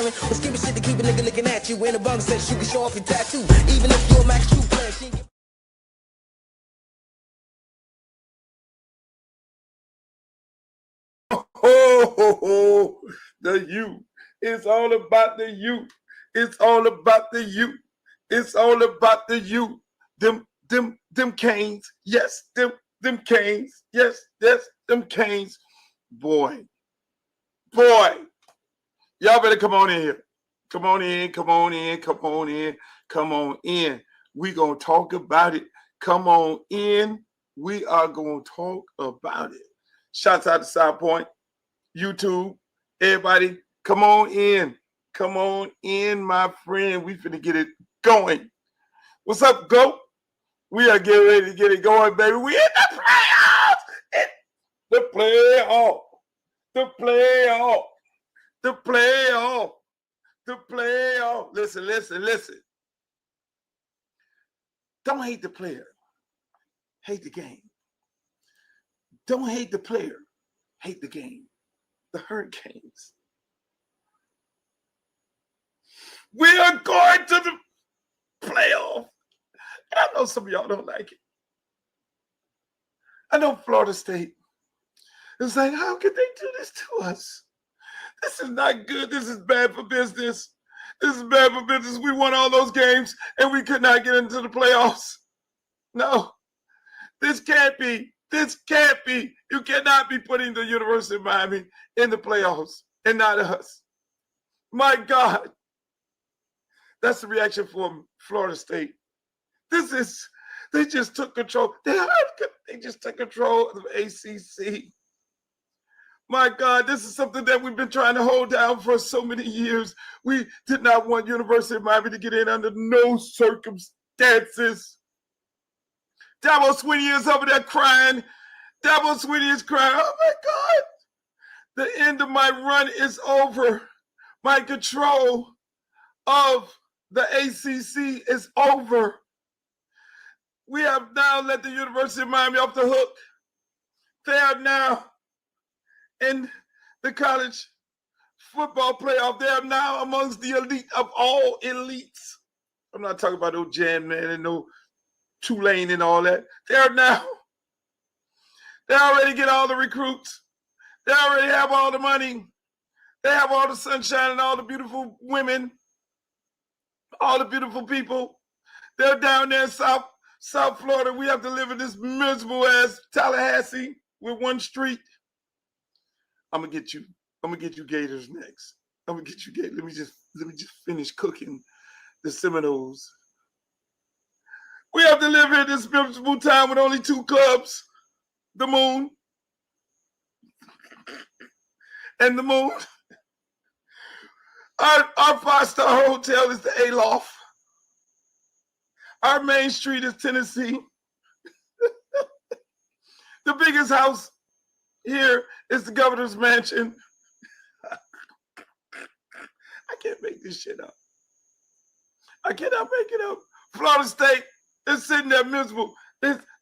Myron. Was giving shit to keep a nigga looking at you. When the bug says you can show off your tattoo. Even if you're a Max True player, she ain't Oh, the you. It's all about the you. It's all about the you. It's all about the you. Them canes. Yes, them canes. Yes, them canes. Boy. Y'all better come on in here. Come on in. We gonna talk about it. Come on in. We are gonna talk about it. Shouts out to Side Point, YouTube, everybody. Come on in. Come on in, my friend. We finna get it going. What's up, Go? We are getting ready to get it going, baby. We in the playoffs. The playoff. Listen. Don't hate the player. Hate the game. Don't hate the player. Hate the game. The Hurricanes. We are going to the playoff. And I know some of y'all don't like it. I know Florida State. It's like, how could they do this to us? This is not good. This is bad for business. We won all those games, and we could not get into the playoffs. No, this can't be. You cannot be putting the University of Miami in the playoffs and not us. My God. That's the reaction from Florida State. They just took control. They just took control of the ACC. My God, this is something that we've been trying to hold down for so many years. We did not want University of Miami to get in under no circumstances. Dabo Swinney is over there crying. Dabo Swinney is crying. Oh, my God. The end of my run is over. My control of the ACC is over. We have now let the University of Miami off the hook. They are now in the college football playoff. They are now amongst the elite of all elites. I'm not talking about no Jan Man and no Tulane and all that. They already get all the recruits. They already have all the money. They have all the sunshine and all the beautiful women, all the beautiful people. They're down there in South Florida. We have to live in this miserable ass Tallahassee with one street. I'm gonna get you Gators next. I'm gonna get you Gators. Let me just finish cooking the Seminoles. We have to live here this miserable time with only two clubs, the Moon and the Moon. Our 5-star hotel is the Aloft. Our main street is Tennessee. The biggest house here is the governor's mansion. I can't make this shit up. I cannot make it up. Florida State is sitting there miserable.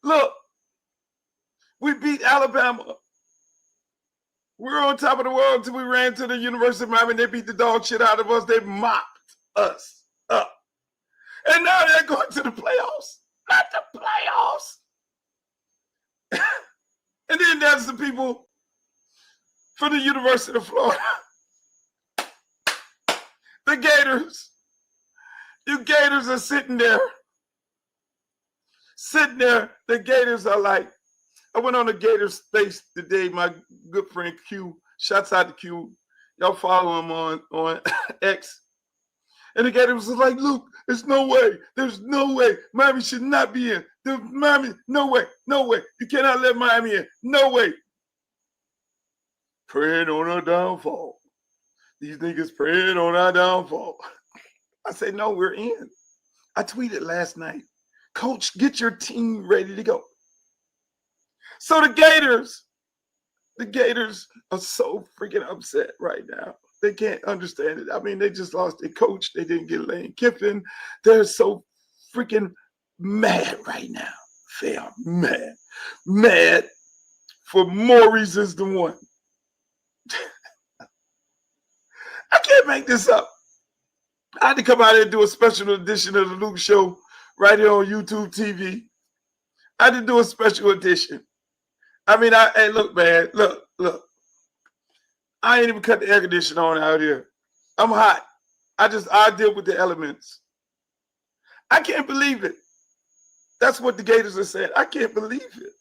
Look, we beat Alabama. We were on top of the world until we ran to the University of Miami. They beat the dog shit out of us. They mopped us up. And now they're going to the playoffs. Not the playoffs. And then there's the people from the University of Florida. The Gators. You Gators are sitting there. The Gators are like, I went on the Gator Space today. My good friend Q, shouts out to Q. Y'all follow him on X. And the Gators was like, Luke, there's no way. There's no way. Miami should not be in. Miami, no way. You cannot let Miami in. No way. Praying on our downfall. These niggas praying on our downfall. I say, no, we're in. I tweeted last night, Coach, get your team ready to go. So the Gators are so freaking upset right now. They can't understand it. I mean, they just lost their coach. They didn't get Lane Kiffin. They're so freaking mad right now. They are mad. Mad for more reasons than one. I can't make this up. I had to come out here and do a special edition of the Luke Show right here on YouTube TV. I had to do a special edition. I mean, hey, look, man, look. I ain't even cut the air conditioner on out here. I'm hot. I deal with the elements. I can't believe it. That's what the Gators are saying. I can't believe it.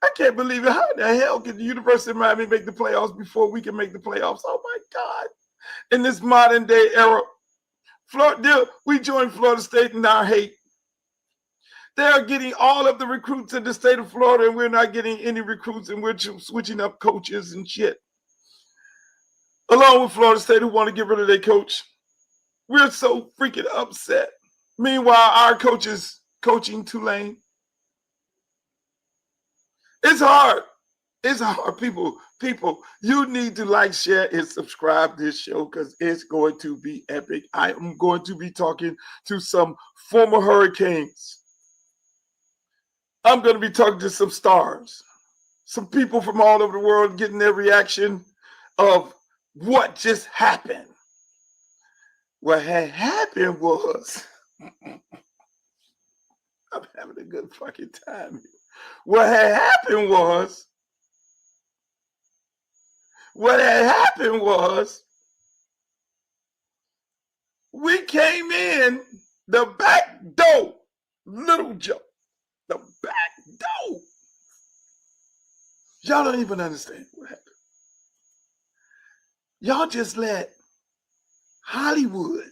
I can't believe it. How in the hell can the University of Miami make the playoffs before we can make the playoffs? Oh, my God. In this modern day era, we joined Florida State in our hate. They are getting all of the recruits in the state of Florida, and we're not getting any recruits, and we're switching up coaches and shit. Along with Florida State, who want to get rid of their coach. We're so freaking upset. Meanwhile, our coach is coaching Tulane. It's hard. It's hard. People, you need to like, share, and subscribe to this show because it's going to be epic. I am going to be talking to some former Hurricanes. I'm going to be talking to some stars. Some people from all over the world getting their reaction of what just happened. What had happened was, I'm having a good fucking time here. What had happened was, we came in the back door, Little Joe, the back door. Y'all don't even understand what happened. Y'all just let Hollywood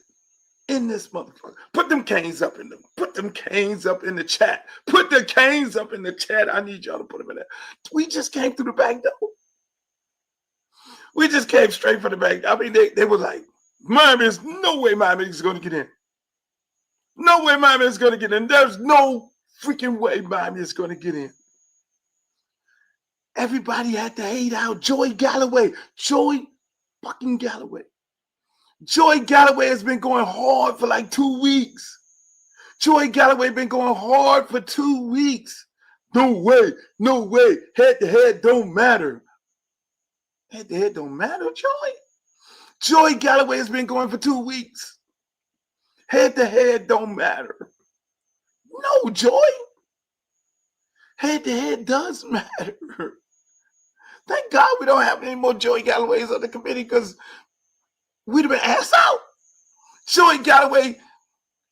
in this motherfucker. Put them canes up in the chat. Put the canes up in the chat. I need y'all to put them in there. We just came through the back door. We just came straight from the back. I mean, they were like, there's no way Miami is going to get in. No way Miami is going to get in. There's no freaking way Miami is going to get in. Everybody had to hate out Joey Galloway. Joey fucking Galloway. Joey Galloway has been going hard for like 2 weeks. Joey Galloway been going hard for 2 weeks. No way. Head to head don't matter. Head to head don't matter, Joey. Joey Galloway has been going for 2 weeks. Head to head don't matter. No, Joey. Head to head does matter. Thank God we don't have any more Joey Galloways on the committee because we'd have been asked out. Joey Galloway,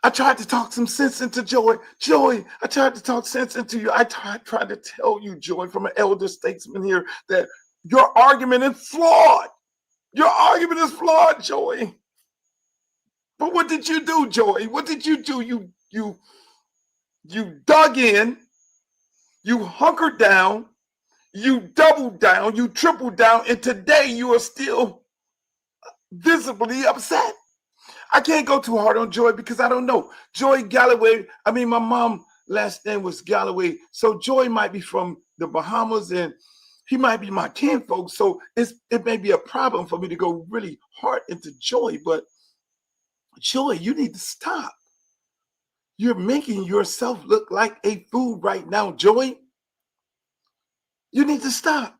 I tried to talk some sense into Joey. Joey, I tried to talk sense into you. I tried to tell you, Joey, from an elder statesman here, that your argument is flawed. Your argument is flawed, Joey. But what did you do, Joey? What did you do? You dug in. You hunkered down. You doubled down. You tripled down. And today you are still visibly upset. I can't go too hard on Joy because I don't know. Joy Galloway, I mean, my mom last name was Galloway. So Joy might be from the Bahamas and he might be my kinfolk. So it may be a problem for me to go really hard into Joy. But Joy, you need to stop. You're making yourself look like a fool right now, Joy. You need to stop.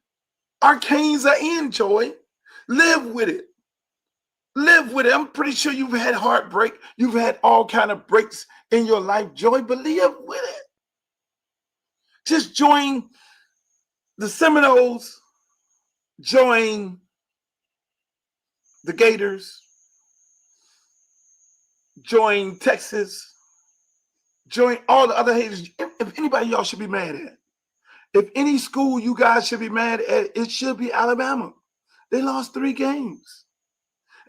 Our canes are in, Joy. Live with it. Live with it. I'm pretty sure you've had heartbreak. You've had all kind of breaks in your life, Joy, but live with it. Just join the Seminoles. Join the Gators. Join Texas. Join all the other haters. If anybody y'all should be mad at. If any school you guys should be mad at, it should be Alabama. They lost 3 games.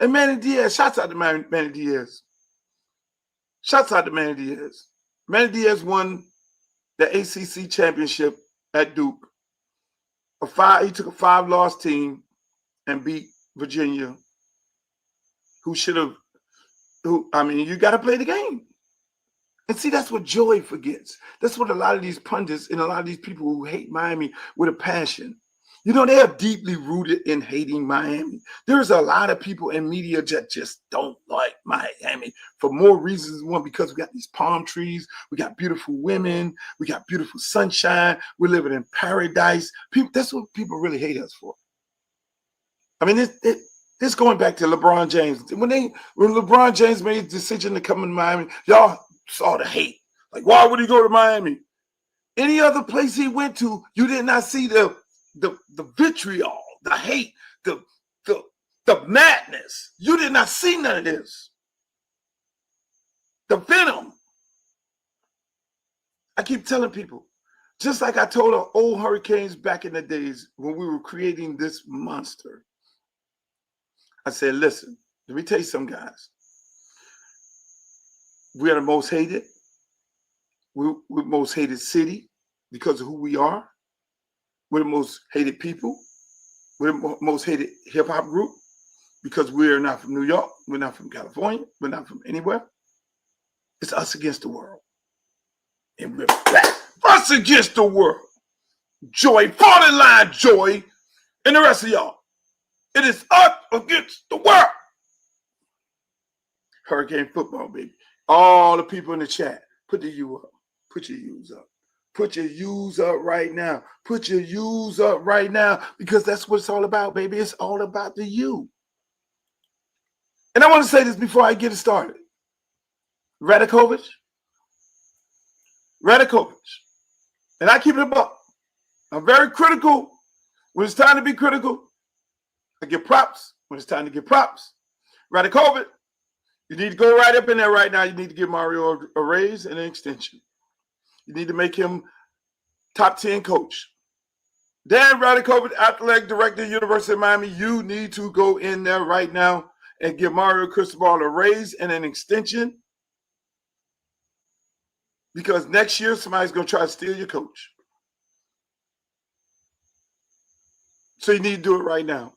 And Manny Diaz, shouts out to Manny Diaz. Shouts out to Manny Diaz. Manny Diaz won the ACC championship at Duke. He took a 5-loss team and beat Virginia, you got to play the game. And see, that's what Joy forgets. That's what a lot of these pundits and a lot of these people who hate Miami with a passion. You know, they are deeply rooted in hating Miami. There's a lot of people in media that just don't like Miami for more reasons than one, because we got these palm trees, we got beautiful women, we got beautiful sunshine, we're living in paradise. That's what people really hate us for. I mean, This going back to LeBron James. When LeBron James made his decision to come to Miami, y'all saw the hate. Like, why would he go to Miami? Any other place he went to, you did not see the vitriol, the hate, the madness. You did not see none of this. The venom. I keep telling people, just like I told our old Hurricanes back in the days when we were creating this monster, I said, listen, let me tell you something, guys. We are the most hated. We're the most hated city because of who we are. We're the most hated people. We're the most hated hip-hop group because we're not from New York. We're not from California. We're not from anywhere. It's us against the world. And we're back. Us against the world. Joy, fall in line, Joy, and the rest of y'all. It is us against the world. Hurricane football, baby. All the people in the chat, put the U up. Put your U's up. Put your U's up right now. Put your U's up right now because that's what it's all about, baby. It's all about the U. And I want to say this before I get it started. Radakovich. And I keep it up. I'm very critical when it's time to be critical. I give props when it's time to give props. Radakovich, you need to go right up in there right now. You need to give Mario a raise and an extension. You need to make him top 10 coach. Dan Radakovich, athletic director, University of Miami, you need to go in there right now and give Mario Cristobal a raise and an extension because next year somebody's going to try to steal your coach. So you need to do it right now.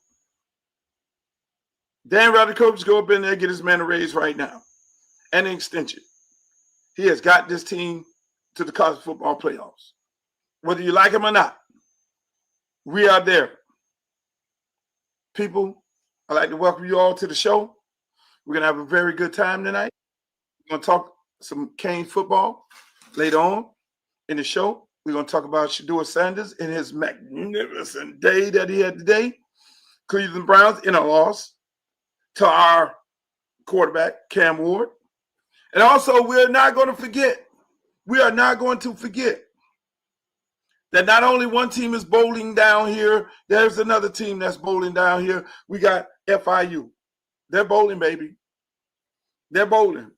Dan Radakovich, go up in there, get his man a raise right now and an extension. He has got this team to the college football playoffs. Whether you like him or not, we are there. People, I'd like to welcome you all to the show. We're going to have a very good time tonight. We're going to talk some Cane football later on in the show. We're going to talk about Shedeur Sanders and his magnificent day that he had today. Cleveland Browns in a loss to our quarterback, Cam Ward. And also, we are not going to forget that not only one team is bowling down here, there's another team that's bowling down here. We got FIU. They're bowling, baby. They're bowling.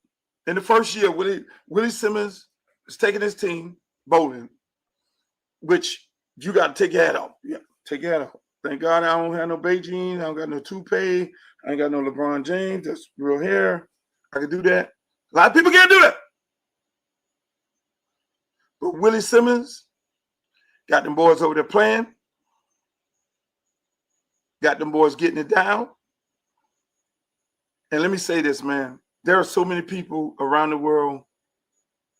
In the first year, Willie Simmons is taking his team bowling, which you got to take your hat off. Yeah, take your hat off. Thank God I don't have no Beijing. I don't got no toupee. I ain't got no LeBron James. That's real hair. I can do that. A lot of people can't do that. But Willie Simmons got them boys over there playing. Got them boys getting it down. And let me say this, man. There are so many people around the world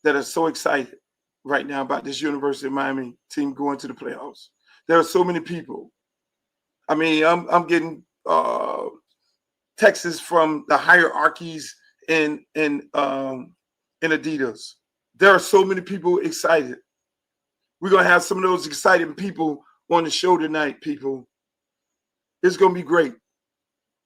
that are so excited right now about this University of Miami team going to the playoffs. There are so many people. I mean, I'm getting texts from the hierarchies in Adidas. There are so many people excited. We're going to have some of those exciting people on the show tonight, people. It's going to be great.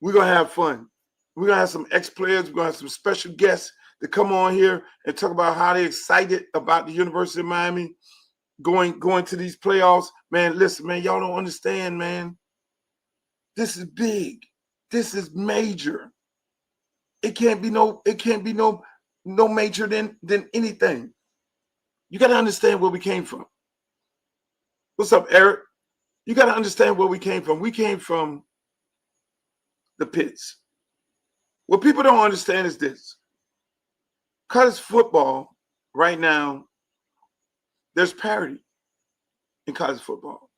We're going to have fun. We're going to have some ex-players. We're going to have some special guests to come on here and talk about how they're excited about the University of Miami going to these playoffs. Man, listen, man, y'all don't understand, man. This is big. This is major. It can't be no major than anything. You got to understand where we came from. What's up, Eric? You got to understand where we came from. We came from the pits. What people don't understand is this. College football right now, there's parity in college football.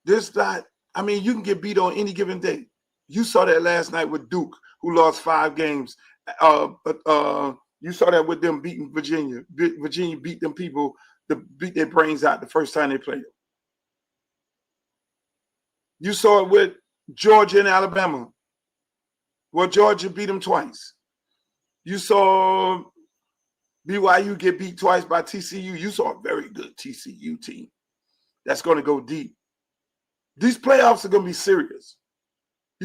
There's not, I mean, you can get beat on any given day. You saw that last night with Duke, who lost 5 games. You saw that with them beating Virginia. Virginia beat them people to beat their brains out the first time they played them. You saw it with Georgia and Alabama. Well, Georgia beat them twice. You saw BYU get beat twice by TCU. You saw a very good TCU team that's going to go deep. These playoffs are going to be serious.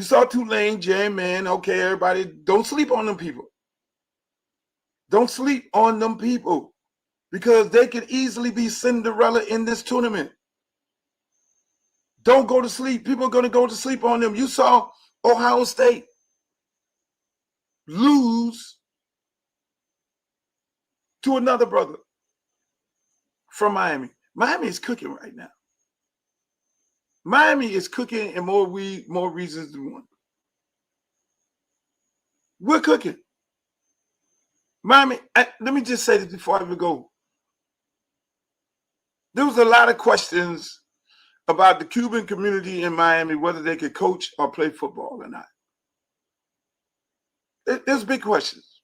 You saw Tulane, J-Man. Okay, everybody, don't sleep on them people. Don't sleep on them people because they could easily be Cinderella in this tournament. Don't go to sleep. People are going to go to sleep on them. You saw Ohio State lose to another brother from Miami. Miami is cooking right now. Miami is cooking and more reasons than one. We're cooking. Miami, let me just say this before I even go. There was a lot of questions about the Cuban community in Miami, whether they could coach or play football or not. There's big questions.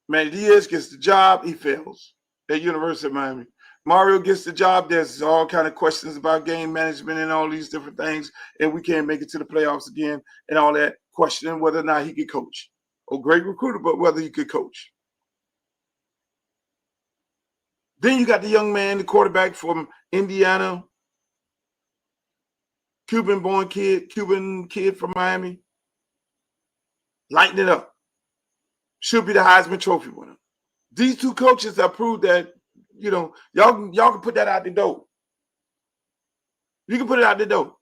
Man, Diaz gets the job, he fails at University of Miami. Mario gets the job, there's all kind of questions about game management and all these different things, and we can't make it to the playoffs again and all that, questioning whether or not he could coach. A great recruiter, but whether he could coach. Then you got the young man, the quarterback from Indiana, Cuban kid from Miami, lighting it up. Should be the Heisman Trophy winner. These two coaches have proved that, y'all can put that out the door. You can put it out the door.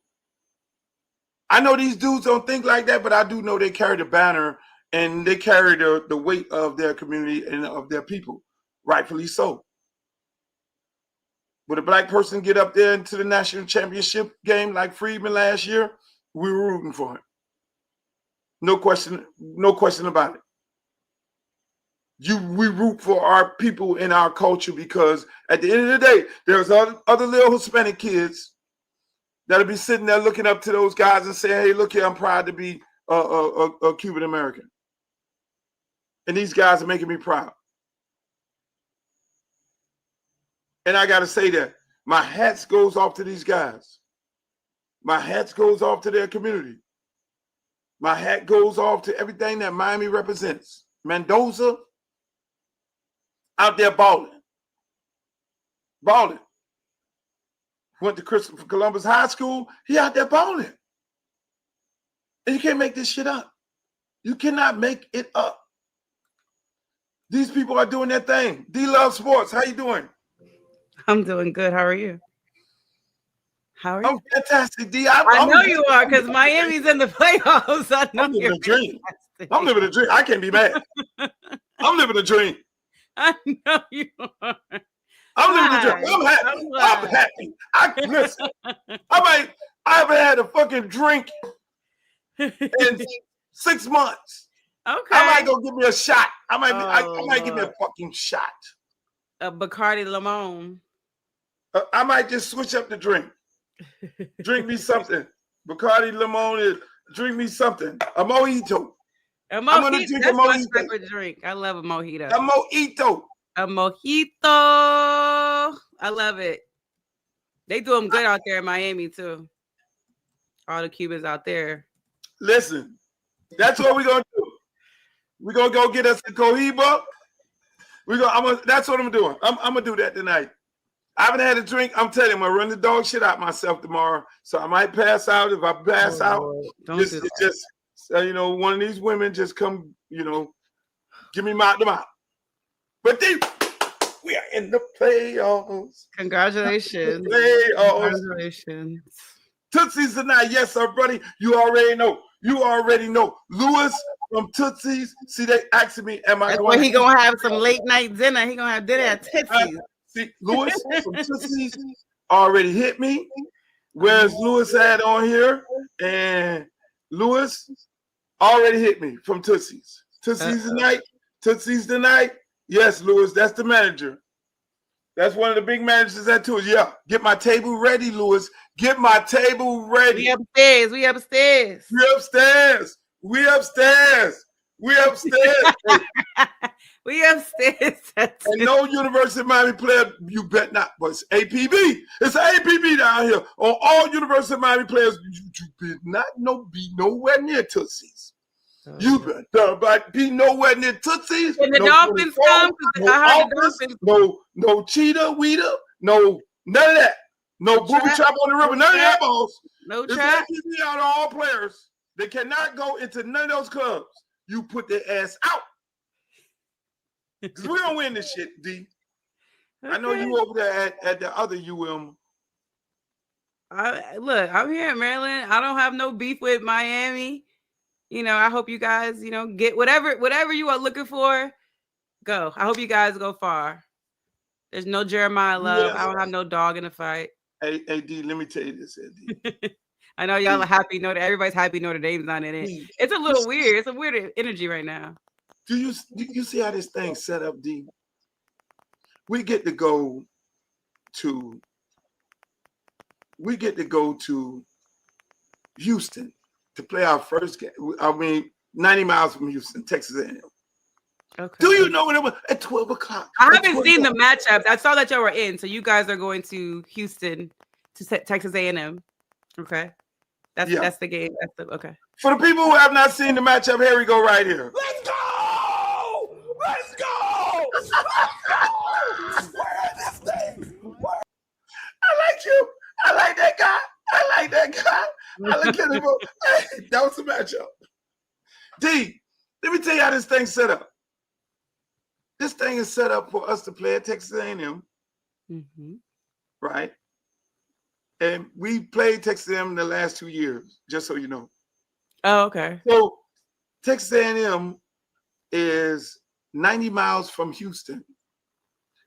I know these dudes don't think like that, but I do know they carry the banner and they carry the weight of their community and of their people, rightfully so. Would a black person get up there into the national championship game like Friedman last year? We were rooting for him. No question about it. We root for our people and our culture because at the end of the day, there's other little Hispanic kids that'll be sitting there looking up to those guys and saying, hey, look here, I'm proud to be a Cuban American. And these guys are making me proud. And I got to say that my hats goes off to these guys. My hats goes off to their community. My hat goes off to everything that Miami represents. Mendoza out there balling. Balling. Went to Christopher Columbus High School. He out there balling. And you can't make this shit up. You cannot make it up. These people are doing their thing. D Love Sports, how you doing? I'm doing good. How are you? I'm fantastic, D. I know you are because Miami's in the playoffs. I know I'm living a dream. I'm living a dream. I can't be mad. I'm living a dream. I know you are. I'm living a dream. I'm happy. Listen. I haven't had a fucking drink in 6 months. Okay. I might go give me a shot. I might give me a fucking shot. A Bacardi Limon. I might just switch up the drink. Drink me something. Bacardi Limon. Drink me something. A mojito. I'm gonna drink a mojito. My favorite drink. I love a mojito. A mojito. A mojito. I love it. They do them good out there in Miami too. All the Cubans out there. Listen, that's what we're gonna do. We're gonna go get us a Cohiba. That's what I'm doing. I'm gonna do that tonight. I haven't had a drink. I'm telling you, I'm gonna run the dog shit out myself tomorrow. So I might pass out. If I pass out, just one of these women just come, give me mouth to mouth. But we are in the playoffs. Congratulations. Congratulations. Tootsie's tonight. Yes, sir, buddy. You already know. Lewis from Tootsie's. See, they asking me, am I going? He gonna have some late night dinner. He gonna have dinner at Tootsie's. See, Lewis from Tootsie's already hit me. Where's Lewis at on here? And Lewis already hit me from Tootsie's. Tootsie's tonight. Tootsie's tonight. Yes, Lewis, that's the manager. That's one of the big managers at Tootsie's. Yeah, get my table ready, Lewis. Get my table ready. We upstairs. We upstairs. We upstairs. And no University of Miami player, you bet not, but it's APB. It's APB down here. On all University of Miami players, you better not be nowhere near Tootsie's. You better be nowhere near Tootsie's. When the Dolphins come, no cheetah, weeder, no none of that. No booby trap on the river, none of that balls. No This trap. ATV out of all players. They cannot go into none of those clubs. You put their ass out. Because we don't win this shit, D. Okay. I know you over there at the other UM. Look, I'm here in Maryland. I don't have no beef with Miami. You know, I hope you guys, get whatever you are looking for. Go. I hope you guys go far. There's no Jeremiah love. I don't have no dog in the fight. Hey, D, let me tell you this, D. I know y'all are happy. Everybody's happy. Notre Dame's not in it. It's a little weird. It's a weird energy right now. Do you see how this thing's set up, D? We get to go to Houston to play our first game. 90 miles from Houston, Texas A&M. Okay. Do you know when it was at 12 o'clock? I haven't seen the matchups. I saw that y'all were in, so you guys are going to Houston to Texas A&M. Okay, that's the game. Okay. For the people who have not seen the matchup, here we go right here. Let's go! Let's go! Let's go! Where is this thing? I like you. I like that guy. I look at him. Hey, that was the matchup. D, let me tell you how this thing's set up. This thing is set up for us to play at Texas A&M, right? And we played Texas A&M the last 2 years, just so you know. Oh, okay. So Texas A&M is 90 miles from Houston.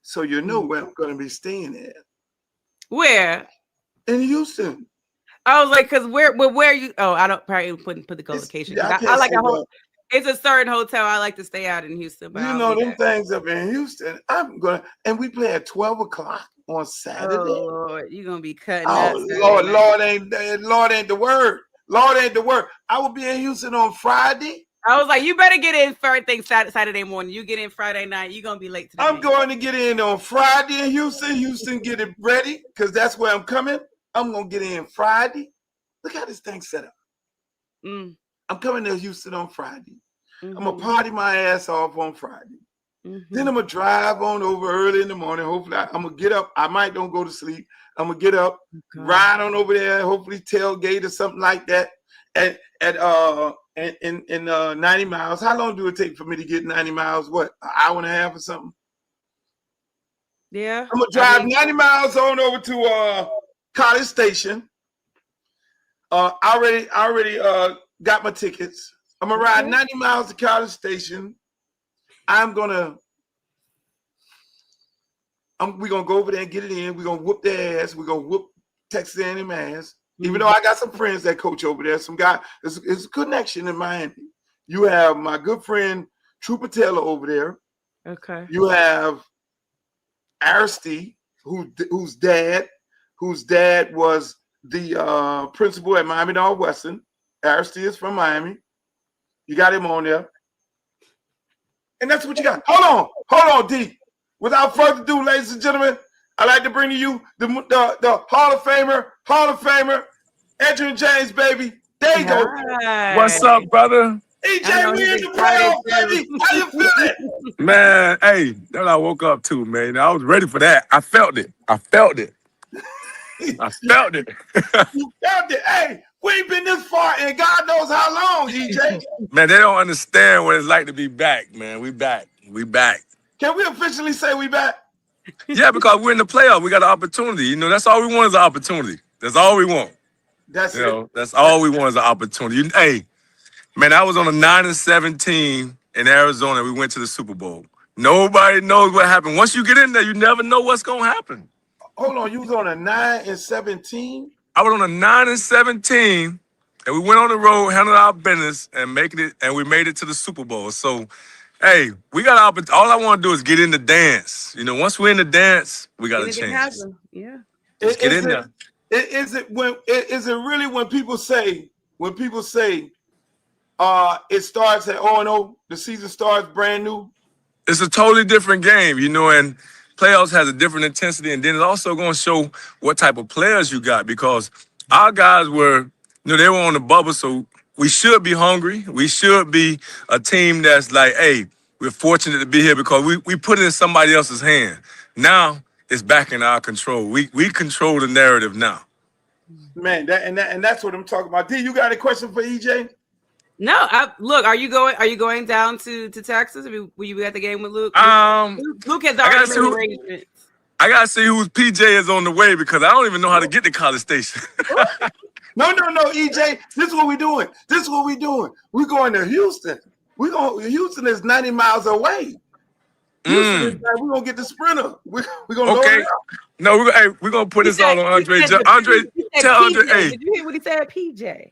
So you know where I'm going to be staying at. Where? In Houston. I was like, because where you? Oh, I don't probably put the co-location. Yeah, I like it's a certain hotel I like to stay out in Houston. But you know them things up in Houston. And we play at 12 o'clock on Saturday. Oh Lord, you're gonna be cutting up. Lord ain't the word. Lord ain't the word. I will be in Houston on Friday. I was like, you better get in first thing Saturday morning. You get in Friday night, you're gonna be late to the game. Going to get in on Friday in Houston. Houston, get it ready, because that's where I'm coming. I'm gonna get in Friday. Look how this thing's set up. I'm coming to Houston on Friday. I'm gonna party my ass off on Friday. Then I'm gonna drive on over early in the morning. Hopefully, I'm gonna get up. I might don't go to sleep. I'm gonna get up, ride on over there. Hopefully, tailgate or something like that. At 90 miles. How long do it take for me to get 90 miles? What, an hour and a half or something? Yeah. I'm gonna drive 90 miles on over to College Station. I already got my tickets. I'm gonna ride 90 miles to College Station. We're gonna go over there and get it in. We're gonna whoop their ass. We're gonna whoop Texas A&M ass. Even though I got some friends that coach over there, some guy, it's a connection in Miami. You have my good friend Trooper Taylor over there. Okay. You have Aristide, whose dad was the principal at Miami Northwestern. Aristide is from Miami. You got him on there. And that's what you got. Hold on, D. Without further ado, ladies and gentlemen, I'd like to bring to you the Hall of Famer, Adrian James, baby. There you go. What's up, brother? EJ, we in the playoffs, baby. How you feeling? Man, hey, that's what I woke up to, man. I was ready for that. I felt it. You felt it. Hey, we ain't been this far, and God knows how long, EJ. Man, they don't understand what it's like to be back, man. We back. Can we officially say we back? Yeah, because we're in the playoff. We got an opportunity. That's all we want is an opportunity. That's all we want. That's it. That's all we want is an opportunity. Hey, man, I was on a 9-17 in Arizona. We went to the Super Bowl. Nobody knows what happened. Once you get in there, you never know what's going to happen. Hold on, you was on a 9-17? I was on a 9-17, and we went on the road, handled our business, and we made it to the Super Bowl. So, hey, we got all I want to do is get in the dance. Once we're in the dance, we got a chance. Yeah. Just get in there. Is it really when people say it starts at 0-0, the season starts brand new? It's a totally different game, and playoffs has a different intensity, and then it's also going to show what type of players you got, because our guys were, they were on the bubble, so we should be hungry. We should be a team that's like, hey, we're fortunate to be here because we put it in somebody else's hand. Now it's back in our control. We control the narrative now. Man, and that's what I'm talking about. D, you got a question for EJ? No, look. Are you going down to Texas? Will you be at the game with Luke? Luke has already made arrangements. I gotta see whose PJ is on the way because I don't even know how to get to College Station. No, EJ. This is what we're doing. We're going to Houston. Houston is 90 miles away. Houston is like, we're gonna get the Sprinter. We're gonna load it up. No, we're gonna put this all on Andre. Andre, tell Andre. Hey, did you hear what he said? PJ.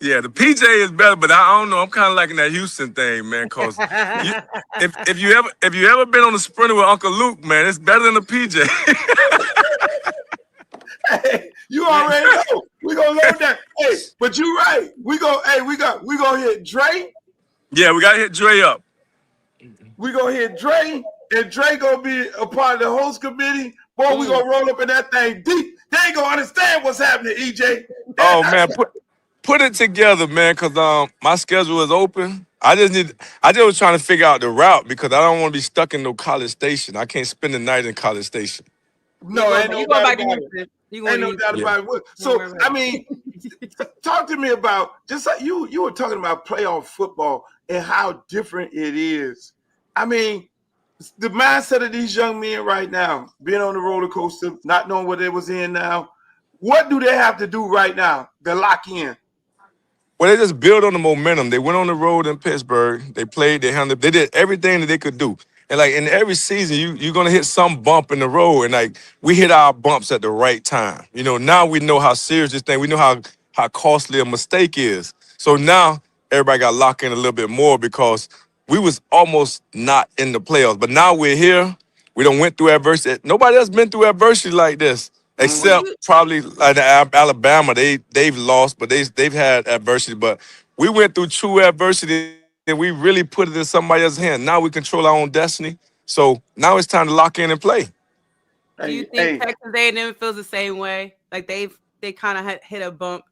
Yeah, the PJ is better, but I don't know. I'm kind of liking that Houston thing, man. Cause if you ever been on the Sprinter with Uncle Luke, man, it's better than the PJ. Hey, you already know. We gonna load that. Hey, but you right. We gonna hit Dre. Yeah, we gotta hit Dre up. We gonna hit Dre, and Dre gonna be a part of the host committee. Boy, we gonna roll up in that thing deep. They ain't gonna understand what's happening, EJ. Oh man, put it together, man, because my schedule is open. I just was trying to figure out the route because I don't want to be stuck in no College Station. I can't spend the night in College Station. No, ain't no doubt about it. Ain't no doubt about it. So, I mean, talk to me about, just like you were talking about playoff football and how different it is. I mean, the mindset of these young men right now, being on the roller coaster, not knowing what they was in now, what do they have to do right now to lock in? Well, they just build on the momentum. They went on the road in Pittsburgh. They played, they did everything that they could do. And like in every season, you're gonna hit some bump in the road. And like we hit our bumps at the right time. You know, now we know how serious this thing, we know how costly a mistake is. So now everybody got locked in a little bit more because we was almost not in the playoffs. But now we're here. We done went through adversity. Nobody else been through adversity like this. Except probably like Alabama, they've lost, but they've had adversity. But we went through true adversity, and we really put it in somebody else's hand. Now we control our own destiny. So now it's time to lock in and play. Do you think Texas A&M feels the same way? Like they kind of hit a bump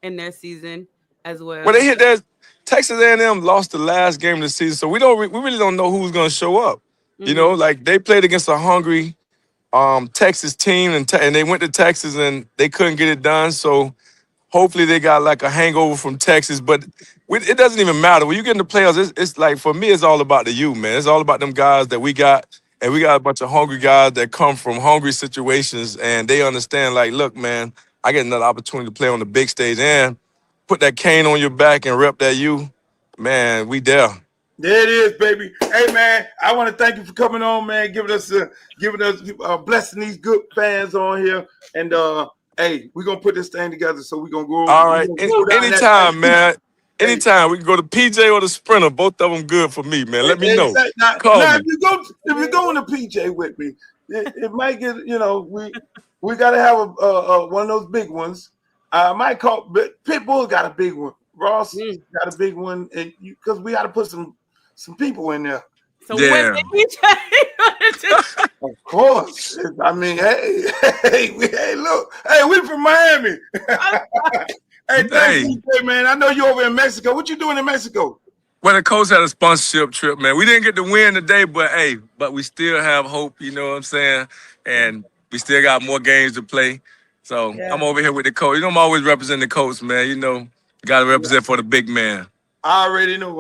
in their season as well. Well, they hit that. Texas A&M lost the last game of the season, so we really don't know who's going to show up. Mm-hmm. You know, like they played against a hungry Texas team, and they went to Texas and they couldn't get it done. So hopefully they got like a hangover from Texas. But it doesn't even matter. When you get in the playoffs, it's like, for me, it's all about the U, man. It's all about them guys that we got. And we got a bunch of hungry guys that come from hungry situations, and they understand, like, look, man, I get another opportunity to play on the big stage and put that cane on your back and rep that U. Man, we there. There it is, baby. Hey, man, I want to thank you for coming on, man, giving us blessing these good fans on here. And, hey, we're going to put this thing together, so we're going to go. All right. Anytime, man. Anytime. We can go to PJ or the Sprinter. Both of them good for me, man. Let me know. Now, if you're going to PJ with me, it might get, you know, we got to have one of those big ones. I might call, but Pitbull got a big one. Ross got a big one, and because we got to put some people in there. So yeah. Of course. I mean, hey, look, we from Miami. Hey, thanks, DJ, man. I know you over in Mexico. What you doing in Mexico? Well, the coach had a sponsorship trip, man. We didn't get to win today, but we still have hope, you know what I'm saying? And we still got more games to play. So I'm over here with the coach. You know, I'm always representing the coach, man. You know, you got to represent for the big man. I already know.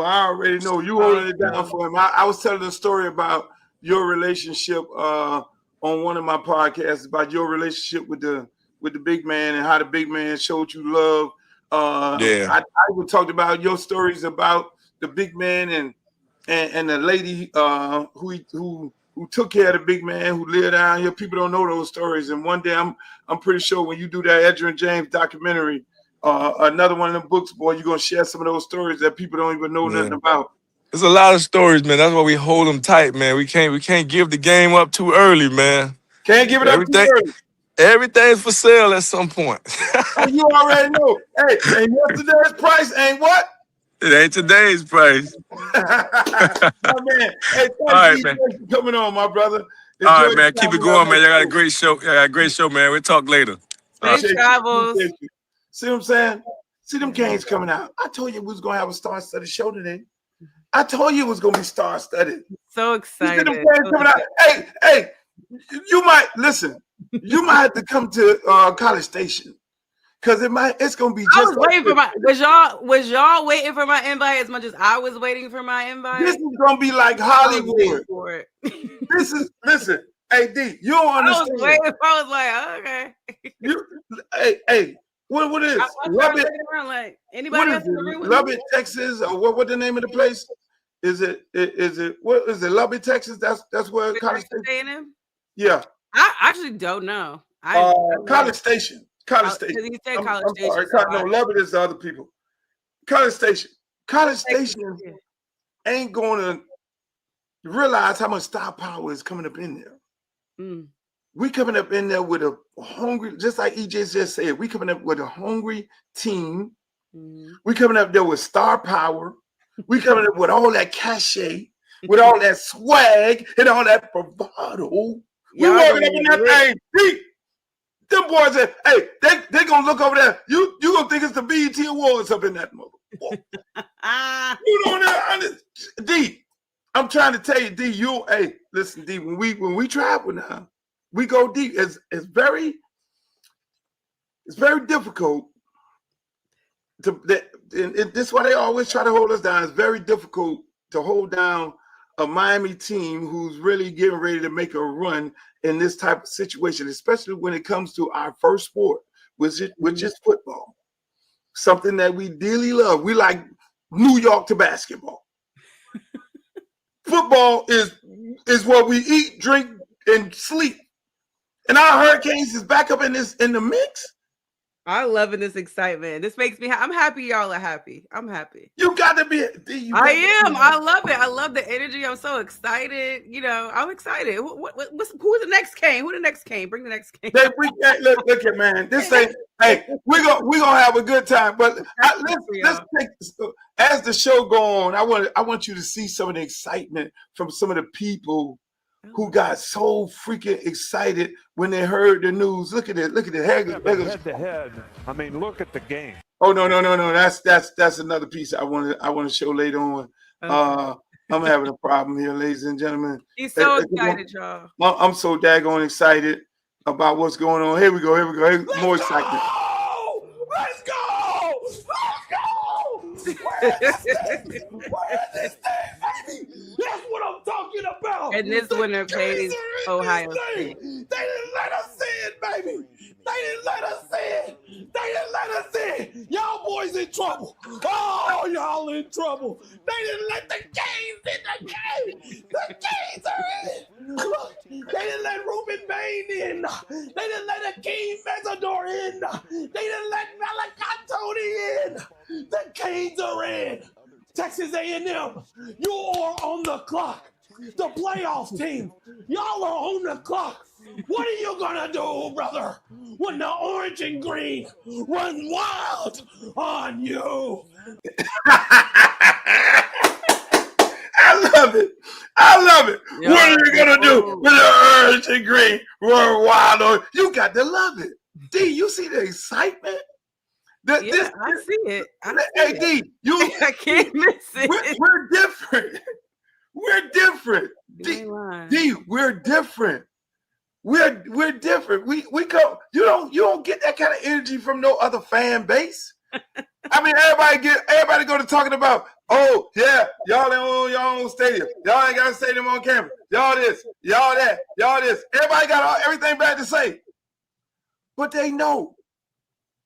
You holding it down for him. I was telling a story about your relationship on one of my podcasts, about your relationship with the big man and how the big man showed you love. I even talked about your stories about the big man and the lady who took care of the big man who lived down here. People don't know those stories. And one day I'm pretty sure when you do that Edgerrin James documentary, another one of them books, boy, you're gonna share some of those stories that people don't even know nothing about. There's a lot of stories, man. That's why we hold them tight, man. We can't give the game up too early, man. Can't give it up too early. Everything's for sale at some point. You already know. Hey, and yesterday's price ain't what? It ain't today's price. My man. Hey, thanks for coming on, my brother. All right, man. Keep it going, man. Y'all got a great show. Man. We'll talk later. Safe travels. See what I'm saying? See them games coming out. I told you we was going to have a star-studded show today. I told you it was going to be star-studded. So excited. See them games coming out. Hey, you might, listen, you might have to come to College Station. because it's gonna be I just was waiting for my was y'all waiting for my invite as much as I was waiting for my invite? This is gonna be like Hollywood. For it. Listen, hey D, you don't understand. I was like, okay. Hey, what is Lubbock? Like, anybody else in the room? Lubbock, Texas, or what the name of the place? Is it what is it? Lubbock, Texas? That's where College Station. Yeah. I actually don't know. College Station. College Station. He said College Station. No, Lubbock is the other people. College Station. College Station ain't going to realize how much star power is coming up in there. Mm. We coming up in there with a hungry, just like EJ just said, we coming up with a hungry team. Mm. We coming up there with star power. We coming up with all that cachet, with all that swag and all that bravado. We walking up in that thing. Them boys say, hey, they gonna look over there. You gonna think it's the BET Awards up in that mother. You know that, D. I'm trying to tell you, D. Hey, listen, D. When we travel now, we go deep. It's very difficult to. And this is why they always try to hold us down. It's very difficult to hold down a Miami team who's really getting ready to make a run in this type of situation, especially when it comes to our first sport, which is football. Something that we dearly love. We like New York to basketball. Football is what we eat, drink, and sleep. And our Hurricanes is back up in the mix. I'm loving this excitement. This makes me I'm happy y'all are happy. I'm happy. You got to be. I am. I love it. I love the energy. I'm so excited. You know, I'm excited. Who's the next Kane? Who the next Kane? Bring the next Kane. Look at man. This ain't. Hey, we're gonna have a good time. But let's take as the show go on. I want you to see some of the excitement from some of the people who got so freaking excited when they heard the news. Look at it. Head to head. I mean, look at the game. Oh no. That's another piece I want to show later on. Okay. I'm having a problem here, ladies and gentlemen. He's so excited, y'all. I'm so daggone excited about what's going on. Here we go. More excitement. Let's go! Where is this thing, baby? That's what I'm talking about. And this winner plays Ohio State. They didn't let us in, baby. They didn't let us in. Y'all boys in trouble. Oh, y'all in trouble. They didn't let the Canes in the game. The Canes are in. Look, they didn't let Ruben Bain in. They didn't let Akeem Mesador in. They didn't let Malacatoni in. The Canes are in. Texas A&M, you are on the clock. The playoff team, y'all are on the clock. What are you gonna do, brother, when the orange and green run wild on you? I love it. What are you gonna do when the orange and green run wild on you? You got to love it. D, you see the excitement? I see it. Hey, D, I can't miss it. We're different. We're different. D, we're different. We're different. We go. You don't get that kind of energy from no other fan base. I mean, everybody go to talking about, oh yeah, y'all ain't own your own stadium. Y'all ain't got a stadium on campus. Y'all this, y'all that, y'all this. Everybody got everything bad to say, but they know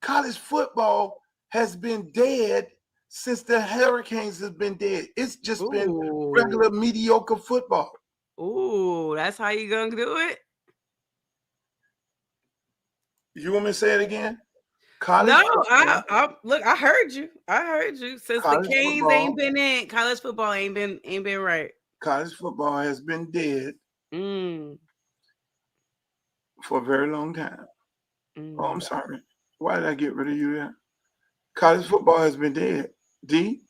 college football has been dead since the Hurricanes has been dead. It's just been regular mediocre football. Ooh, that's how you gonna do it? You want me to say it again? College look, I heard you. Since college the Canes football, ain't been in, college football ain't been right. College football has been dead for a very long time. Oh, I'm sorry. Why did I get rid of you there? College football has been dead. D,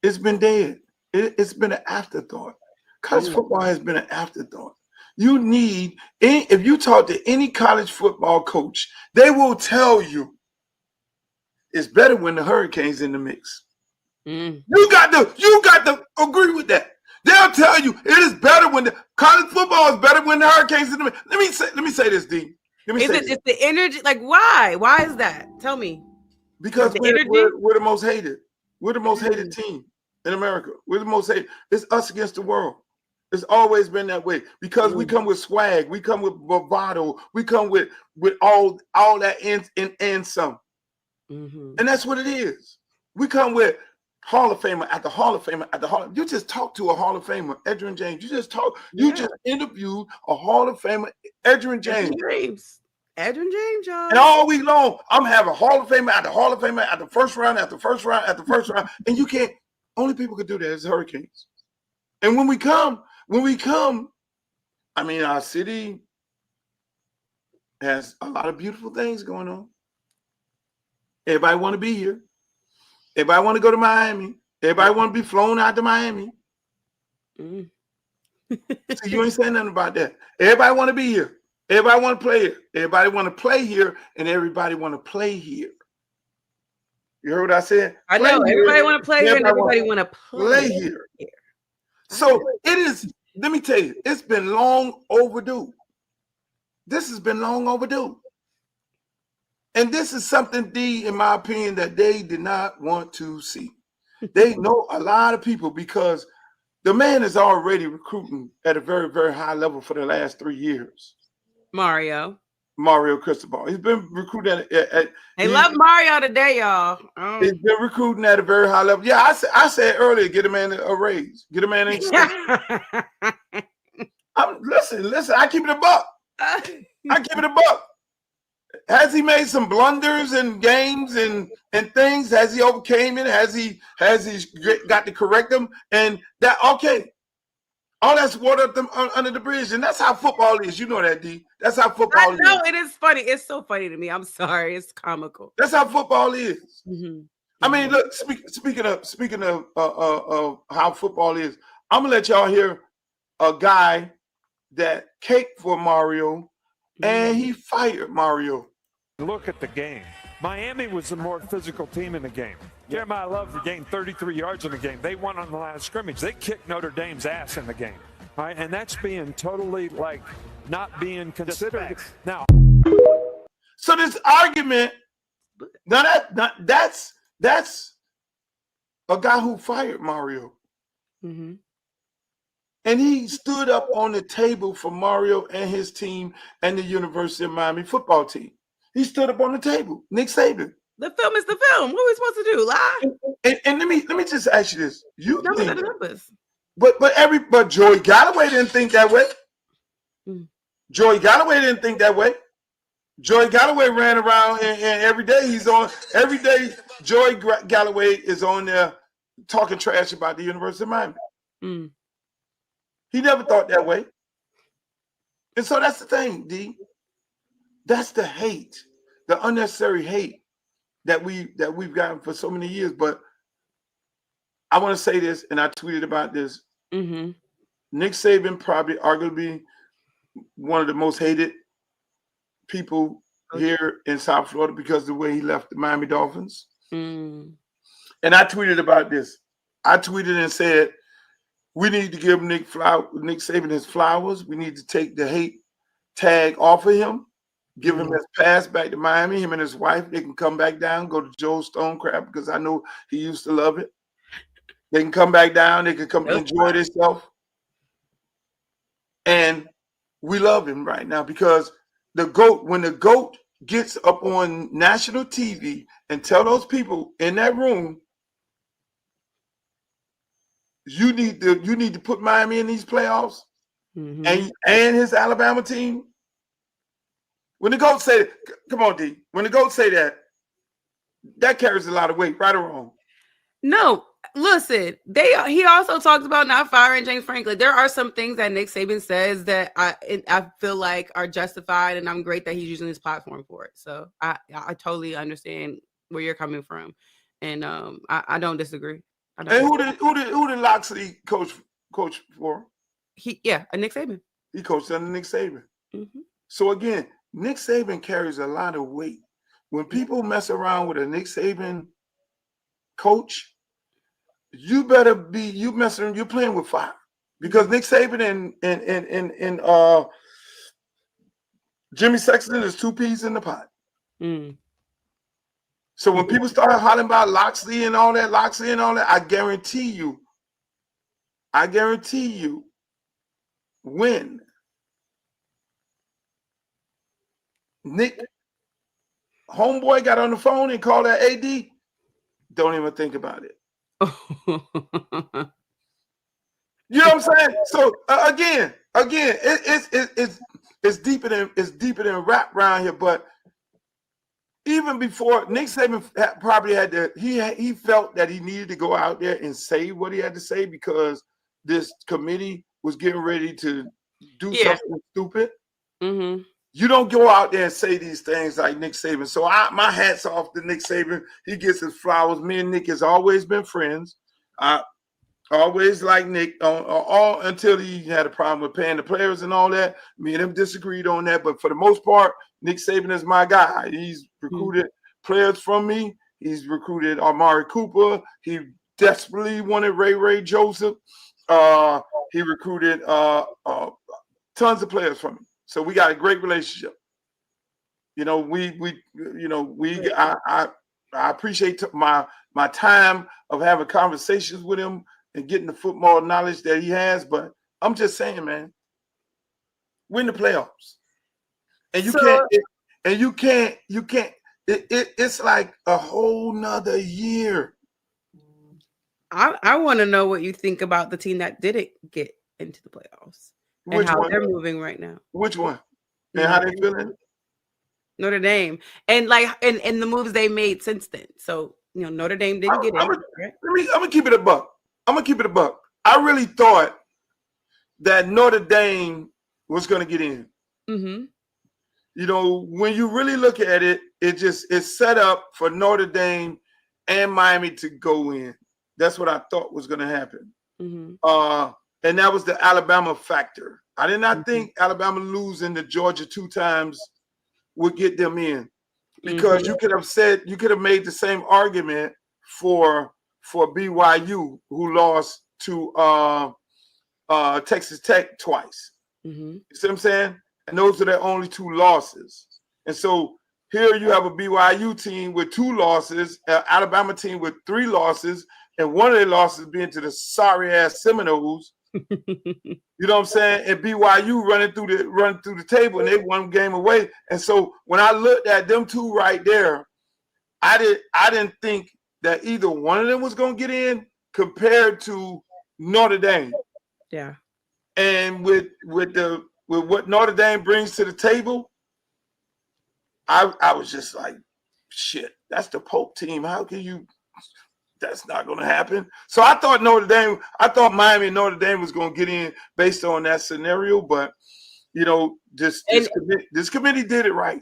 it's been dead. It's been an afterthought. College football has been an afterthought. You need, if you talk to any college football coach, they will tell you it's better when the Hurricanes in the mix. You got to agree with that. They'll tell you it is better when the college football is better when the Hurricanes in the mix. Let me say this, D. Let me say this. It's the energy. Like, why? Why is that? Tell me. Because The we're the most hated. We're the most Mm. hated team in America. We're the most hated. It's us against the world. It's always been that way because we come with swag. We come with bravado. We come with all that and some. Mhm. And that's what it is. We come with Hall of Famer after Hall of Famer after Hall. You just talked to a Hall of Famer, Edgerrin James. You just interviewed a Hall of Famer, Edgerrin James. Edgerrin James, y'all. And all week long, I'm having Hall of Famer after Hall of Famer after first round after first round after first round. And you can't, only people can do that is Hurricanes. And when we come, I mean, our city has a lot of beautiful things going on. Everybody want to be here. Everybody want to go to Miami. Everybody want to be flown out to Miami. Mm. So you ain't saying nothing about that. Everybody want to be here. Everybody want to play here. Everybody want to play here, and everybody want to play here. You heard what I said? I know. Everybody want to play here, and everybody want to play here. So it is, let me tell you, it's been long overdue. This has been long overdue. And this is something, D, in my opinion, that they did not want to see. They know a lot of people because the man is already recruiting at a very, very high level for the last 3 years. Mario Cristobal. He's been recruiting they love Mario today, y'all. He's been recruiting at a very high level. Yeah, I said earlier, get a man a raise. Get a man an extension. Listen, I keep it a buck. I keep it a buck. Has he made some blunders in games and things? Has he overcame it? Has he got to correct them? And that, okay. All that's water up them under the bridge, and that's how football is. You know that, D. That's how football is. No, it is funny. It's so funny to me. I'm sorry. It's comical. That's how football is. Mm-hmm. I mean, look. Speaking of how football is, I'm gonna let y'all hear a guy that caked for Mario, and he fired Mario. Look at the game. Miami was the more physical team in the game. Jeremiah Love gained 33 yards in the game. They won on the line of scrimmage. They kicked Notre Dame's ass in the game. All right, and that's being totally not being considered. Now, so this argument, that's a guy who fired Mario. Mm-hmm. And he stood up on the table for Mario and his team and the University of Miami football team. He stood up on the table. Nick Saban. The film is the film. What are we supposed to do? Lie? And let me just ask you this: numbers are the numbers. But Joey Galloway didn't think that way. Joey Galloway didn't think that way. Joey Galloway ran around and every day Joey Galloway is on there talking trash about the University of Miami. He never thought that way. And so that's the thing, D. That's the hate, the unnecessary hate that we've gotten for so many years. But I want to say this, and I tweeted about this. Mm-hmm. Nick Saban probably arguably one of the most hated people here in South Florida because of the way he left the Miami Dolphins. And I tweeted about this. I tweeted and said, we need to give Nick Saban his flowers. We need to take the hate tag off of him. Give him his pass back to Miami. Him and his wife, they can come back down, go to Joe Stonecraft because I know he used to love it. They can come back down. They can come enjoy themselves. And we love him right now because when the GOAT gets up on national TV and tell those people in that room, you need to put Miami in these playoffs and his Alabama team. When the GOAT say, come on, D. When the GOAT say that carries a lot of weight, right or wrong? No, listen. He also talks about not firing James Franklin. There are some things that Nick Saban says that I feel like are justified, and I'm great that he's using his platform for it. So I totally understand where you're coming from, and I don't disagree. And who did Loxley coach for? Nick Saban. He coached under Nick Saban. So again, Nick Saban carries a lot of weight. When people mess around with a Nick Saban coach, you're playing with fire. Because Nick Saban Jimmy Sexton is 2 peas in the pot. Mm. So when people start hollering about Loxley and all that, I guarantee you, when Nick homeboy got on the phone and called that AD, don't even think about it. You know what I'm saying? So again, it's deeper than rap around here. But even before Nick Saban probably had to, he felt that he needed to go out there and say what he had to say because this committee was getting ready to do something stupid. Mm-hmm. You don't go out there and say these things like Nick Saban. So my hat's off to Nick Saban. He gets his flowers. Me and Nick has always been friends. Always like Nick, all until he had a problem with paying the players and all that. Me and him disagreed on that, but for the most part, Nick Saban is my guy. He's recruited players from me. He's recruited Amari Cooper. He desperately wanted Ray Joseph. He recruited tons of players from me. So we got a great relationship. You know, I appreciate my time of having conversations with him and getting the football knowledge that he has, but I'm just saying, man, win the playoffs, and you can't. It's like a whole nother year. I want to know what you think about the team that didn't get into the playoffs and how they're moving right now. Which one? And how they feeling? Notre Dame, and the moves they made since then. So Notre Dame didn't get in. I'm gonna keep it a buck. I really thought that Notre Dame was going to get in. Mm-hmm. You know, when you really look at it, it's set up for Notre Dame and Miami to go in. That's what I thought was going to happen. Mm-hmm. And that was the Alabama factor. I did not think Alabama losing to Georgia 2 times would get them in, because you could have made the same argument for BYU, who lost to Texas Tech twice. Mm-hmm. You see what I'm saying? And those are their only 2 losses. And so here you have a BYU team with 2 losses, an Alabama team with 3 losses, and one of their losses being to the sorry-ass Seminoles. You know what I'm saying? And BYU running through the table, and they 1 game away. And so when I looked at them 2 right there, I didn't think that either one of them was going to get in compared to Notre Dame. Yeah. And with what Notre Dame brings to the table, I was just like, shit, that's the Pope team. How can you? That's not going to happen. So I thought Miami and Notre Dame was going to get in based on that scenario, but this committee did it right.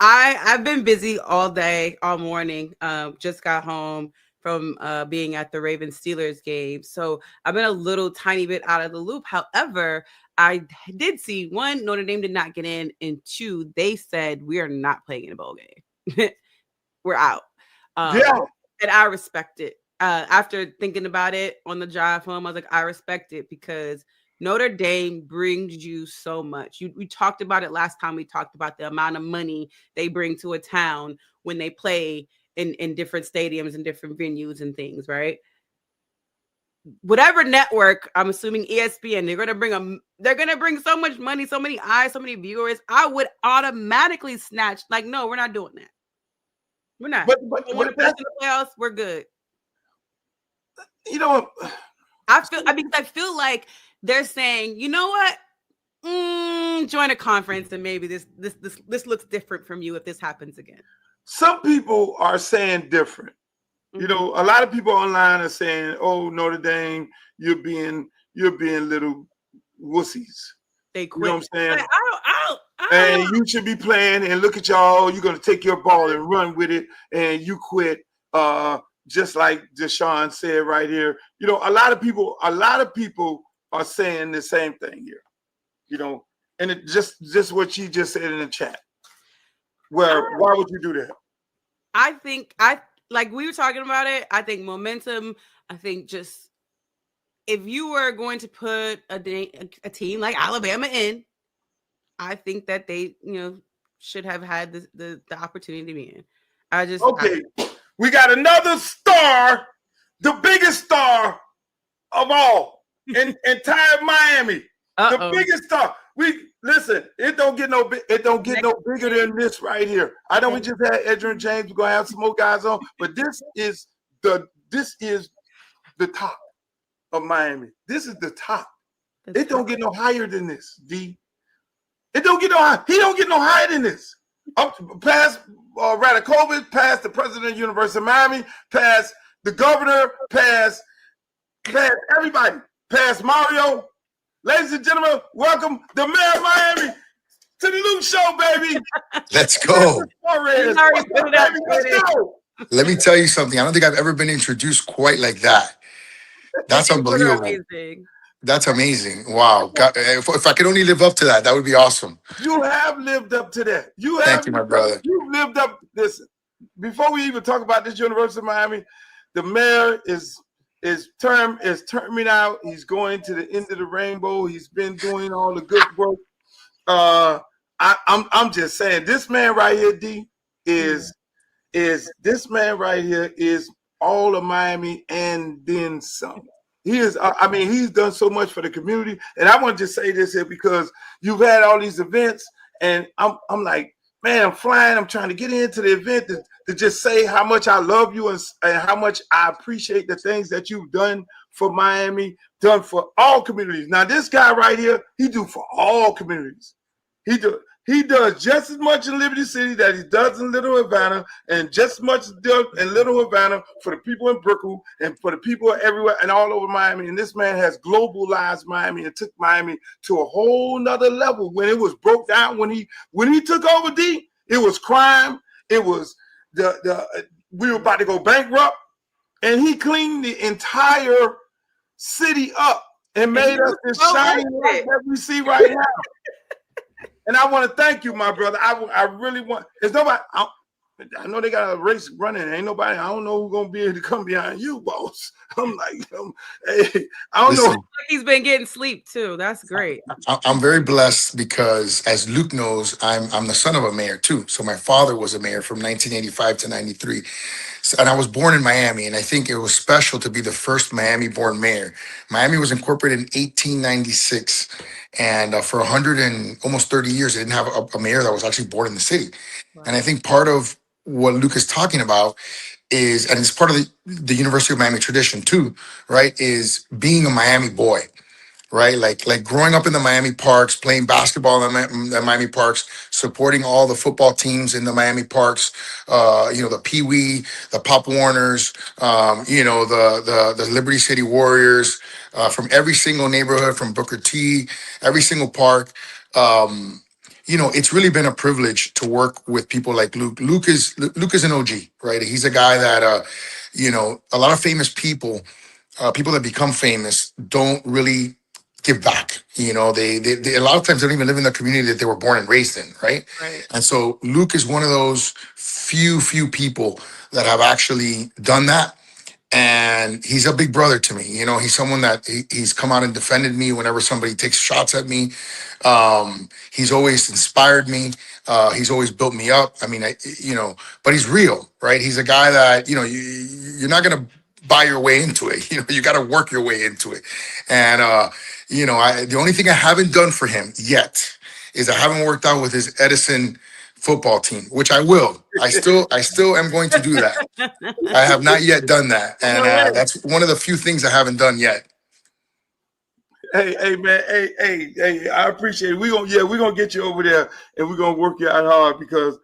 I've been busy all day, all morning. Just got home from being at the Ravens-Steelers game. So I've been a little tiny bit out of the loop. However, I did see, 1, Notre Dame did not get in, and 2, they said, we are not playing in a bowl game. We're out. And I respect it. After thinking about it on the drive home, I was like, I respect it, because Notre Dame brings you so much. We talked about it last time. We talked about the amount of money they bring to a town when they play in different stadiums and different venues and things, right? Whatever network, I'm assuming ESPN, they're gonna bring so much money, so many eyes, so many viewers. I would automatically snatch, like, no, we're not doing that. We're not. But want to put us in the playoffs, we're good. You know what? I feel like they're saying, you know what? Join a conference, and maybe this looks different from you if this happens again. Some people are saying different. Mm-hmm. A lot of people online are saying, "Oh, Notre Dame, you're being little wussies." They quit. You know what I'm saying? Like, and you should be playing, and look at y'all. You're gonna take your ball and run with it, and you quit. Just like Deshaun said right here. A lot of people are saying the same thing here. And it just what she just said in the chat. Where why would you do that? I think like we were talking about it. I think momentum. I think just if you were going to put a team like Alabama in, I think that they, should have had the opportunity to be in. Okay, we got another star, the biggest star of all in entire Miami. The biggest star. Listen, it don't get no bigger than this right here. I know we just had Edgerrin James. We're gonna have some more guys on, but this is the top of Miami. This is the top. It don't get no higher than this, D. It don't get no higher. He don't get no higher than this. Up past Radakovich, past the president of the University of Miami, past the governor, past everybody, past Mario. Ladies and gentlemen, welcome the mayor of Miami to the Luke Show, baby. Let's go. Let's go. Let me tell you something. I don't think I've ever been introduced quite like that. That's unbelievable. That's amazing. Wow. God, if I could only live up to that, that would be awesome. You have lived up to that. Thank you, my brother. You've lived up. Listen, before we even talk about this University of Miami, the mayor his term is terming out. He's going to the end of the rainbow. He's been doing all the good work. I'm just saying, this man right here, D, is this man right here is all of Miami and then some. He is. I mean, he's done so much for the community. And I want to just say this here because you've had all these events, and I'm like, man, I'm flying. I'm trying to get into the event to just say how much I love you and how much I appreciate the things that you've done for Miami, done for all communities. Now, this guy right here, he do for all communities. He does just as much in Liberty City that he does in Little Havana, and just as much in Little Havana for the people in Brooklyn and for the people everywhere and all over Miami. And this man has globalized Miami and took Miami to a whole nother level. When it was broke down, when he took over, D, it was crime. It was we were about to go bankrupt, and he cleaned the entire city up and made us this shiny light that we see right now. And I want to thank you, my brother. I really want. There's nobody. I know they got a race running. Ain't nobody. I don't know who's gonna be able to come behind you, boss. I'm like, hey, I don't know. He's been getting sleep too. That's great. I'm very blessed because, as Luke knows, I'm the son of a mayor too. So my father was a mayor from 1985 to 93. And I was born in Miami, and I think it was special to be the first Miami-born mayor. Miami was incorporated in 1896, and for 100 and almost 30 years, they didn't have a mayor that was actually born in the city. Wow. And I think part of what Luke is talking about is, and it's part of the University of Miami tradition too, right, is being a Miami boy. Right, like growing up in the Miami parks, playing basketball in the Miami parks, supporting all the football teams in the Miami parks. The Pee Wee, the Pop Warners, the Liberty City Warriors, from every single neighborhood, from Booker T, every single park. It's really been a privilege to work with people like Luke. Luke is an OG, right? He's a guy that a lot of famous people that become famous don't really give back. They a lot of times they don't even live in the community that they were born and raised in, right? And so Luke is one of those few people that have actually done that. And he's a big brother to me. He's someone that he's come out and defended me whenever somebody takes shots at me. He's always inspired me. He's always built me up. I mean, but he's real, right? He's a guy that, you're not going to buy your way into it. You got to work your way into it. And, the only thing I haven't done for him yet is I haven't worked out with his Edison football team, which I will. I still am going to do that. I have not yet done that. And that's one of the few things I haven't done yet. Hey, man. Hey, I appreciate it. We're gonna get you over there and we're gonna work you out hard because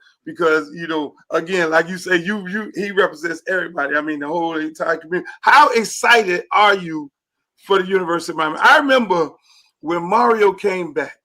again, like you say, he represents everybody. I mean, the whole entire community. How excited are you for the University of Miami? I remember when Mario came back,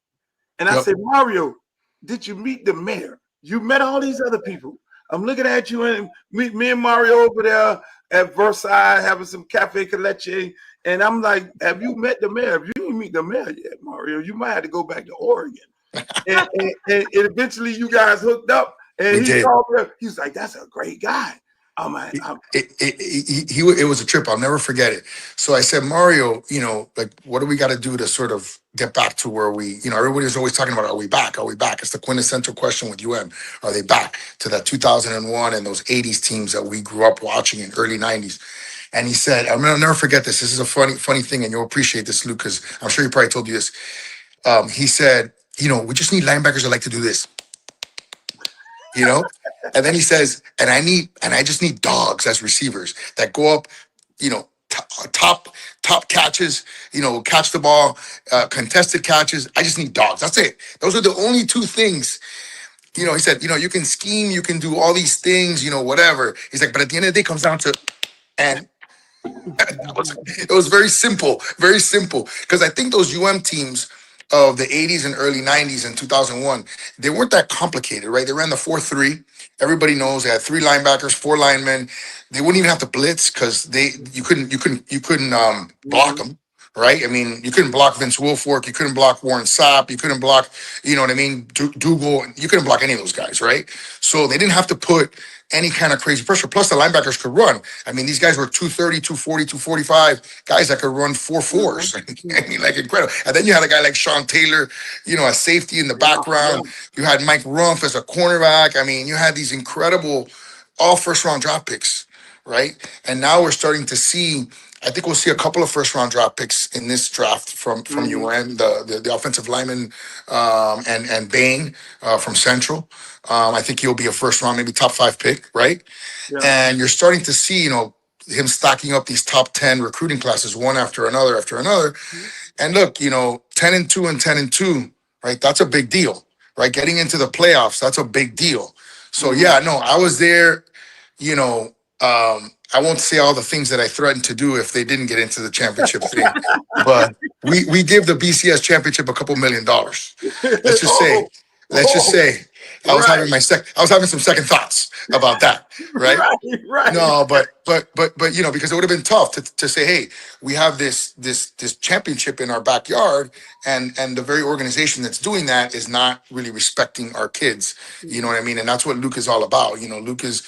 and I said, Mario, did you meet the mayor? You met all these other people. I'm looking at you, and me and Mario over there at Versailles having some cafe con leche, and I'm like, have you met the mayor? If you didn't meet the mayor yet, Mario, you might have to go back to Oregon. and eventually you guys hooked up, and he called me up. He's like, that's a great guy. It was a trip. I'll never forget it. So I said, Mario, like, what do we got to do to sort of get back to where we, everybody's always talking about, are we back? Are we back? It's the quintessential question with UM. Are they back to that 2001 and those 80s teams that we grew up watching in early 90s? And he said, I'll never forget this. This is a funny thing, and you'll appreciate this, Luke, because I'm sure he probably told you this. He said, we just need linebackers that like to do this. And then he says, and I just need dogs as receivers that go up, top catches, catch the ball, contested catches. I just need dogs. That's it. Those are the only two things. He said, you can scheme, you can do all these things, whatever. He's like, but at the end of the day, it comes down to, and it was very simple, very simple. Because I think those UM teams of the 80s and early 90s and 2001, they weren't that complicated, right? They ran the 4-3. Everybody knows they had 3 linebackers, 4 linemen. They wouldn't even have to blitz because you couldn't block them, right? I mean, you couldn't block Vince Wilfork, you couldn't block Warren Sapp, you couldn't block, Dougal. You couldn't block any of those guys, right? So they didn't have to put any kind of crazy pressure. Plus, the linebackers could run. I mean, these guys were 230, 240, 245 guys that could run 4.4s. I mean, like, incredible. And then you had a guy like Sean Taylor, a safety in the background. You had Mike Rumph as a cornerback. I mean, you had these incredible all first-round draft picks, right? And now we're starting to see, I think we'll see a couple of first-round draft picks in this draft from UM, the offensive lineman and Bain from Central. I think he'll be a first-round, maybe top 5 pick, right? Yeah. And you're starting to see, him stacking up these top 10 recruiting classes one after another. And look, 10-2 and 10-2, right? That's a big deal, right? Getting into the playoffs, that's a big deal. So yeah, no, I was there, I won't say all the things that I threatened to do if they didn't get into the championship thing, but we give the BCS championship a couple $1 million. Let's just say, I was having some second thoughts about that, right? Right. No, but because it would have been tough to say, hey, we have this championship in our backyard, and the very organization that's doing that is not really respecting our kids. You know what I mean? And that's what Luke is all about. Luke is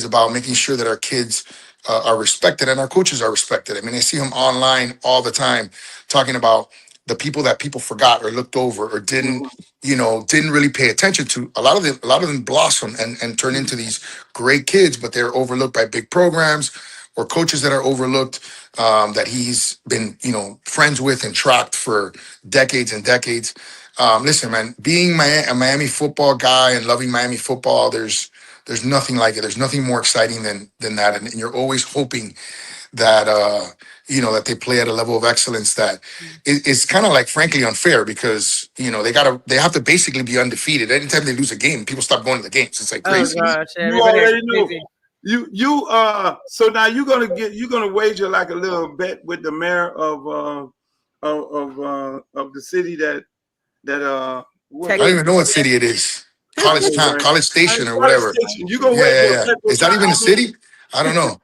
about making sure that our kids are respected and our coaches are respected. I mean, I see him online all the time talking about the people that people forgot or looked over or didn't really pay attention to. A lot of them blossom and turn into these great kids, but they're overlooked by big programs or coaches that are overlooked, that he's been, friends with and tracked for decades and decades. Listen, man, being a Miami football guy and loving Miami football, there's nothing like it. There's nothing more exciting than that. And you're always hoping that, that they play at a level of excellence that is kind of like, frankly, unfair because, they have to basically be undefeated. Anytime they lose a game, people stop going to the games. It's like crazy. Oh gosh, you already know. So now you're gonna wager like a little bet with the mayor of the city that I don't even know what city it is. College Town, College Station, or whatever. You gonna yeah. Is that even a city? I don't know.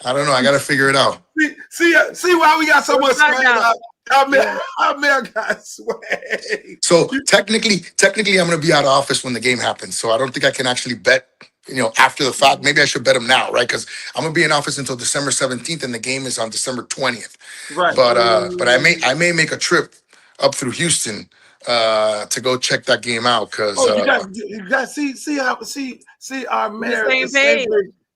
I got to figure it out. See why we got so much swag out. Our mayor got swag. So technically, I'm going to be out of office when the game happens. So I don't think I can actually bet, after the fact. Maybe I should bet them now, right? Because I'm going to be in office until December 17th, and the game is on December 20th. Right. But I may make a trip up through Houston to go check that game out because you got see our mayor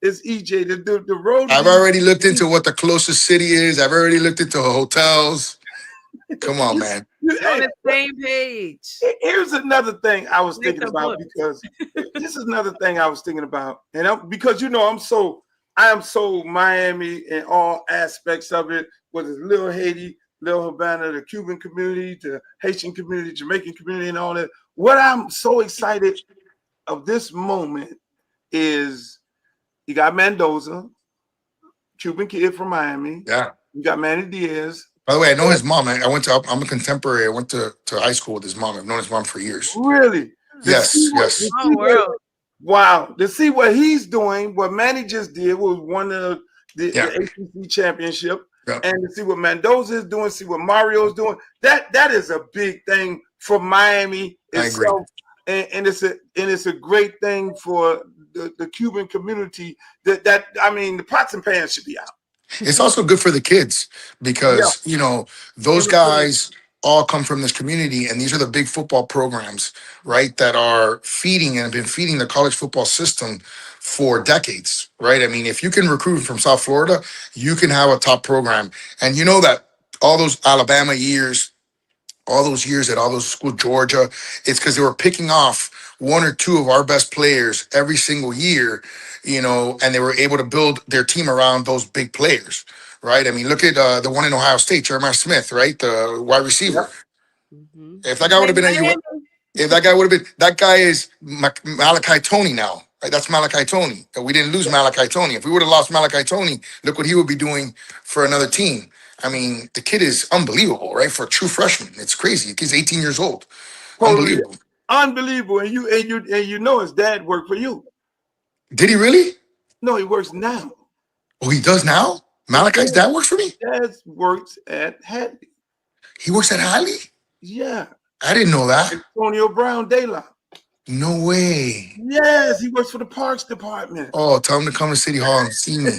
is EJ the road. I've already looked into what the closest city is. I've already looked into hotels. Come on, man. On the same page. Here's another thing I was thinking about because this is another thing I was thinking about, and because I am so Miami in all aspects of it, whether it's Little Haiti, Little Havana, the Cuban community, the Haitian community, Jamaican community, and all that. What I'm so excited of this moment is you got Mendoza, Cuban kid from Miami. Yeah. You got Manny Diaz. By the way, I know his mom. I'm a contemporary. I went to high school with his mom. I've known his mom for years. Really? Yes. Wow. To see what he's doing, what Manny just did was won the ACC championship. Yeah. And to see what Mendoza is doing, see what Mario is doing, that is a big thing for Miami itself. and it's a great thing for the Cuban community. That I mean, the pots and pans should be out. It's also good for the kids Yeah, because, you know, those guys all come from this community, and these are the big football programs, right, that are feeding and have been feeding the college football system for decades, right? I mean, if you can recruit from South Florida, you can have a top program. And you know that all those Alabama years, all those years at all those schools, Georgia, it's because they were picking off one or two of our best players every single year, you know, and they were able to build their team around those big players, right? I mean, look at the one in Ohio State, Jeremiah Smith, right? The wide receiver. Mhm. If that guy would have been at you, if that guy would have been, that guy is Malachi Tony now, right? That's Malachi Tony. And we didn't lose Malachi Tony. If we would have lost Malachi Tony, look what he would be doing for another team. I mean, the kid is unbelievable, right? For a true freshman, it's crazy. The kid's 18 years old. totally Unbelievable. unbelievable. And you know his dad worked for you. Did he really? No, he works now. Oh, he does now? Malachi's dad works for me? Dad works at Hadley. He works at Hadley? Yeah, I didn't know that. Antonio Brown Daylock. No way. Yes, he works for the Parks Department. Oh, tell him to come to City Hall and see me.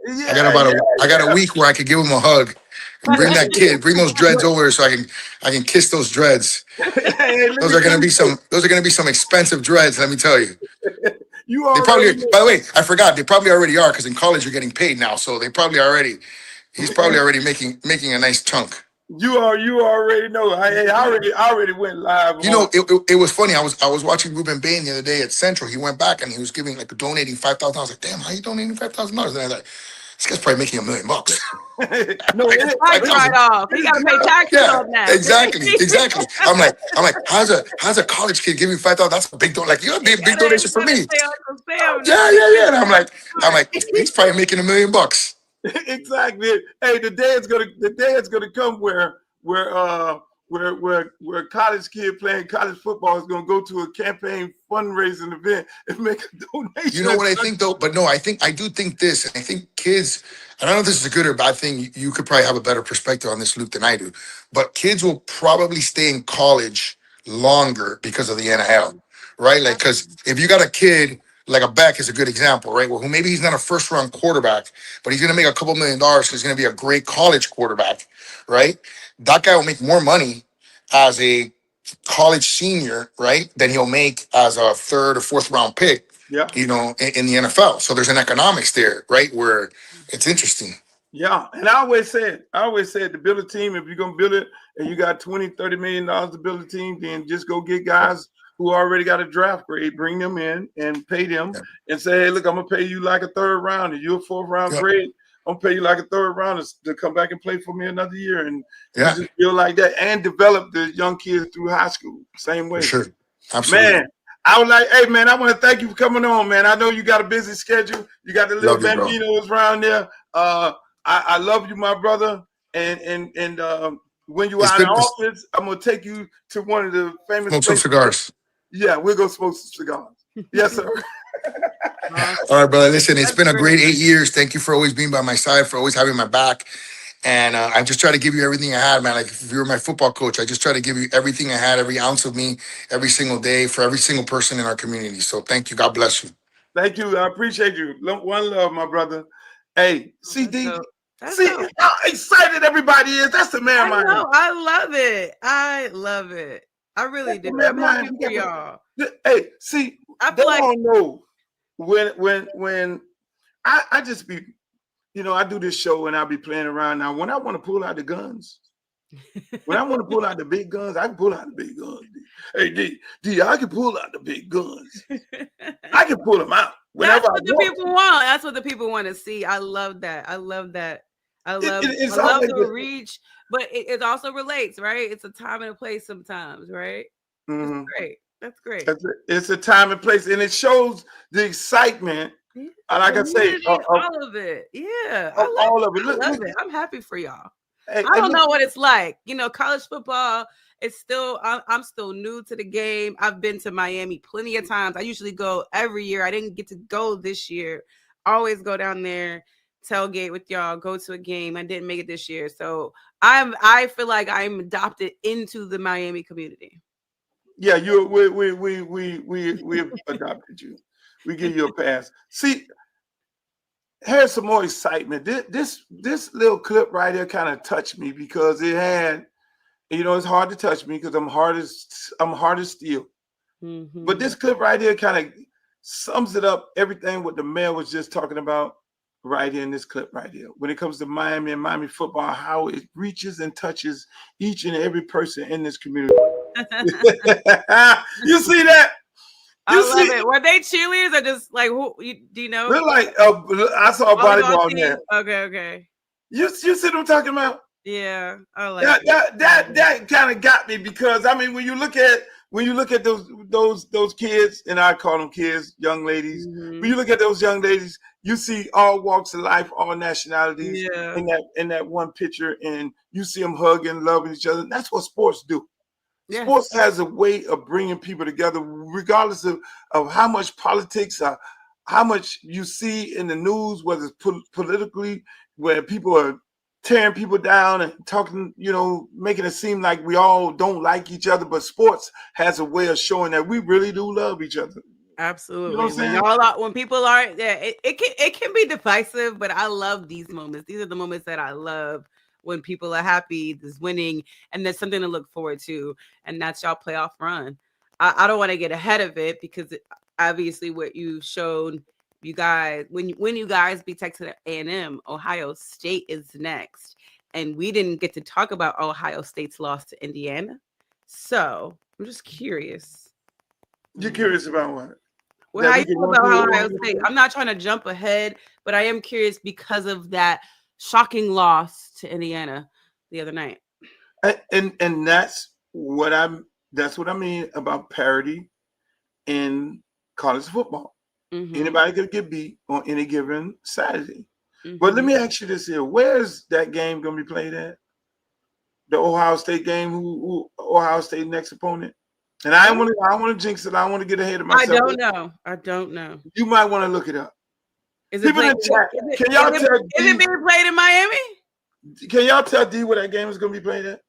Yeah, I got a week where I could give him a hug. Bring that kid, bring those dreads over so I can kiss those dreads. Hey, Those are gonna be some expensive dreads, let me tell you. You They probably, already by the way, I forgot, they probably already are, because in college you're getting paid now. So he's probably already making a nice chunk. you already know. I already went live. You know, it was funny. I was watching Ruben Bain the other day at Central. He went back and he was giving donating $5,000. I was like, damn, how you donating $5,000? And I was like, this guy's probably making $1 million. no, Tax write-off. He got to pay taxes on that. Exactly. I'm like, how's a college kid giving $5,000? That's a big donation. Like, you're a big donation for me. Yeah. And I'm like, he's probably making $1 million. Exactly. Hey, the day is gonna come where college kid playing college football is gonna go to a campaign fundraising event and make a donation. You know what I think though? But no, I do think this. And I think kids, I don't know if this is a good or bad thing. You could probably have a better perspective on this, Luke, than I do. But kids will probably stay in college longer because of the NIL, right? Like, because if you got a kid, like a Beck is a good example, right? Well, who maybe he's not a first round quarterback, but he's going to make a couple $1 million because he's going to be a great college quarterback, right? That guy will make more money as a college senior, right, than he'll make as a third or fourth round pick, you know, in the NFL. So there's an economics there, right, where it's interesting. Yeah, and I always said to build a team, if you're going to build it and you got $20-30 million to build a team, then just go get guys who already got a draft grade, bring them in and pay them and say, hey, look, I'm going to pay you like a third round and you're a fourth round grade. I'm going to pay you like a third round to come back and play for me another year. And just feel like that and develop the young kids through high school. Same way. For sure. Absolutely. Man, I was like, hey, man, I want to thank you for coming on, man. I know you got a busy schedule. You got the little Bambinos around there. I love you, my brother. And when you're out of office, I'm going to take you to one of the famous smoke some cigars. Yeah, we'll go smoke some cigars. Yes, sir. All right, brother. Listen, it's been a great 8 years. Thank you for always being by my side, for always having my back. And I just try to give you everything I had, man. Like, if you were my football coach, I just try to give you everything I had, every ounce of me, every single day, for every single person in our community. So thank you. God bless you. Thank you. I appreciate you. One love, my brother. Hey, CD. How excited everybody is. That's the man. I know. I love it. I really do. I'm happy for y'all. Hey, see, I feel like, don't know when I just be, you know, I do this show and I'll be playing around. Now, when I want to pull out the guns, when I want to pull out the big guns, I can pull out the big guns. Hey, D, I can pull out the big guns. I can pull them out. That's what the people want. That's what the people want to see. I love that. I love the reach, but it also relates, right? It's a time and a place sometimes, right? Mm-hmm. That's great. It's a time and place, and it shows the excitement. Like I say, all of it. Yeah, all of it. I love it. I'm happy for y'all. Hey, I don't know what it's like. You know, college football. It's still. I'm still new to the game. I've been to Miami plenty of times. I usually go every year. I didn't get to go this year. Always go down there, tailgate with y'all, go to a game. I didn't make it this year, so I feel like I'm adopted into the Miami community. Yeah, we adopted you. We give you a pass. See, here's some more excitement. This little clip right here kind of touched me because it had, it's hard to touch me because I'm hard as steel. Mm-hmm. But this clip right here kind of sums it up, everything what the mayor was just talking about right here in this clip right here. When it comes to Miami and Miami football, how it reaches and touches each and every person in this community. You see that? I love it. Were they cheerleaders or just like who? Do you know? Look like I saw a volleyball man. Okay. You see what I'm talking about? Yeah, I like that kind of got me because I mean when you look at those kids, and I call them kids, young ladies. Mm-hmm. When you look at those young ladies, you see all walks of life, all nationalities Yeah. in that one picture, and you see them hugging, loving each other. That's what sports do. Yes. Sports has a way of bringing people together, regardless of how much politics, how much you see in the news, whether it's politically, where people are tearing people down and talking, making it seem like we all don't like each other. But sports has a way of showing that we really do love each other. Absolutely. You know what I'm saying? When people are, it can be divisive, but I love these moments. These are the moments that I love. When people are happy, there's winning, and there's something to look forward to, and that's y'all playoff run. I don't want to get ahead of it because obviously what you showed, you guys, when you guys beat Texas A&M, Ohio State is next, and we didn't get to talk about Ohio State's loss to Indiana, so I'm just curious. You're curious about what? Well, how you feel about Ohio State? I'm not trying to jump ahead, but I am curious because of that shocking loss to Indiana the other night. And that's what I mean about parity in college football. Mm-hmm. Anybody could get beat on any given Saturday. Mm-hmm. But let me ask you this here: where's that game going to be played at? The Ohio State game. Who Ohio State next opponent? And I don't want to jinx it. I don't want to get ahead of myself. I don't know. You might want to look it up. Is it being played in Miami? Can y'all tell D where that game is going to be played at?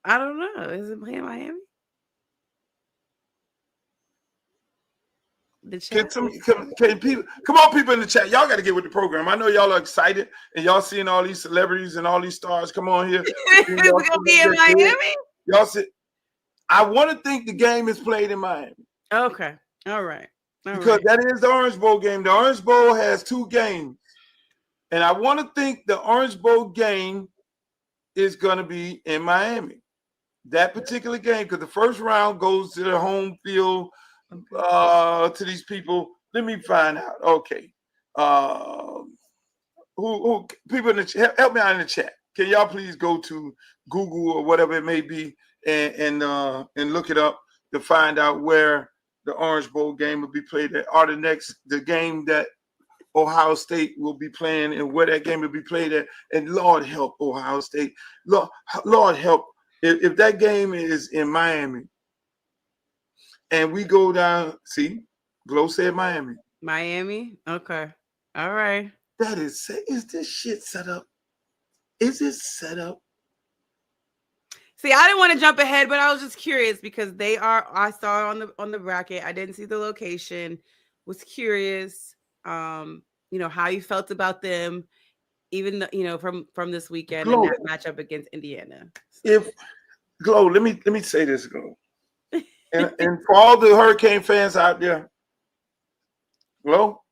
I don't know. Is it playing in Miami? The chat? Can people come on, people in the chat? Y'all got to get with the program. I know y'all are excited and y'all seeing all these celebrities and all these stars. Come on here. We're gonna be in Miami. Y'all see? I want to think the game is played in Miami. Okay. All right. Because that is the Orange Bowl game. The Orange Bowl has 2 games. And I want to think the Orange Bowl game is going to be in Miami. That particular game, because the first round goes to the home field to these people. Let me find out. Okay. Who people in the chat, help me out in the chat. Can y'all please go to Google or whatever it may be and look it up to find out where the Orange Bowl game will be played at, or the game that Ohio State will be playing, and where that game will be played at. And Lord help Ohio State. Lord help if that game is in Miami and we go down. See, Glow said Miami. Miami. Okay. All right. Is this shit set up? Is it set up? See, I didn't want to jump ahead, but I was just curious because I saw it on the bracket. I didn't see the location. Was curious, how you felt about them, even from this weekend and that matchup against Indiana. Glow, let me say this, Glow, and for all the Hurricane fans out there, Glow,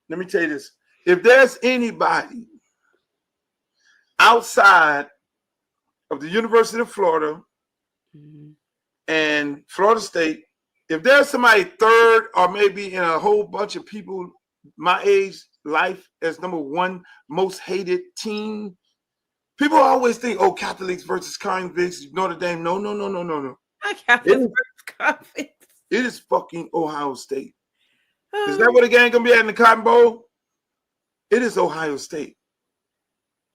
let me tell you this: if there's anybody outside of the University of Florida and Florida State, if there's somebody third or maybe in a whole bunch of people my age life as number 1 most hated team, people always think, oh, Catholics versus convicts, Notre Dame. No. Catholics versus convicts. It is fucking Ohio State. Is that where the game gonna be at in the Cotton Bowl? It is Ohio State.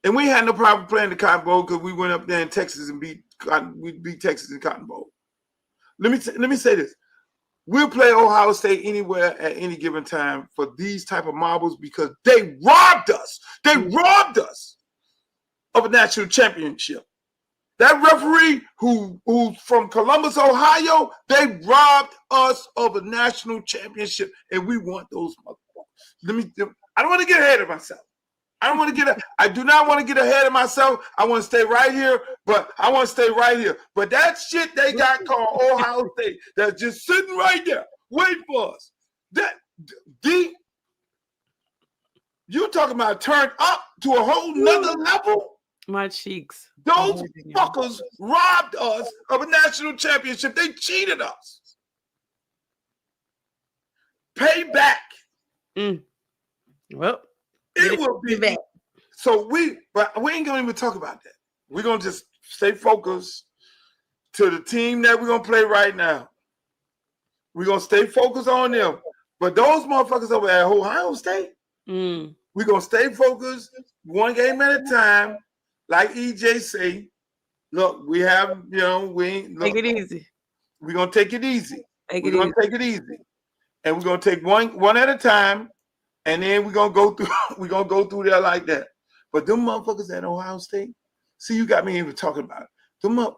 And we had no problem playing the Cotton Bowl because we went up there in Texas and beat Texas in Cotton Bowl. Let me say this: we'll play Ohio State anywhere at any given time for these type of marbles because they robbed us. They robbed us of a national championship. That referee who's from Columbus, Ohio, they robbed us of a national championship, and we want those motherfuckers. I don't want to get ahead of myself. I do not want to get ahead of myself. I want to stay right here, but But that shit they got called Ohio State, that's just sitting right there, waiting for us. You talking about turn up to a whole nother level? My cheeks. Those fuckers robbed us of a national championship. They cheated us. Pay back. Well, it will be back. So but we ain't gonna even talk about that. We're gonna just stay focused to the team that we're gonna play right now. We're gonna stay focused on them. But those motherfuckers over at Ohio State, we're gonna stay focused one game at a time. Like EJ say, look, we have, take it easy. We're gonna take it easy. Take it easy. And we're gonna take one at a time, and then we're gonna go through there like that. But them motherfuckers at Ohio State, see, you got me even talking about it.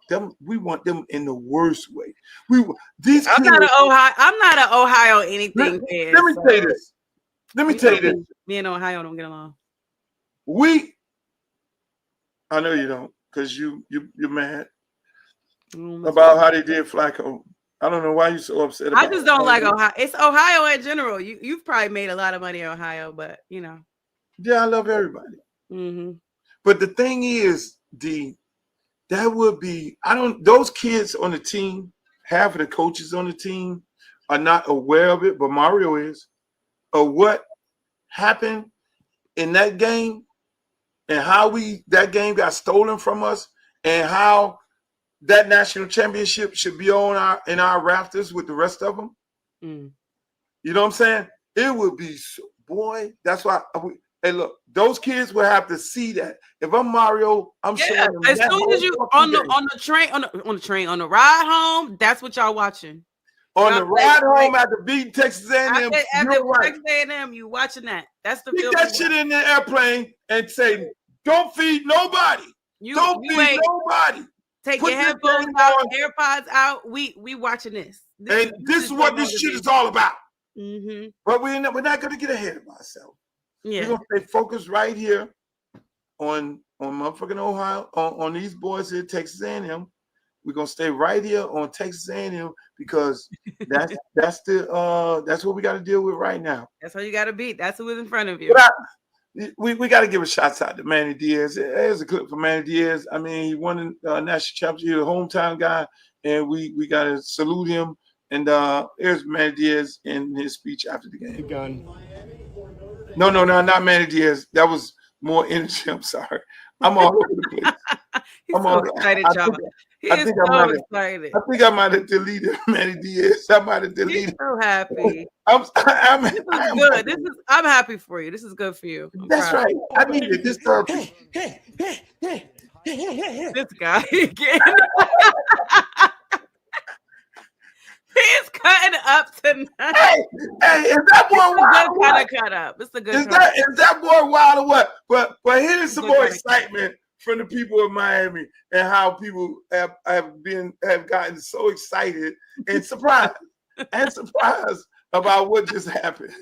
Them, we want them in the worst way. I'm not an Ohio anything. Let me tell you this. Me and Ohio don't get along. I know you don't, because you're mad about how they did Flacco. I don't know why you're so upset about it. I just don't like Ohio. It's Ohio in general. You've probably made a lot of money in Ohio, but Yeah, I love everybody. But the thing is, that would be, those kids on the team, half of the coaches on the team are not aware of it, but Mario is, of what happened in that game. And how that game got stolen from us, and how that national championship should be in our rafters with the rest of them. You know what I'm saying? It would be, boy. That's why. Hey, look, those kids will have to see that. If I'm Mario, I'm showing them. As soon as you on the ride home, that's what y'all watching. On the ride home after beating Texas A&M, you're right. Texas A&M, you watching that. That's the Keep that shit in the airplane and say, don't feed nobody. Don't feed nobody. Take your headphones out, AirPods out. We watching this. This is what this shit is all about. But we're not going to get ahead of ourselves. We're going to stay focused right here on motherfucking Ohio, on these boys here, Texas A&M. We're gonna stay right here on Texas A&M because that's what we got to deal with right now. That's what you got to beat. That's who is in front of you. We got to give a shout out to Manny Diaz. There's a clip for Manny Diaz. I mean, he won the national championship, a hometown guy, and we got to salute him. And here's Manny Diaz in his speech after the game. The gun. No, not Manny Diaz. That was more energy. I'm sorry. I'm all over the place. He's so excited, Java. He is so excited. I think I might have deleted Manny Diaz. I might have deleted. He's so happy. I'm good. I'm happy for you. This is good for you. That's right. I needed this therapy. This guy again. He's cutting up tonight. Hey, is that boy wild? Kind of cut up. It's a good. Is that boy wild or what? But here's some more excitement from the people of Miami and how people have gotten so excited and surprised about what just happened.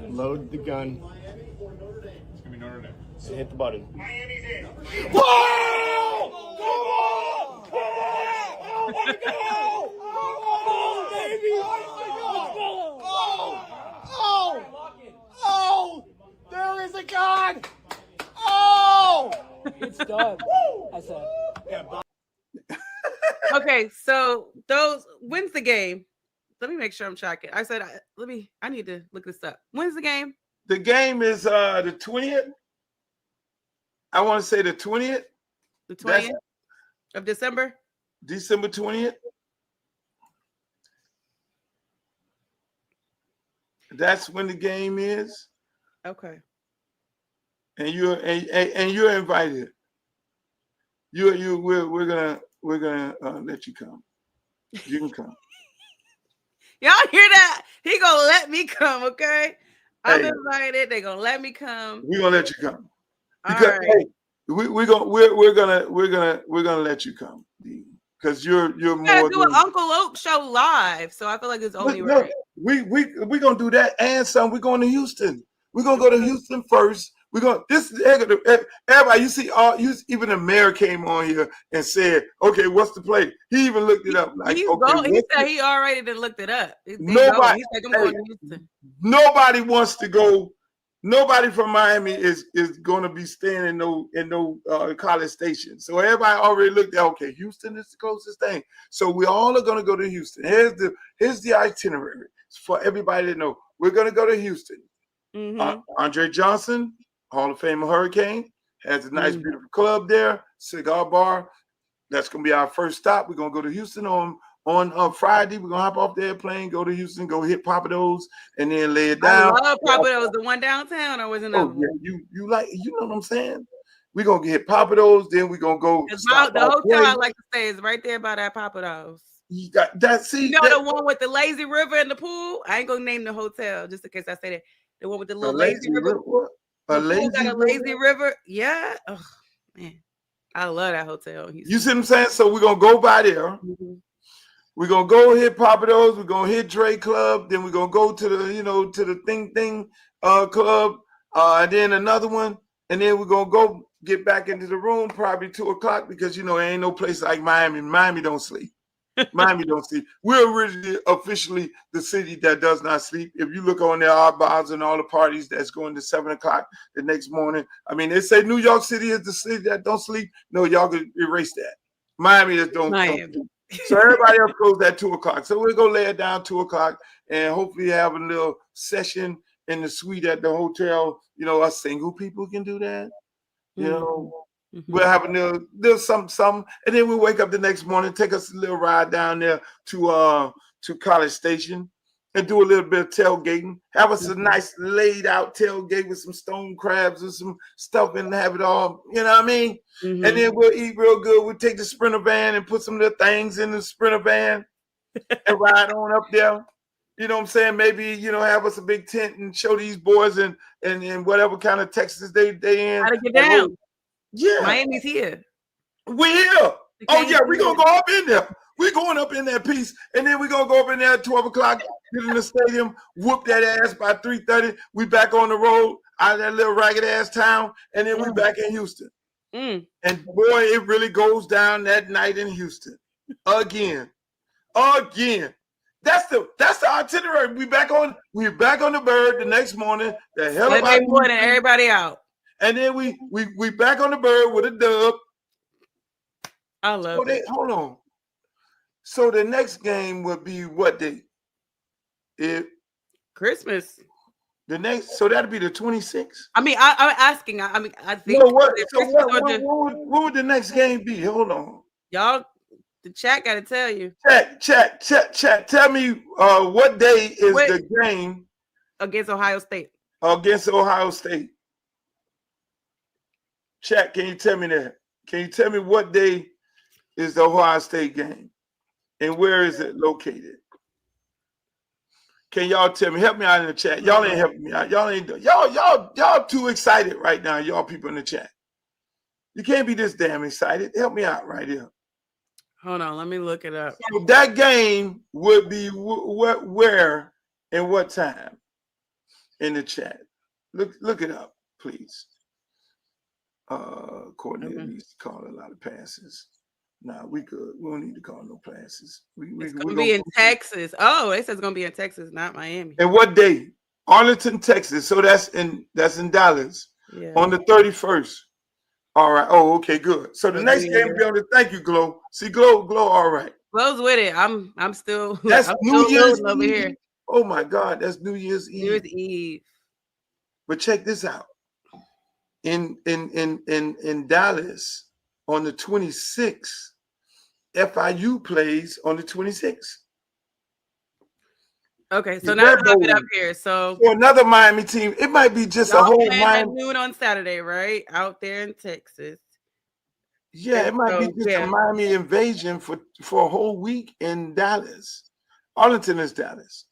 Load the gun. It's gonna be Notre Dame. So hit the button. Miami's in. Whoa! Come on! Come on! Oh my God! Oh, baby! Oh! There is a gun! Oh! It's done. I said. Okay, so when's the game? Let me make sure I'm tracking. I said, I need to look this up. When's the game? The game is the 20th. I want to say the 20th. The 20th of December? December 20th. That's when the game is. Okay. And you're invited. We're gonna let you come. You can come. Y'all hear that? He gonna let me come, okay? I'm invited. They gonna let me come. We're gonna let you come. Because we're gonna let you come because you're You more gotta do an than Uncle Oak show live, so I feel like it's only no, right. we're gonna do that and some. We're going to Houston. We're gonna go to Houston first. We're going everybody. You see, even the mayor came on here and said, "Okay, what's the play?" He even looked it up. Like, okay, He said he already done looked it up. nobody. He's like, I'm going to Houston. Nobody wants to go. Nobody from Miami is going to be staying in no College Station. So everybody already looked at, okay, Houston is the closest thing. So we all are going to go to Houston. Here's the itinerary for everybody to know. We're going to go to Houston. Andre Johnson, Hall of Fame Hurricane, has a nice, beautiful club there, cigar bar. That's going to be our first stop. We're going to go to Houston on Friday. We're going to hop off the airplane, go to Houston, go hit Papados, and then lay it down. I love Papados. The one downtown, or was it another one? You know what I'm saying? We're going to hit Papados, then we're going to go. The hotel I like to stay is right there by that Papados. The one with the lazy river and the pool? I ain't going to name the hotel just in case I say that. The one with the little lazy river. A lazy river? Yeah. Oh, man. I love that hotel. You see what I'm saying? So we're going to go by there. We're going to go hit Papados. We're going to hit Dre Club. Then we're going to go to the Thing Club. And then another one. And then we're going to go get back into the room probably 2:00 because, there ain't no place like Miami. Miami don't sleep. Miami don't sleep. We're originally officially the city that does not sleep. If you look on there, our bars and all the parties that's going to 7:00 the next morning. I mean, they say New York City is the city that don't sleep. No, y'all could erase that. Miami is don't sleep. So everybody else goes at 2:00. So we're going to lay it down 2:00 and hopefully have a little session in the suite at the hotel. Us single people can do that. We'll have a little something, and then we'll wake up the next morning, take us a little ride down there to College Station and do a little bit of tailgating. Have us a nice laid out tailgate with some stone crabs and some stuff and have it all, you know what I mean? And then we'll eat real good. We'll take the Sprinter van and put some little things in the Sprinter van and ride on up there. You know what I'm saying? Maybe, have us a big tent and show these boys and whatever kind of Texas they in. How to get down. Yeah. Miami's here. We're here. Oh, yeah, we're going to go up in there. We're going up in that piece, and then we're going to go up in there at 12:00, get in the stadium, whoop that ass by 3:30. We back on the road out of that little ragged-ass town, and then we back in Houston. And, boy, it really goes down that night in Houston. Again. That's the itinerary. We're back on the bird the next morning. The hell about morning, everybody out. And then we back on the bird with a dub. I love it. Hold on. So the next game would be what date? Christmas. So that'd be the 26th. I mean, I'm asking. I think. No, what would the next game be? Hold on. Y'all, the chat got to tell you. Chat. Tell me what day is the game against Ohio State? Against Ohio State. Chat, can you tell me that? Can you tell me what day is the Ohio State game? And where is it located? Can y'all tell me? Help me out in the chat. Y'all ain't helping me out. Y'all too excited right now, y'all people in the chat. You can't be this damn excited. Help me out right here. Hold on, let me look it up. So that game would be where and what time in the chat? Look it up, please. Coordinator needs to call a lot of passes. Nah, we good. We don't need to call no passes. It's gonna be in Texas. Oh, it says it's gonna be in Texas, not Miami. And what day? Arlington, Texas. So that's in Dallas. Yeah. On the 31st. All right. Oh, okay, good. So the next game will be on the. Thank you, Glow. See, Glow. All right. Glow's with it. I'm still. That's New Year's over Eve. here. Oh my God, that's New Year's Eve. New Year's Eve. But check this out. In Dallas on the 26th, FIU plays on the 26th. Okay, so now I'm it up here. So for another Miami team, it might be just a whole Miami. Noon on Saturday, right? Out there in Texas. Yeah, it might be just a Miami invasion for a whole week in Dallas. Arlington is Dallas.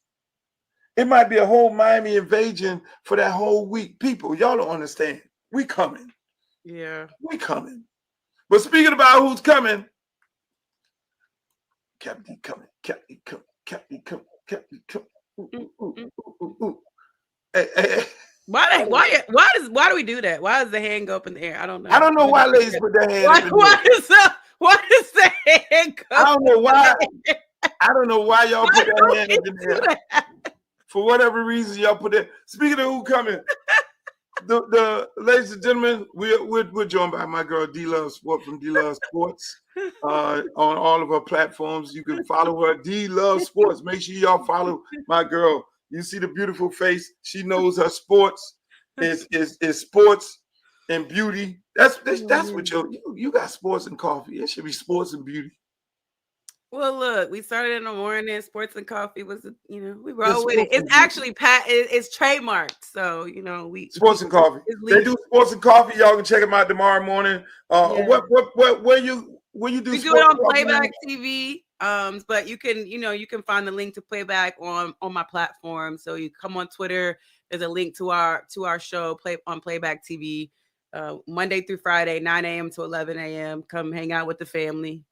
It might be a whole Miami invasion for that whole week. People, y'all don't understand. We coming. Yeah. We coming. But speaking about who's coming, Captain coming, Captain coming, Captain coming, Captain coming. Ooh. Hey. Why do we do that? Why does the hand go up in the air? I don't know. I don't know why ladies put their hand up in the air. Why does the hand go? I don't know why. I don't know why y'all put that hand up in the air. For whatever reason, y'all put that. Speaking of who coming, the ladies and gentlemen, we're joined by my girl D Love Sport from D Love Sports on all of her platforms. You can follow her D Love Sports. Make sure y'all follow my girl. You see the beautiful face. She knows her sports is sports and beauty. That's what you got, sports and coffee. It should be sports and beauty. Well, look, we started in the morning. Sports and coffee was, we roll with it. It's actually it's trademarked. So, we sports and coffee. They do sports and coffee. Y'all can check them out tomorrow morning. Where you do? We do it on Playback TV. But you can find the link to Playback on my platform. So you come on Twitter. There's a link to our show on Playback TV, Monday through Friday, 9 a.m. to 11 a.m. Come hang out with the family.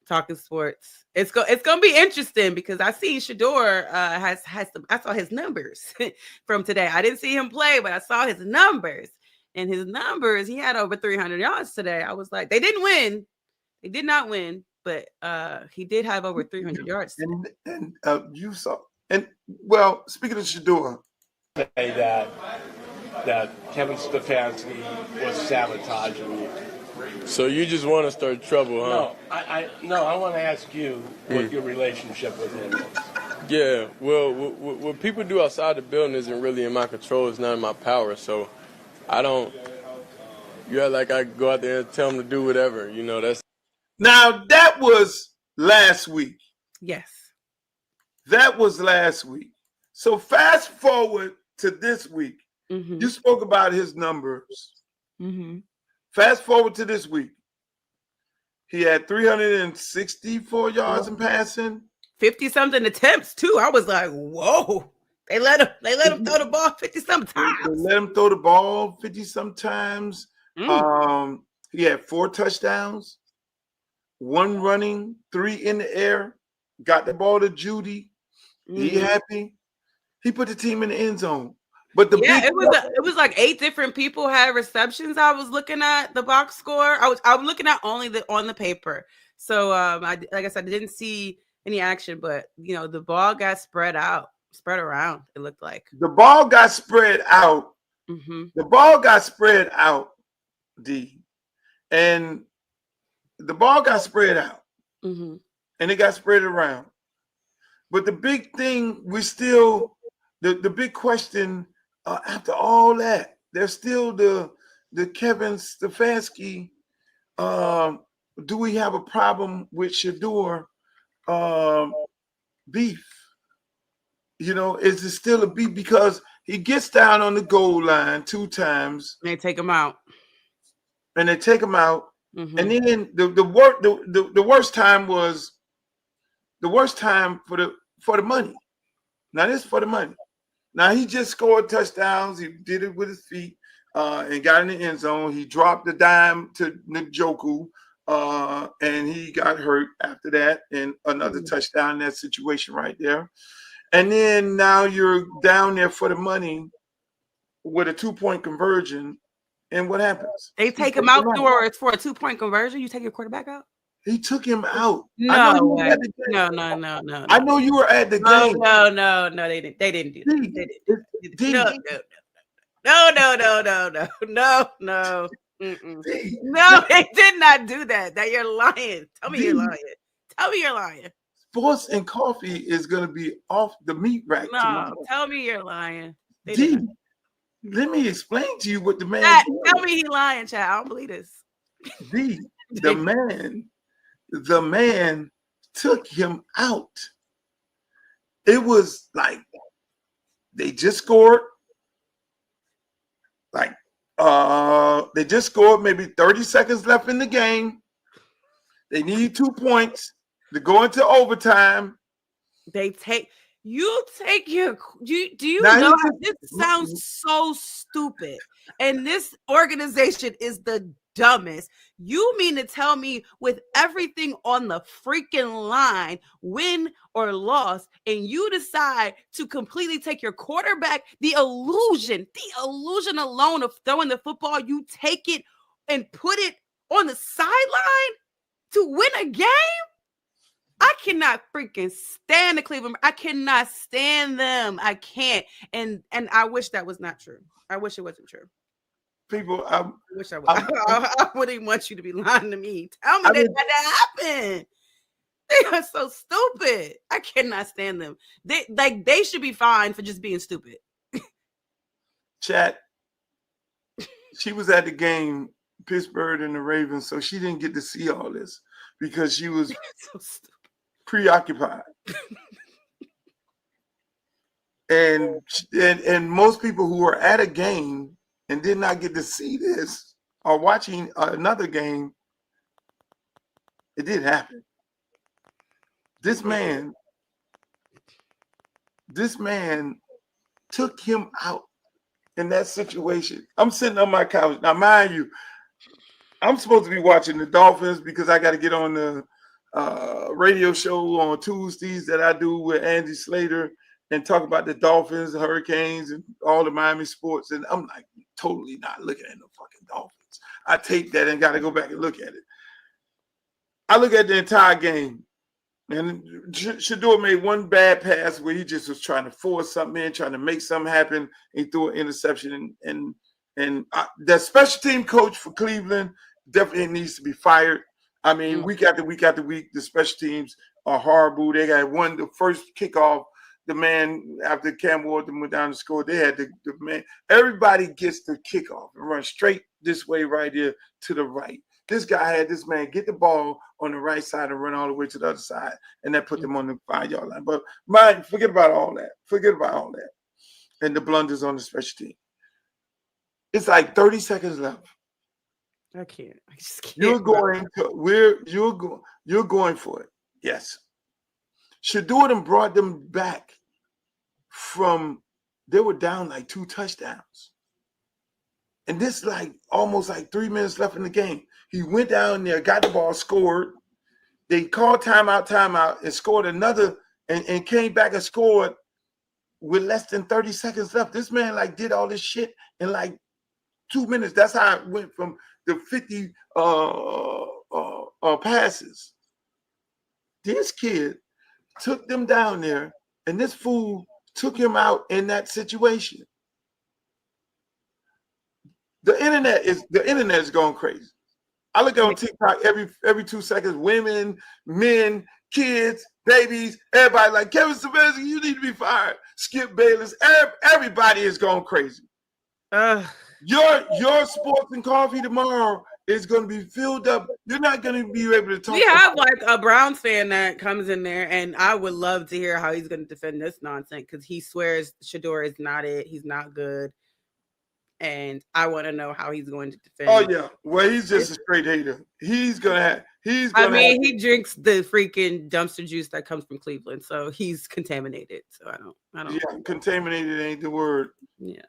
Talking sports. It's gonna be interesting because I see Shador has some. I saw his numbers from today. I didn't see him play, but I saw his numbers. And his numbers, he had over 300 yards today. I was like, they didn't win. They did not win, but he did have over 300 yards today. And you saw. And well, speaking of Shador, say that Kevin Stefanski was sabotaging you. So you just want to start trouble, huh? No, I want to ask you what your relationship with him is. Yeah, well, what people do outside the building isn't really in my control. It's not in my power, so I don't. You act like I go out there and tell them to do whatever. That's. Now that was last week. Yes. That was last week. So fast forward to this week. Mm-hmm. You spoke about his numbers. Mm-hmm. Fast forward to this week. He had 364 yards in passing. 50-something attempts, too. I was like, whoa. They let him throw the ball 50-some times. They let him throw the ball 50-some times. He had 4 touchdowns, 1 running, 3 in the air. Got the ball to Judy. He happy. He put the team in the end zone. But it was like 8 different people had receptions. I was looking at the box score. I was looking at only on the paper. So like I said, I didn't see any action, but the ball got spread around. It looked like the ball got spread out. Mm-hmm. The ball got spread out, D, and the ball got spread out, mm-hmm. and it got spread around. But the big thing, the big question. After all that, there's still the Kevin Stefanski. Do we have a problem with Shador beef? Is it still a beef because he gets down on the goal line 2 times? They take him out. Mm-hmm. And then the worst time was the worst time for the money. Now this is for the money. Now, he just scored touchdowns. He did it with his feet and got in the end zone. He dropped the dime to Njoku, and he got hurt after that, and another touchdown in that situation right there. And then now you're down there for the money with a 2-point conversion, and what happens? They take him out for a 2-point conversion? You take your quarterback out? He took him out. No. I know you were at the game. No. They didn't do that. No. No, they did not do that. That you're lying. Tell me you're lying. Sports and coffee is going to be off the meat rack tomorrow. Tell me you're lying. Let me explain to you what the man did. Tell me he's lying, Chad. I don't believe this. The man took him out. It was like they just scored. They just scored maybe 30 seconds left in the game. They need 2 points to go into overtime. They take You take your do you Now, know he how just- this sounds so stupid? And this organization is the dumbest. You mean to tell me with everything on the freaking line, win or loss, and you decide to completely take your quarterback, the illusion alone of throwing the football, you take it and put it on the sideline to win a game? I cannot freaking stand the Cleveland. I cannot stand them. I can't. And I wish that was not true. I wish it wasn't true. People, I wish I would. I wouldn't want you to be lying to me. Tell me that happened. They are so stupid. I cannot stand them. They should be fined for just being stupid. Chat. She was at the game, Pittsburgh and the Ravens, so she didn't get to see all this because she was so stupid. Preoccupied. and most people who are at a game and did not get to see this are watching another game. It did happen. This man took him out in that situation. I'm sitting on my couch. Now, mind you, I'm supposed to be watching the Dolphins because I got to get on the radio show on Tuesdays that I do with Andy Slater and talk about the Dolphins, the Hurricanes, and all the Miami sports. And I'm like totally not looking at the fucking Dolphins. I take that and got to go back and look at it. I look at the entire game, and Shador made one bad pass where he just was trying to force something in, trying to make something happen. He threw an interception, and the special team coach for Cleveland definitely needs to be fired. I mean, week after week after week, the special teams are horrible. They got the first kickoff. The man after Campbell went down to score, they had the man. Everybody gets the kickoff and run straight this way right here to the right. This guy had this man get the ball on the right side and run all the way to the other side, and that put them on the 5-yard line. But forget about all that. Forget about all that. And the blunders on the special team. It's like 30 seconds left. I can't. I just can't. You're going for it. Yes. Shador them brought them back from they were down like 2 touchdowns. And this like almost like 3 minutes left in the game. He went down there, got the ball, scored. They called timeout, and scored another and came back and scored with less than 30 seconds left. This man like did all this shit in like 2 minutes. That's how it went from the 50 passes. This kid took them down there, and this fool took him out in that situation. The internet is going crazy. I look on TikTok every 2 seconds. Women, men, kids, babies, everybody like Kevin Stefanski, you need to be fired. Skip Bayless, everybody is going crazy. Your sports and coffee tomorrow is going to be filled up. You're not going to be able to talk. We have like a Browns fan that comes in there, and I would love to hear how he's going to defend this nonsense because he swears Shador is not it. He's not good. And I want to know how he's going to defend. Oh yeah, well he's just a straight hater. He drinks the freaking dumpster juice that comes from Cleveland, so he's contaminated. So I don't. Yeah, contaminated ain't the word. Yeah.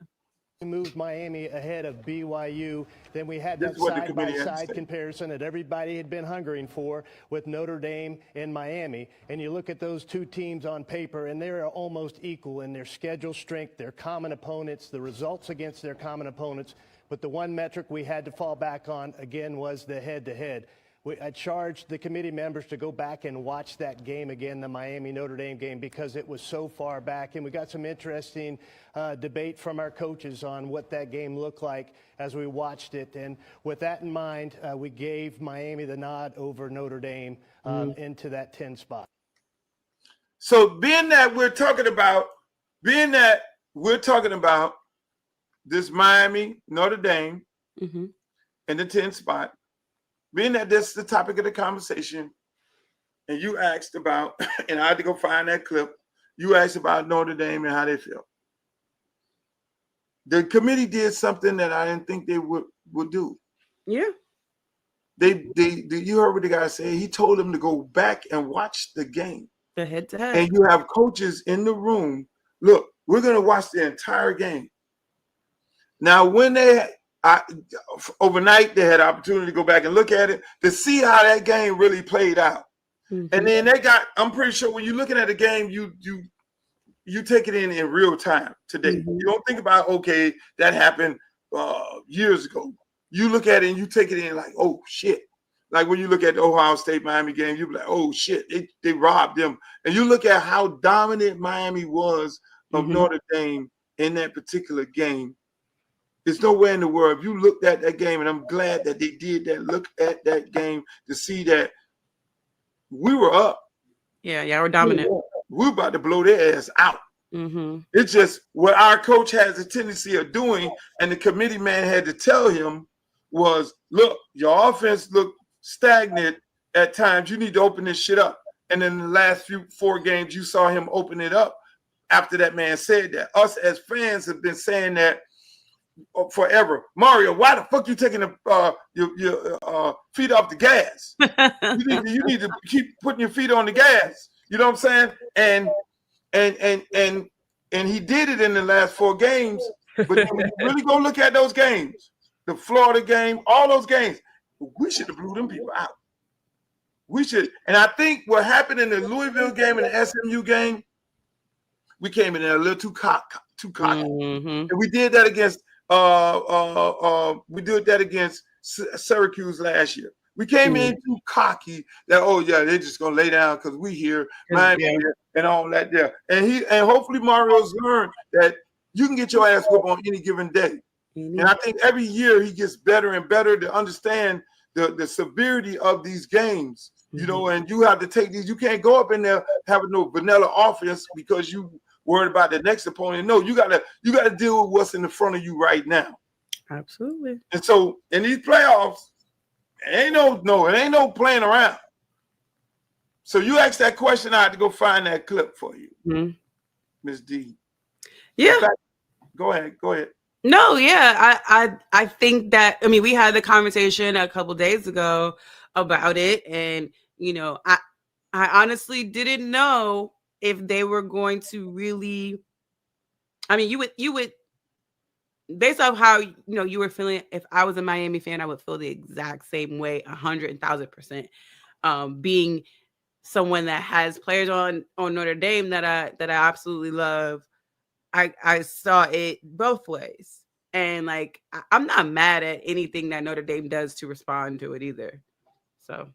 We moved Miami ahead of BYU. Then we had that side-by-side comparison that everybody had been hungering for with Notre Dame and Miami. And you look at those two teams on paper, and they are almost equal in their schedule strength, their common opponents, the results against their common opponents. But the one metric we had to fall back on, again, was the head-to-head. I charged the committee members to go back and watch that game again, the Miami-Notre Dame game, because it was so far back. And we got some interesting debate from our coaches on what that game looked like as we watched it. And with that in mind, we gave Miami the nod over Notre Dame into that 10 spot. So being that we're talking about this Miami, Notre Dame, in the 10 spot, being that this is the topic of the conversation, and you asked about, and I had to go find that clip, you asked about Notre Dame and how they feel. The committee did something that I didn't think they would do. Yeah. You heard what the guy said. He told them to go back and watch the game. The head to head. And you have coaches in the room. Look, we're going to watch the entire game. Now, when overnight, they had opportunity to go back and look at it to see how that game really played out. And then I'm pretty sure when you're looking at the game, you take it in real time today. You don't think about, okay, that happened years ago. You look at it and you take it in like, oh, shit. Like when you look at the Ohio State-Miami game, you be like, oh, shit, they robbed them. And you look at how dominant Miami was of Notre Dame in that particular game. There's nowhere in the world. If you looked at that game, and I'm glad that they did that, look at that game to see that we were up. Yeah, we're dominant. We were about to blow their ass out. It's just what our coach has a tendency of doing, and the committee man had to tell him was, look, your offense looked stagnant at times. You need to open this shit up. And in the last 4 games, you saw him open it up after that man said that. Us as fans have been saying that forever. Mario, why the fuck you taking your feet off the gas? you need to keep putting your feet on the gas. You know what I'm saying? And he did it in the last 4 games. But when you really go look at those games, the Florida game, all those games, we should have blew them people out. We should. And I think what happened in the Louisville game and the SMU game, we came in there a little too cocky. And we did that against Syracuse last year. We came in too cocky that, oh yeah, they're just gonna lay down because we here, Miami here, and all that there. And hopefully Mario's learned that you can get your ass whooped on any given day. And I think every year he gets better and better to understand the severity of these games. You know, and you have to take these. You can't go up in there having no vanilla offense because you worried about the next opponent. No, you gotta deal with what's in the front of you right now. Absolutely. And so in these playoffs, it ain't no playing around. So you asked that question, I had to go find that clip for you, Ms. D. Yeah. Fact, go ahead. No, yeah, I think that, I mean, we had the conversation a couple days ago about it, and you know, I honestly didn't know if they were going to really. I mean, you would based off how you were feeling. If I was a Miami fan, I would feel the exact same way, 100,000%. Being someone that has players on Notre Dame that I absolutely love. I saw it both ways. And like, I'm not mad at anything that Notre Dame does to respond to it either. So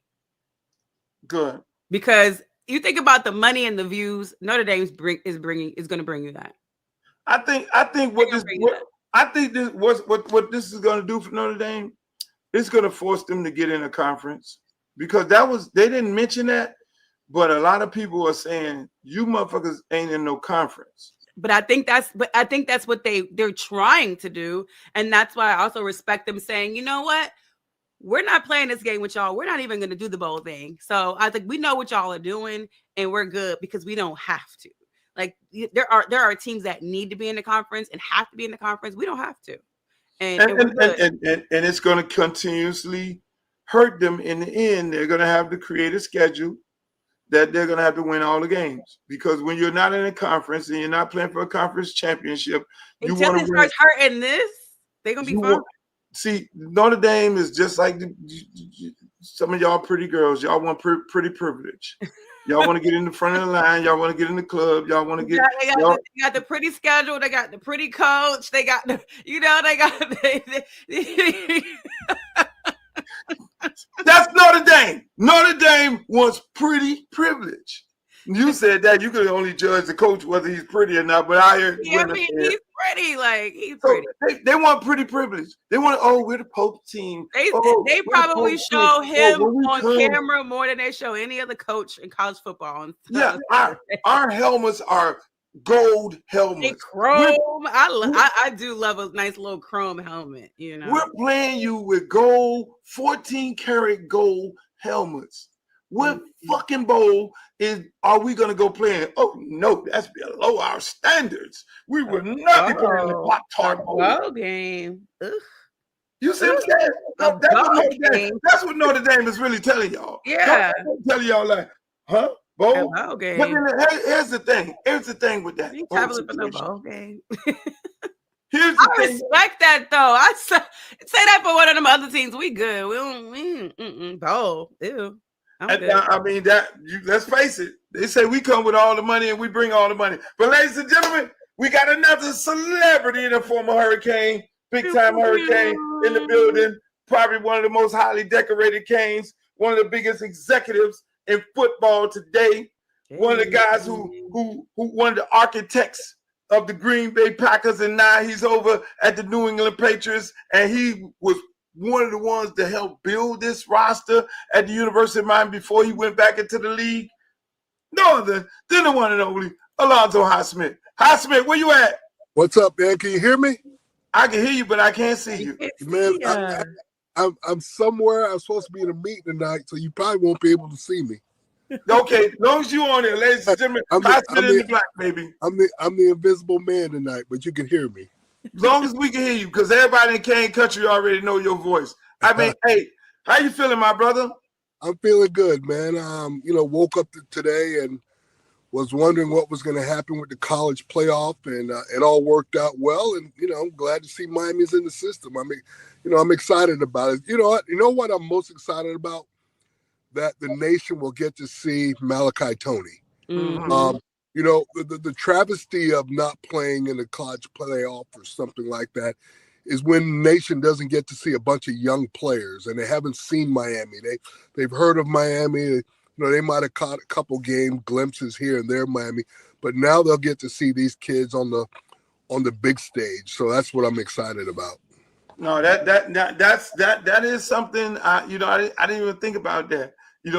good. Because you think about the money and the views, Notre Dame is going to bring you that. I think what this is going to do for Notre Dame, it's going to force them to get in a conference, because they didn't mention that, but a lot of people are saying you motherfuckers ain't in no conference. But I think that's what they're trying to do. And that's why I also respect them saying, you know what? We're not playing this game with y'all. We're not even going to do the bowl thing. So I think we know what y'all are doing and we're good because we don't have to. Like there are teams that need to be in the conference and have to be in the conference. We don't have to. And it's going to continuously hurt them in the end. They're going to have to create a schedule that they're going to have to win all the games, because when you're not in a conference and you're not playing for a conference championship, you want to start hurting this. They're going to be fine. See, Notre Dame is just like some of y'all pretty girls. Y'all want pretty privilege. Y'all want to get in the front of the line. Y'all want to get in the club. Y'all want to get. They got the pretty schedule. They got the pretty coach. They got the, That's Notre Dame. Notre Dame wants pretty privilege. You said that you could only judge the coach whether he's pretty or not, but I hear he's pretty. Like he's pretty. They want pretty privilege. They want, we're the Pope team. They probably show him on camera more than they show any other coach in college football. Yeah, our helmets are gold helmets. They chrome. I do love a nice little chrome helmet. We're playing you with gold, 14 karat gold helmets. What fucking bowl are we gonna go play in? Oh no, that's below our standards. We will not be playing the Pop-Tart bowl. Bowl game. Ugh. You see what I'm saying? That's what Notre Dame is really telling y'all. Yeah. Telling y'all like, huh? Bowl. bowl game. But then here's the thing. Here's the thing with that You whole traveling for no situation. bowl game. Here's the I thing. respect that though. I say that for one of them other teams. We good. We don't bowl. Ew. I mean let's face it. They say we come with all the money and we bring all the money. But ladies and gentlemen, we got another celebrity in the former Hurricane, big time Hurricane in the building. Probably one of the most highly decorated Canes, one of the biggest executives in football today. One of the guys who one of the architects of the Green Bay Packers, and now he's over at the New England Patriots, and he was one of the ones to help build this roster at the University of Miami before he went back into the league. No other than the one and only Alonzo Highsmith. Highsmith, where you at? What's up, man? Can you hear me? I can hear you, but I can't see you. Man, I'm somewhere. I'm supposed to be in a meeting tonight, so you probably won't be able to see me. Okay, as long as you're on there, ladies and gentlemen, Highsmith in the black, baby. I'm the invisible man tonight, but you can hear me. As long as we can hear you, because everybody in Kane Country already know your voice. I mean, hey, how you feeling, my brother? I'm feeling good, man. Woke up today and was wondering what was going to happen with the college playoff, and it all worked out well. And I'm glad to see Miami's in the system. I mean, I'm excited about it. You know what I'm most excited about? That the nation will get to see Malachi Tony. Mm-hmm. The travesty of not playing in the college playoff or something like that is when the nation doesn't get to see a bunch of young players and they haven't seen Miami. They've heard of Miami. They might have caught a couple game glimpses here and there in Miami, but now they'll get to see these kids on the big stage. So that's what I'm excited about. No, that is something. I didn't even think about that.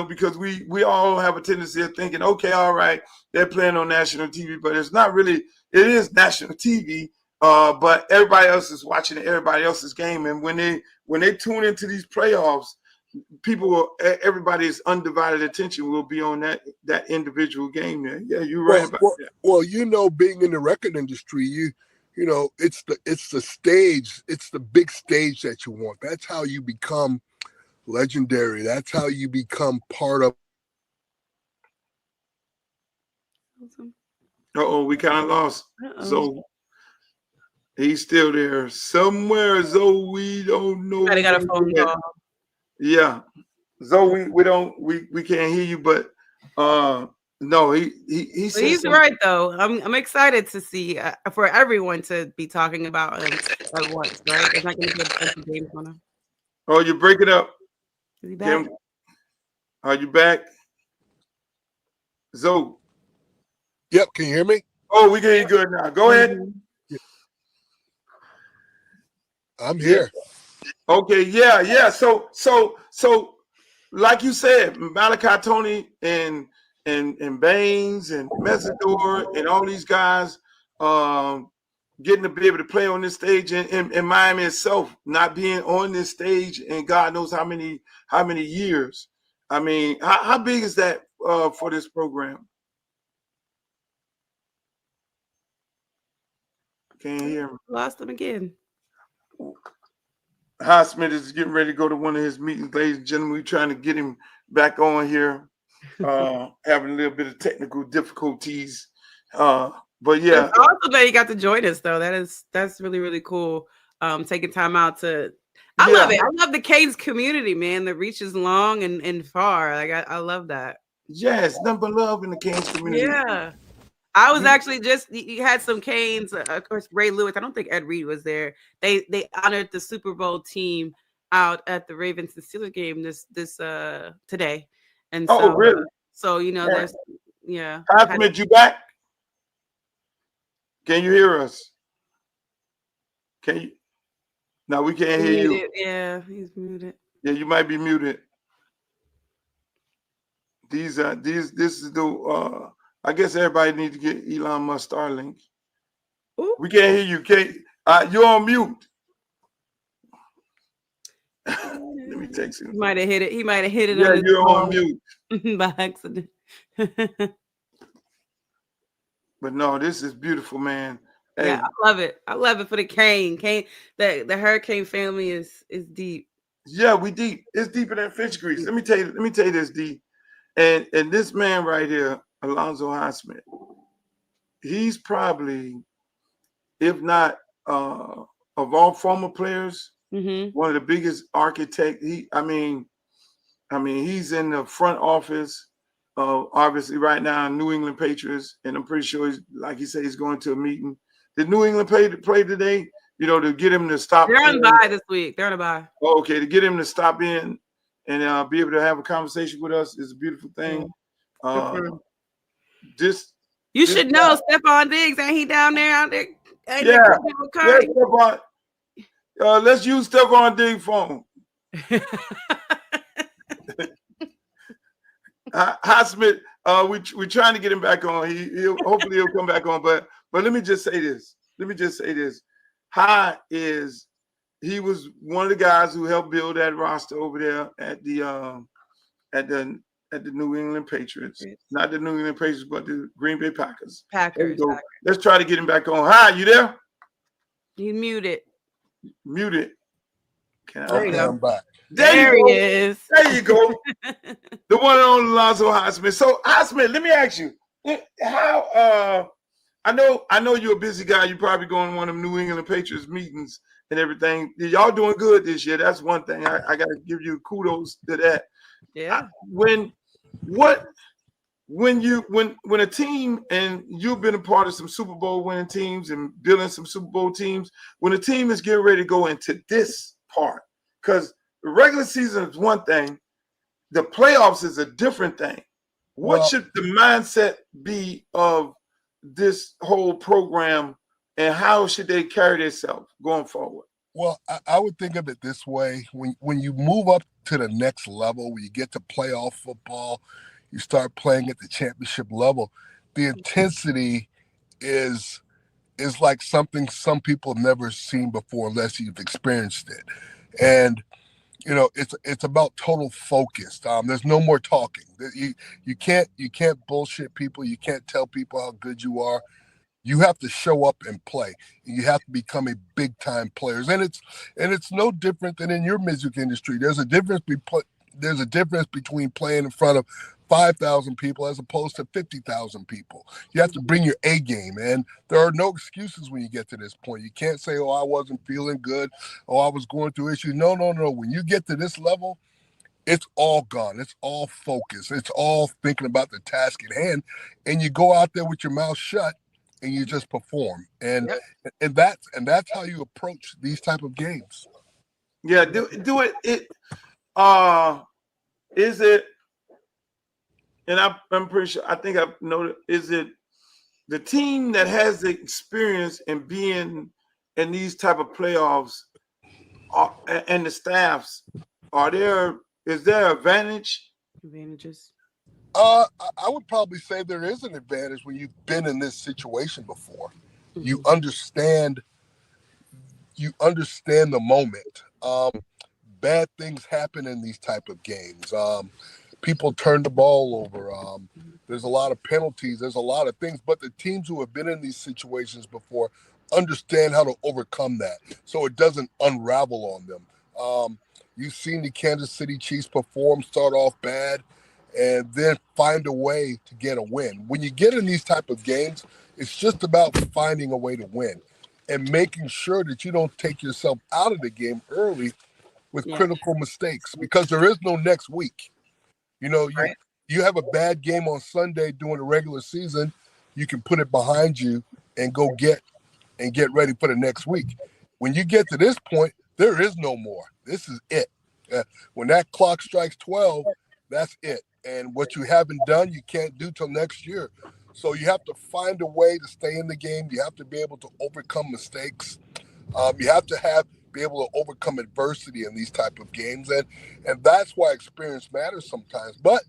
Because we all have a tendency of thinking, okay, all right, they're playing on national TV, but it's not really. It is national TV, but everybody else is watching everybody else's game, and when they tune into these playoffs, everybody's undivided attention will be on that individual game there. Yeah, you're right about that. Well, being in the record industry, it's the stage, it's the big stage that you want. That's how you become legendary. That's how you become part of. We kind of lost. So he's still there somewhere. So we don't know. I got a phone call. Yeah. So we can't hear you, but no, he's right though. I'm excited to see for everyone to be talking about him at once, right? There's not going to be a bunch of games on him. Oh, you're breaking up. Is he back? Are you back? Zoe. Yep, can you hear me? Oh, we can hear you good now. Go ahead. I'm here. Okay, yeah. So like you said, Malachi Tony and Baines and Mesidor and all these guys getting to be able to play on this stage in Miami itself, not being on this stage in God knows how many years. I mean, how big is that for this program? Can't hear him. Lost him again. Highsmith is getting ready to go to one of his meetings, ladies and gentlemen. We're trying to get him back on here, having a little bit of technical difficulties. But yeah, it's awesome that he got to join us, though. That's really, really cool. Taking time out to. I love it. I love the Canes community, man. The reach is long and far. Like I love that. Yes, nothing but love in the Canes community. Yeah. I was actually you had some Canes, of course, Ray Lewis. I don't think Ed Reed was there. They honored the Super Bowl team out at the Ravens and Steelers game this today. And so, really? So there's Highsmith, you back? Can you hear us? Can you? No, we can't hear you. Yeah, he's muted. Yeah, you might be muted. This is the I guess everybody needs to get Elon Musk Starlink. Ooh. We can't hear you. You're on mute. Let me text him. He might have hit it. Yeah, you're on mute by accident. But no, this is beautiful, man. Hey. Yeah, I love it. I love it for the Kane. The Hurricane family is deep. Yeah, we deep. It's deeper than fish grease. Let me tell you this, D. And this man right here, Alonzo Highsmith, he's probably, if not of all former players, one of the biggest architect. He's in the front office obviously right now New England Patriots, and I'm pretty sure he's, like he said, he's going to a meeting. Did New England play today? You know, to get him to stop. They're on bye this week. They're on a bye. Oh, okay, to get him to stop in and be able to have a conversation with us is a beautiful thing. You should know Stephon Diggs, ain't he down there? Yeah, Stephon. Let's use Stephon Diggs' phone. Highsmith, we're trying to get him back on. Hopefully he'll come back on. But let me just say this. He was one of the guys who helped build that roster over there at the New England Patriots. Not the New England Patriots, but the Green Bay Packers. Packers. Let's try to get him back on. Hi, you there? You muted. Muted. There you go. I'm back. There he is. There you go. The one and only Alonzo Highsmith. So Highsmith, let me ask you, how I know you're a busy guy. You're probably going to one of them New England Patriots meetings and everything. Y'all doing good this year. That's one thing. I gotta give you kudos to that. Yeah. When a team, and you've been a part of some Super Bowl winning teams and building some Super Bowl teams, when a team is getting ready to go into this part, because the regular season is one thing, the playoffs is a different thing. What should the mindset be of this whole program, and how should they carry themselves going forward? Well, I would think of it this way. When you move up to the next level, when you get to playoff football, you start playing at the championship level, the intensity is like something some people have never seen before unless you've experienced it. And you know, it's about total focus. There's no more talking. You can't bullshit people. You can't tell people how good you are. You have to show up and play. You have to become a big time player. And it's no different than in your music industry. There's a difference between playing in front of 5,000 people as opposed to 50,000 people. You have to bring your A game, and there are no excuses when you get to this point. You can't say, "Oh, I wasn't feeling good. Oh, I was going through issues." No. When you get to this level, it's all gone. It's all focus. It's all thinking about the task at hand, and you go out there with your mouth shut and you just perform. And that's how you approach these type of games. Yeah, do it. Is it? And I'm pretty sure, I think I've noted, is it the team that has the experience in being in these type of playoffs and the staffs, is there advantages? I would probably say there is an advantage when you've been in this situation before. Mm-hmm. You understand the moment. Bad things happen in these type of games. People turn the ball over. There's a lot of penalties. There's a lot of things. But the teams who have been in these situations before understand how to overcome that so it doesn't unravel on them. You've seen the Kansas City Chiefs perform, start off bad, and then find a way to get a win. When you get in these type of games, it's just about finding a way to win and making sure that you don't take yourself out of the game early with critical mistakes, because there is no next week. You know, you have a bad game on Sunday during the regular season, you can put it behind you and go get ready for the next week. When you get to this point, there is no more. This is it. When that clock strikes 12, that's it. And what you haven't done, you can't do till next year. So you have to find a way to stay in the game. You have to be able to overcome mistakes. You have to be able to overcome adversity in these type of games. And that's why experience matters sometimes. But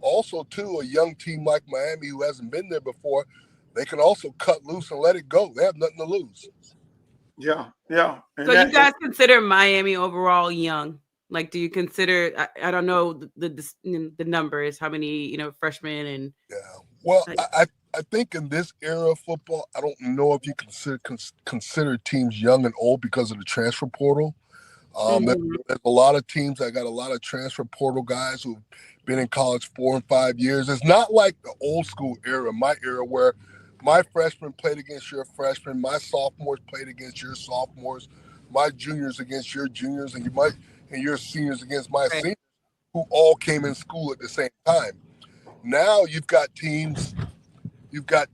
also, too, a young team like Miami who hasn't been there before, they can also cut loose and let it go. They have nothing to lose. Yeah. And so you guys consider Miami overall young? Like, do you consider? I don't know the numbers. How many freshmen and? Yeah. Well, I think in this era of football, I don't know if you consider teams young and old because of the transfer portal, There's a lot of teams that got a lot of transfer portal guys who've been in college 4 and 5 years. It's not like the old school era, my era, where my freshmen played against your freshmen, my sophomores played against your sophomores, my juniors against your juniors, and your seniors against my seniors, who all came in school at the same time. Now you've got teams that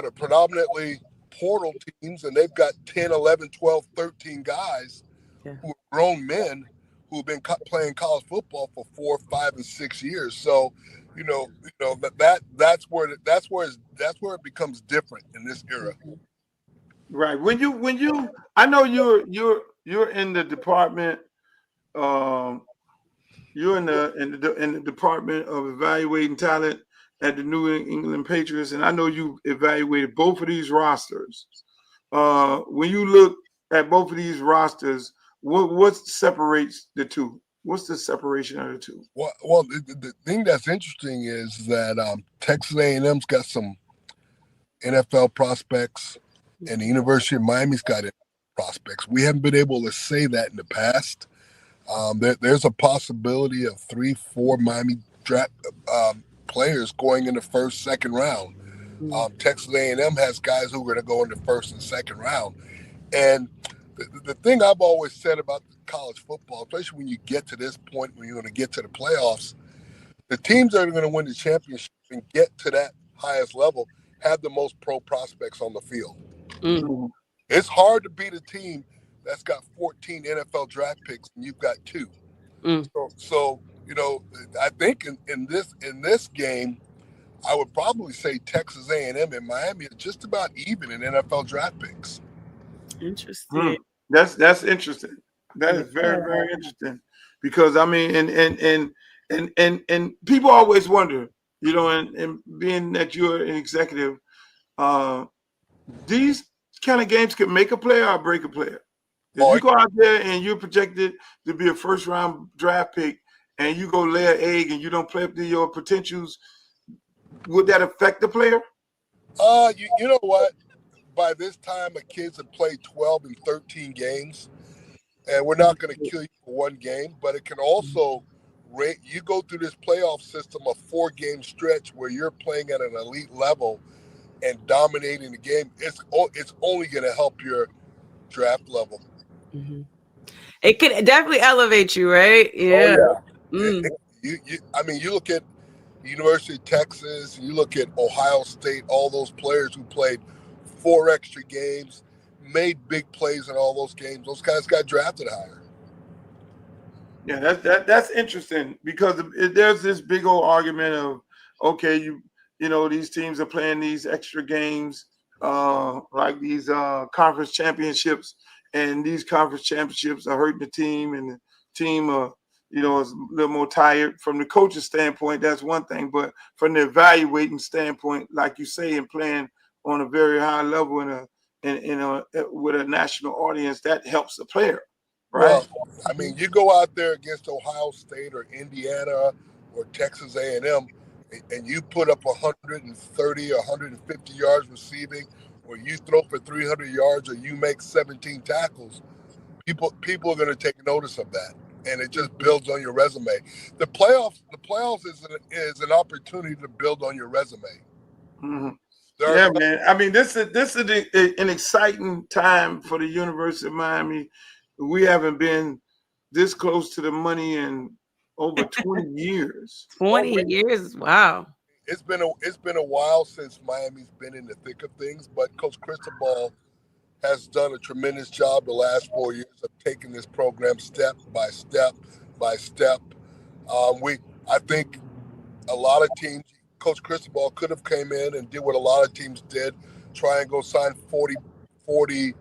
are predominantly portal teams, and they've got 10, 11, 12, 13 guys who are grown men who've been playing college football for 4, 5, and 6 years. So, that's where it becomes different in this era. Right. I know you're in the department. You're in the department of evaluating talent at the New England Patriots, and I know you evaluated both of these rosters. When you look at both of these rosters, what separates the two? What's the separation of the two? Well, the thing that's interesting is that Texas A&M's got some NFL prospects, and the University of Miami's got prospects. We haven't been able to say that in the past. There's a possibility of 3, 4 Miami draft players going in the first, second round. Texas A&M has guys who are going to go in the first and second round. And the thing I've always said about college football, especially when you get to this point, when you're going to get to the playoffs, the teams that are going to win the championship and get to that highest level have the most pro prospects on the field. Mm-hmm. It's hard to beat a team that's got 14 NFL draft picks and you've got 2. So I think in this game, I would probably say Texas A&M and Miami are just about even in NFL draft picks. Interesting. That's interesting. That is very, very interesting, because I mean, and people always wonder, and being that you're an executive, these kind of games can make a player or break a player. If you go out there and you're projected to be a first round draft pick and you go lay an egg and you don't play up to your potentials, would that affect the player? You know what? By this time, a kids have played 12 and 13 games, and we're not going to kill you for one game, but it can also you go through this playoff system, a 4-game stretch where you're playing at an elite level and dominating the game. It's only going to help your draft level. Mm-hmm. It could definitely elevate you, right? Yeah. You look at the University of Texas, you look at Ohio State, all those players who played 4 extra games, made big plays in all those games. Those guys got drafted higher. Yeah, that's interesting, because there's this big old argument of, okay, these teams are playing these extra games, like these conference championships, and these conference championships are hurting the team, and the team is a little more tired. From the coach's standpoint, that's one thing, but from the evaluating standpoint, like you say, and playing on a very high level with a national audience, that helps the player, right? Well, I mean, you go out there against Ohio State or Indiana or Texas A&M, and you put up 130 or 150 yards receiving, or you throw for 300 yards, or you make 17 tackles, people are going to take notice of that, and it just builds on your resume. The playoffs is an opportunity to build on your resume. Mm-hmm. Yeah, man. I mean, this is an exciting time for the University of Miami. We haven't been this close to the money in over 20 years. 20 years, wow. It's been a while since Miami's been in the thick of things, but Coach Cristobal has done a tremendous job the last 4 years of taking this program step by step by step. I think a lot of teams, Coach Cristobal could have came in and did what a lot of teams did, try and go sign 40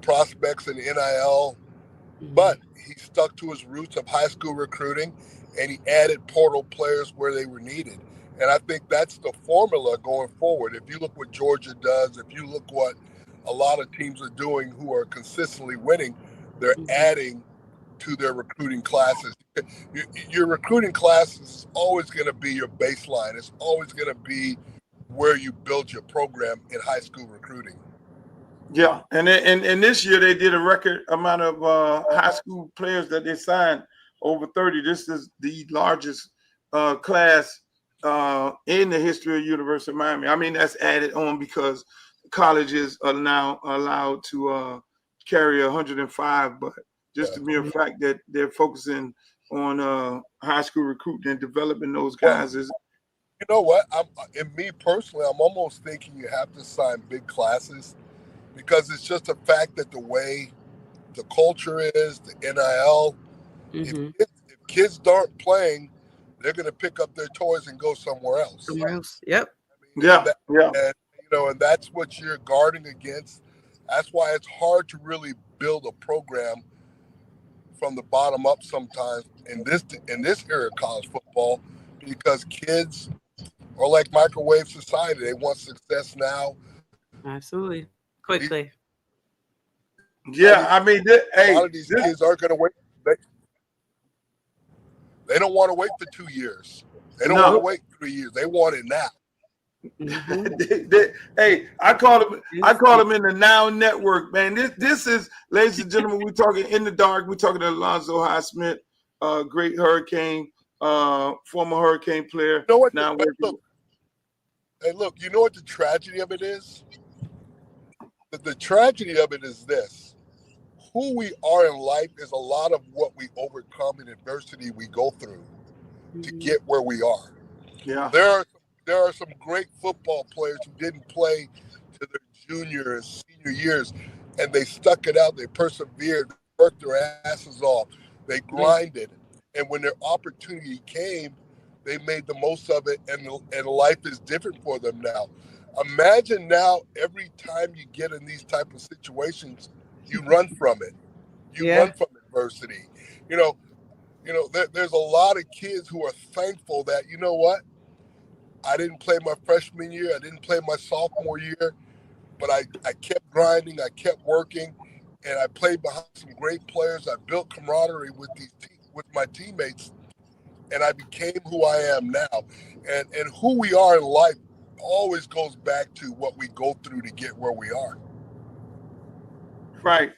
prospects in NIL, but he stuck to his roots of high school recruiting, and he added portal players where they were needed. And I think that's the formula going forward. If you look what Georgia does, if you look what a lot of teams are doing who are consistently winning, they're adding to their recruiting classes. Your recruiting class is always going to be your baseline. It's always going to be where you build your program in high school recruiting. Yeah, and this year they did a record amount of high school players that they signed, over 30. This is the largest class in the history of University of Miami. I mean, that's added on because colleges are now allowed to carry 105, but just the mere fact that they're focusing on high school recruiting and developing those guys is. You know what? And me personally, I'm almost thinking you have to sign big classes because it's just a fact that the way the culture is, the NIL, if kids aren't playing, they're going to pick up their toys and go somewhere else. Yep. Yeah. And, and that's what you're guarding against. That's why it's hard to really build a program from the bottom up sometimes in this era of college football, because kids are like microwave society. They want success now. Absolutely. Quickly. Yeah, I mean, a lot of these kids aren't going to wait. They don't want to wait for 2 years. They don't want to wait 3 years. They want it now. Hey, I call them in the Now Network, man. This is, ladies and gentlemen, we're talking In the Dark. We're talking to Alonzo Highsmith, great Hurricane, former Hurricane player. You know what? Now look, you know what the tragedy of it is? The tragedy of it is this. Who we are in life is a lot of what we overcome in adversity we go through to get where we are. Yeah. There are some great football players who didn't play to their junior and senior years, and they stuck it out. They persevered, worked their asses off. They grinded. And when their opportunity came, they made the most of it, and life is different for them now. Imagine now every time you get in these type of situations, you run from it. You run from adversity. There's a lot of kids who are thankful that, you know what? I didn't play my freshman year. I didn't play my sophomore year, but I kept grinding. I kept working, and I played behind some great players. I built camaraderie with my teammates, and I became who I am now. And who we are in life always goes back to what we go through to get where we are. Right.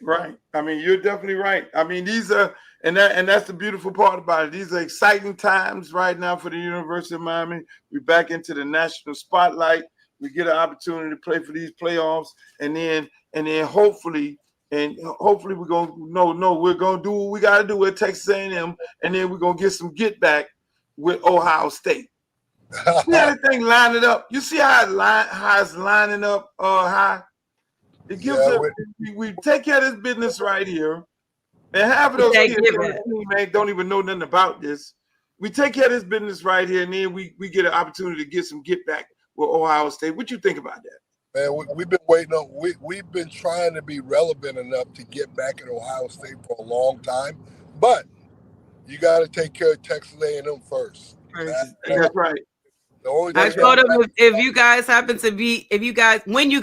I mean, you're definitely right. I mean, these are, and that's the beautiful part about it. These are exciting times right now for the University of Miami. We're back into the national spotlight. We get an opportunity to play for these playoffs, and then hopefully we're gonna we're gonna do what we got to do with Texas A&M, and then we're gonna get some get back with Ohio State. See how everything lining up? You see how it's lining up? High. It gives we take care of this business right here, and half of those kids on the team, man, don't even know nothing about this. We take care of this business right here, and then we get an opportunity to get some get back with Ohio State. What you think about that? Man, we've been waiting on. We've been trying to be relevant enough to get back at Ohio State for a long time, but you got to take care of Texas A&M first. That's right. I told him if you guys happen to be, when you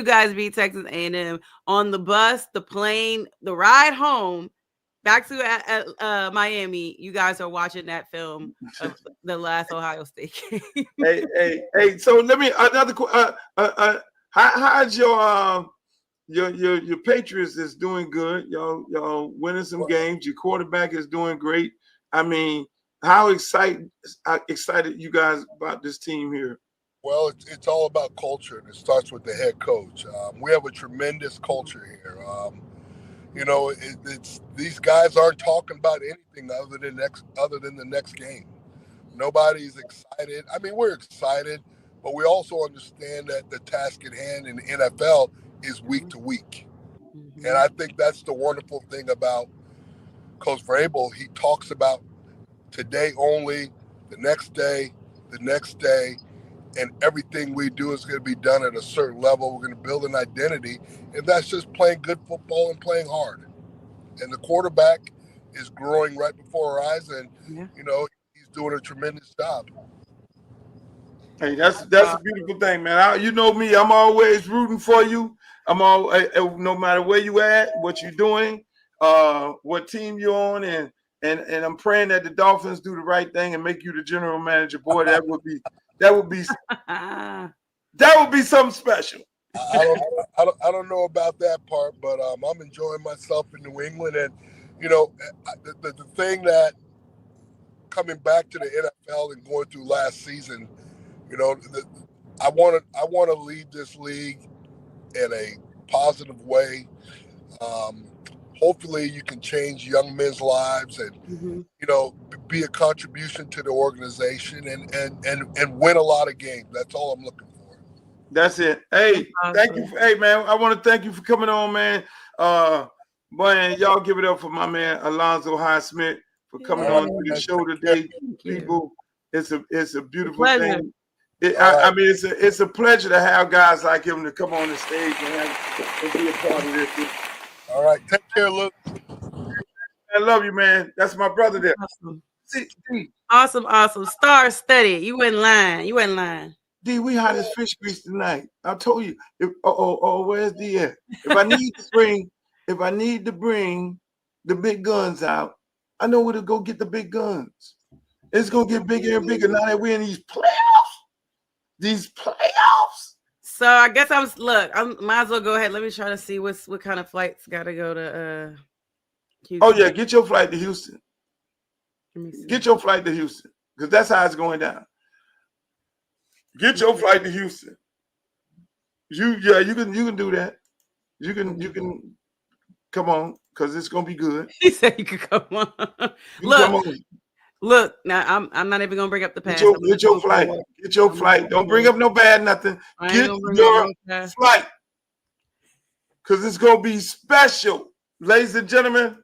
guys beat Texas A&M on the bus, the plane, the ride home back to Miami, you guys are watching that film of the last Ohio State game. hey. So let me how's your Patriots is doing good? Y'all winning some games. Your quarterback is doing great. I mean, how excited you guys about this team here? Well, it's all about culture, and it starts with the head coach. We have a tremendous culture here. It's these guys aren't talking about anything other than the next game. Nobody's excited. I mean, we're excited, but we also understand that the task at hand in the NFL is week to week. And I think that's the wonderful thing about Coach Vrabel. He talks about today only, the next day, and everything we do is going to be done at a certain level. We're going to build an identity, and that's just playing good football and playing hard. And the quarterback is growing right before our eyes, and he's doing a tremendous job. Hey, that's a beautiful thing, man. You know me, I'm always rooting for you. No matter where you at, what you're doing, what team you're on, and I'm praying that the Dolphins do the right thing and make you the general manager. Boy, that would be something special. I don't know about that part, but I'm enjoying myself in New England, and you know, the thing that coming back to the NFL and going through last season, you know, I want to lead this league in a positive way. Hopefully, you can change young men's lives and you know be a contribution to the organization and win a lot of games. That's all I'm looking for. That's it. Hey, thank you. Hey, man, I want to thank you for coming on, man. Man, y'all give it up for my man Alonzo Highsmith for coming on to the show today. People, it's a beautiful thing. I mean, it's a pleasure to have guys like him to come on the stage and be a part of this. All right, take care, Luke. I love you, man. That's my brother there. Awesome. Awesome. Star study. You in line. D, we hot as fish grease tonight. I told you. Where's D at? If I need to bring the big guns out, I know where to go get the big guns. It's gonna get bigger and bigger now that we're in these playoffs. So I guess I might as well go ahead. Let me try to see what kind of flights gotta go to Houston. Oh yeah, get your flight to Houston. Get your flight to Houston, because that's how it's going down. Get your flight to Houston. You can do that. You can come on, because it's gonna be good. He said you could come on. Look, now I'm not even gonna bring up the past. Get your flight. Get your flight. Don't bring up no bad nothing. Get your flight, because it's gonna be special, ladies and gentlemen.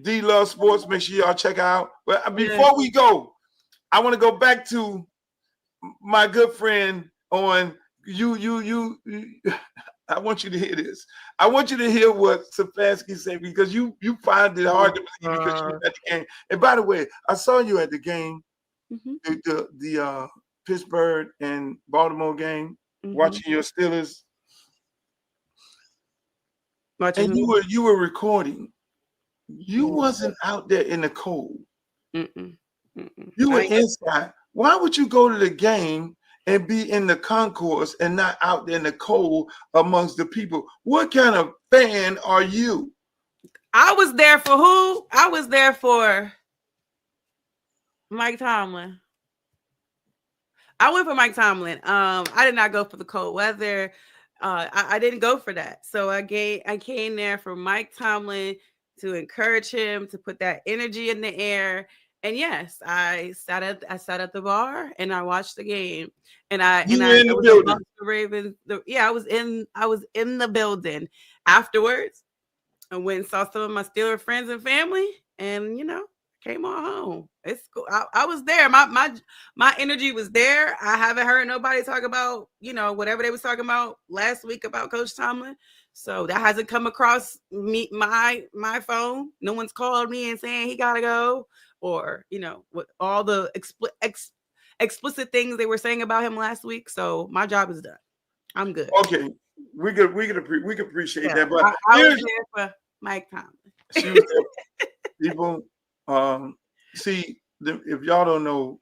D Love Sports. Make sure y'all check out. But before we go, I want to go back to my good friend on you. I want you to hear this. I want you to hear what Stefanski said, because you find it hard to believe because you were at the game. And by the way, I saw you at the game, the Pittsburgh and Baltimore game, watching your Steelers. And you were recording. You wasn't out there in the cold. You were inside. Why would you go to the game and be in the concourse and not out there in the cold amongst the people? What kind of fan are you? I was there for who? I was there for Mike Tomlin. I went for Mike Tomlin. I did not go for the cold weather. I didn't go for that. So I came there for Mike Tomlin to encourage him, to put that energy in the air. And yes, I sat at the bar and I watched the game. And I was in the Ravens. I was in the building afterwards. I went and saw some of my Steeler friends and family, and came on home. It's cool. I was there. My energy was there. I haven't heard nobody talk about whatever they was talking about last week about Coach Tomlin. So that hasn't come across my phone. No one's called me and saying he gotta go, or what all the explicit things they were saying about him last week. So my job is done. I'm good. Okay, we could appreciate that. But I was there for Mike Tomlin. People, see, if y'all don't know,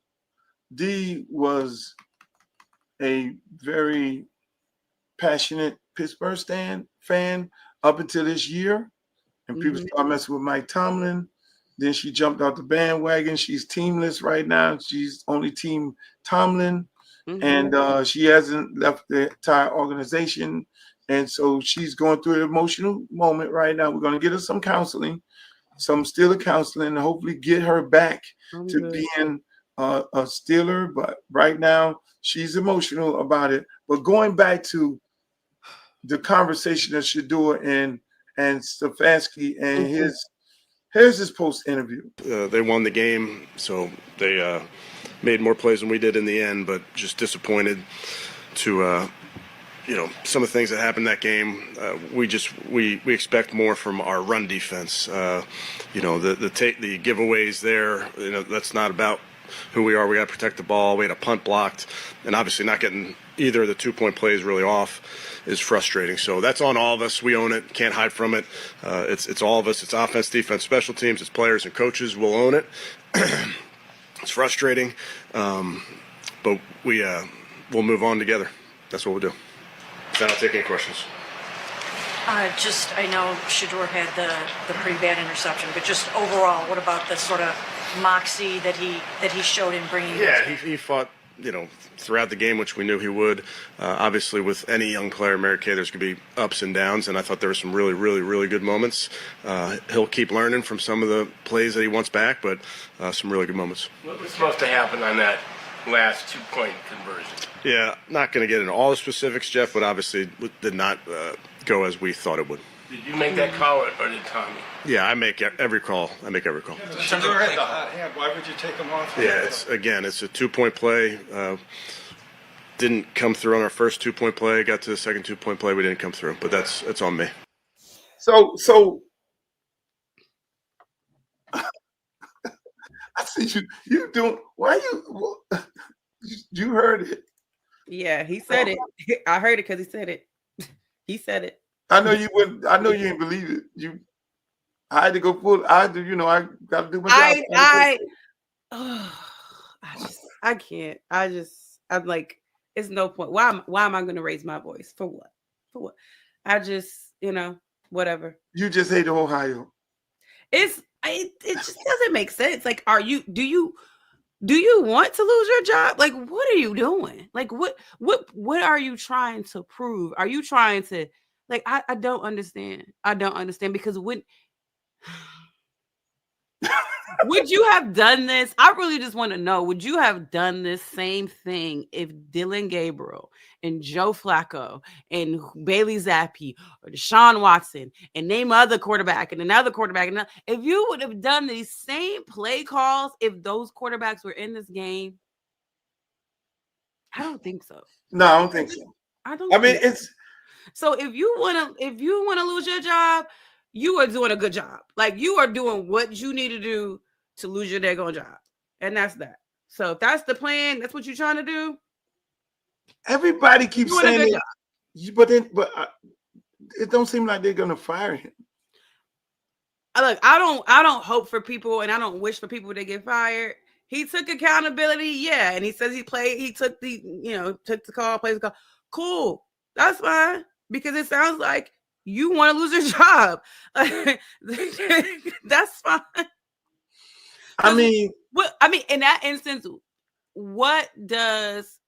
D was a very passionate Pittsburgh fan up until this year, and people started messing with Mike Tomlin. Then she jumped out the bandwagon. She's teamless right now. She's only team Tomlin, and she hasn't left the entire organization. And so she's going through an emotional moment right now. We're going to get her some counseling, some Steeler counseling, and hopefully get her back to being a Steeler. But right now, she's emotional about it. But going back to the conversation of Shedeur and Stefanski and here's his post interview. They won the game, so they made more plays than we did in the end, but just disappointed to some of the things that happened that game. We expect more from our run defense. The giveaways there. That's not about who we are. We got to protect the ball. We had a punt blocked, and obviously not getting either of the 2-point plays really off is frustrating. So that's on all of us. We own it. Can't hide from it. It's all of us. It's offense, defense, special teams. It's players and coaches. We'll own it. It's frustrating, but we we'll move on together. That's what we'll do. Then I'll take any questions. I know Shedeur had the pretty bad interception, but just overall, what about the sort of moxie that he showed in bringing? Yeah, he fought, throughout the game, which we knew he would. Obviously, with any young player, Mary Kay, there's going to be ups and downs, and I thought there were some really, really, really good moments. He'll keep learning from some of the plays that he wants back, but some really good moments. What was supposed to happen on that last 2-point conversion? Yeah, not going to get into all the specifics, Jeff, but obviously did not go as we thought it would. Did you make that call or did Tommy? Yeah, I make every call. Shedeur had the hot hand. Why would you take him off? Yeah, it's a 2-point play. Didn't come through on our first 2-point play. Got to the second 2-point play. We didn't come through, but that's on me. So I see you doing. Why you heard it? Yeah, he said it. I heard it because he said it. He said it. I know you wouldn't. I know you ain't believe it. I had to go full. I got to do my job. I can't. I'm like, it's no point. Why am I going to raise my voice for what? I just, whatever. You just hate Ohio. It just doesn't make sense. Like, do you want to lose your job? Like, what are you doing? Like, what are you trying to prove? Are you trying to, like, I don't understand. I don't understand because would you have done this? I really just want to know, would you have done this same thing if Dylan Gabriel and Joe Flacco and Bailey Zappi or Deshaun Watson and name other quarterback and another quarterback, and if you would have done these same play calls if those quarterbacks were in this game? I don't think so. No, I don't think so. I mean, it's so if you want to lose your job, you are doing a good job. Like, you are doing what you need to do to lose your daggone job. And that's that. So if that's the plan, that's what you're trying to do. Everybody keeps saying it, but it don't seem like they're gonna fire him. Look, I don't hope for people, and I don't wish for people to get fired. He took accountability, yeah, and he says he took the call, plays the call. Cool, that's fine, because it sounds like you want to lose your job. That's fine. I mean, in that instance, what does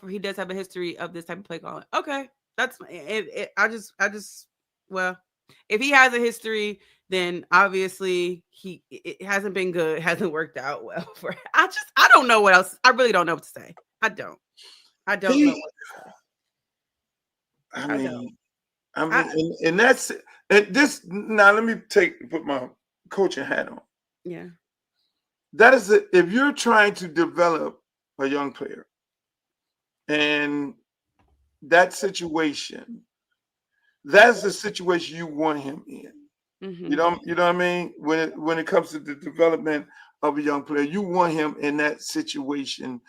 he does have a history of this type of play calling? Okay, that's well, if he has a history, then obviously it hasn't been good, hasn't worked out well for him. I don't know what else. I really don't know what to say. I don't know what to say. I mean, and that's this. Now let me put my coaching hat on. Yeah, that is it. If you're trying to develop a young player, and that situation, that's the situation you want him in. Mm-hmm. You know what I mean? When it comes to the development of a young player, you want him in that situation.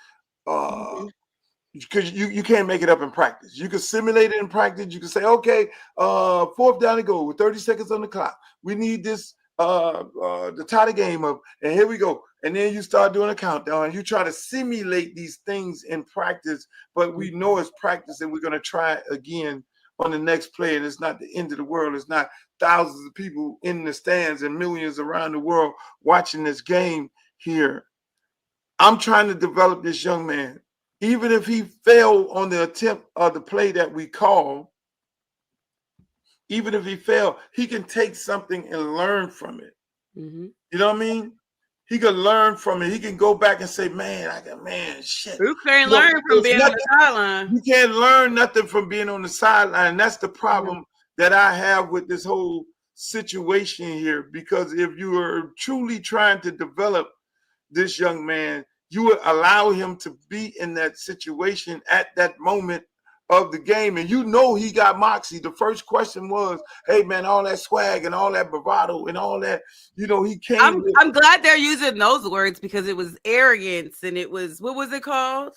Because you can't make it up in practice. You can simulate it in practice. You can say, okay, 4th down and goal with 30 seconds on the clock. We need this to tie the game up, and here we go. And then you start doing a countdown, and you try to simulate these things in practice, but we know it's practice, and we're going to try again on the next play, and it's not the end of the world. It's not thousands of people in the stands and millions around the world watching this game here. I'm trying to develop this young man. Even if he failed on the attempt of the play that we call, even if he failed, he can take something and learn from it. Mm-hmm. You know what I mean? He can learn from it. He can go back and say, shit. You can't learn from being on the sideline. You can't learn nothing from being on the sideline. And that's the problem that I have with this whole situation here. Because if you are truly trying to develop this young man, you would allow him to be in that situation at that moment of the game. And he got moxie. The first question was, hey, man, all that swag and all that bravado and all that, he came. I'm glad they're using those words because it was arrogance and it was, what was it called?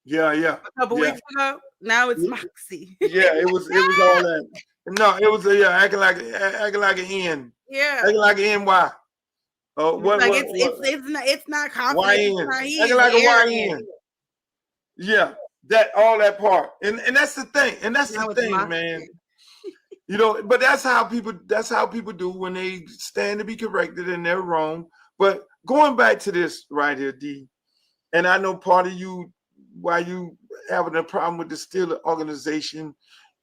Yeah. A couple weeks ago. Now it's moxie. Yeah, it was all that. No, it was acting like an N. Yeah. Acting like an NY. It's not confident. YN. Acting like a YN. Yeah. all that part. And that's the thing. And that's the thing, man. You know, but that's how people do when they stand to be corrected and they're wrong. But going back to this right here, D, and I know part of you why you having a problem with the Steelers organization,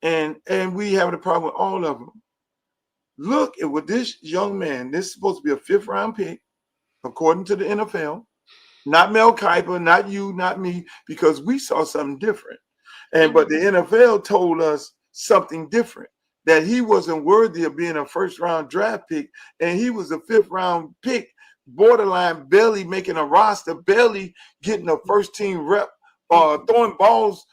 and we having a problem with all of them. Look at what this young man, this is supposed to be a 5th round pick, according to the NFL. Not Mel Kiper, not you, not me, because we saw something different. But the NFL told us something different, that he wasn't worthy of being a 1st round draft pick, and he was a 5th round pick, borderline barely making a roster, barely getting a first team rep, throwing balls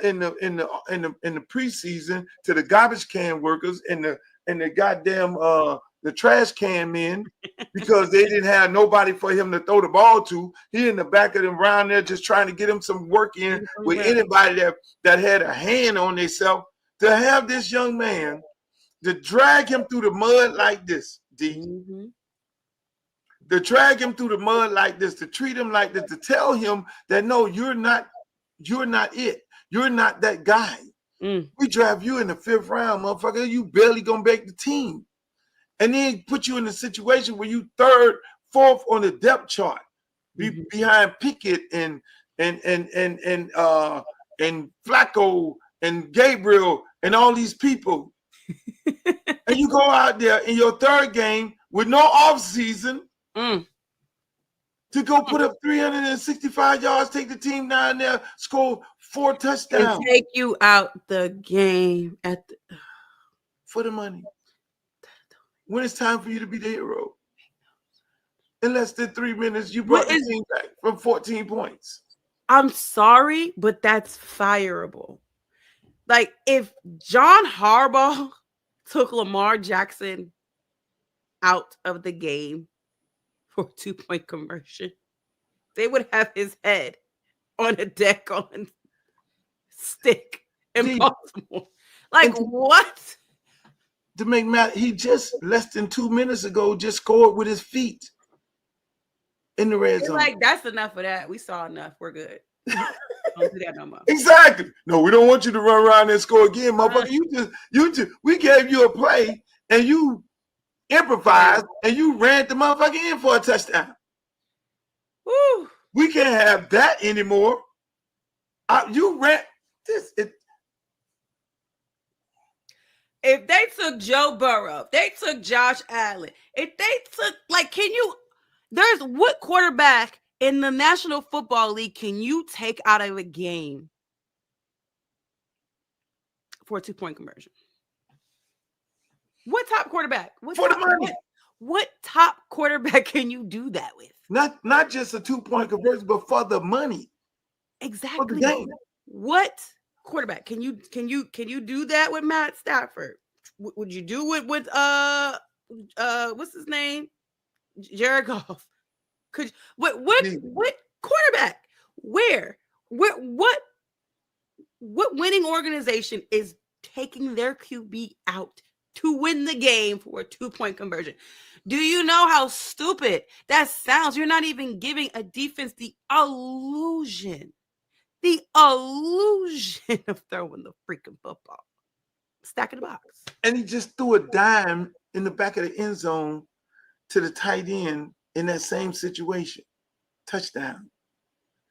in the preseason to the garbage can workers and the goddamn the trash can men, because they didn't have nobody for him to throw the ball to. He in the back of them around there just trying to get him some work in with anybody that had a hand on themselves. To have this young man, to drag him through the mud like this, D. To drag him through the mud like this, to treat him like this, to tell him that no, you're not it. You're not that guy. We draft you in the 5th round, motherfucker. You barely gonna make the team. And then put you in a situation where you 3rd, 4th on the depth chart, behind Pickett and Flacco and Gabriel and all these people. And you go out there in your 3rd game with no offseason to go put up 365 yards, take the team down there, score 4 touchdowns. And take you out the game for the money. When it's time for you to be the hero. In less than 3 minutes, you brought the team back from 14 points. I'm sorry, but that's fireable. Like, if John Harbaugh took Lamar Jackson out of the game for a 2-point conversion, they would have his head on a deck on stick in Baltimore. Like, what? To make matter, he just less than 2 minutes ago just scored with his feet in the red zone. Like, that's enough of that. We saw enough. We're good. Don't do that no more. Exactly. No, we don't want you to run around and score again, motherfucker. You just we gave you a play and you improvised and you ran the motherfucker in for a touchdown. Woo. We can't have that anymore. You ran this. If they took Joe Burrow, if they took Josh Allen, if they took, like, there's what quarterback in the National Football League can you take out of a game for a 2-point conversion? What top quarterback? What top quarterback can you do that with? Not just a 2-point conversion, but for the money. Exactly. For the game. What quarterback can you do that with Matt Stafford? Would you do it with what's his name, Jared Goff? Could what quarterback? What winning organization is taking their QB out to win the game for a 2-point conversion? Do you know how stupid that sounds? You're not even giving a defense the illusion of throwing the freaking football. Stack in the box. And he just threw a dime in the back of the end zone to the tight end in that same situation. Touchdown.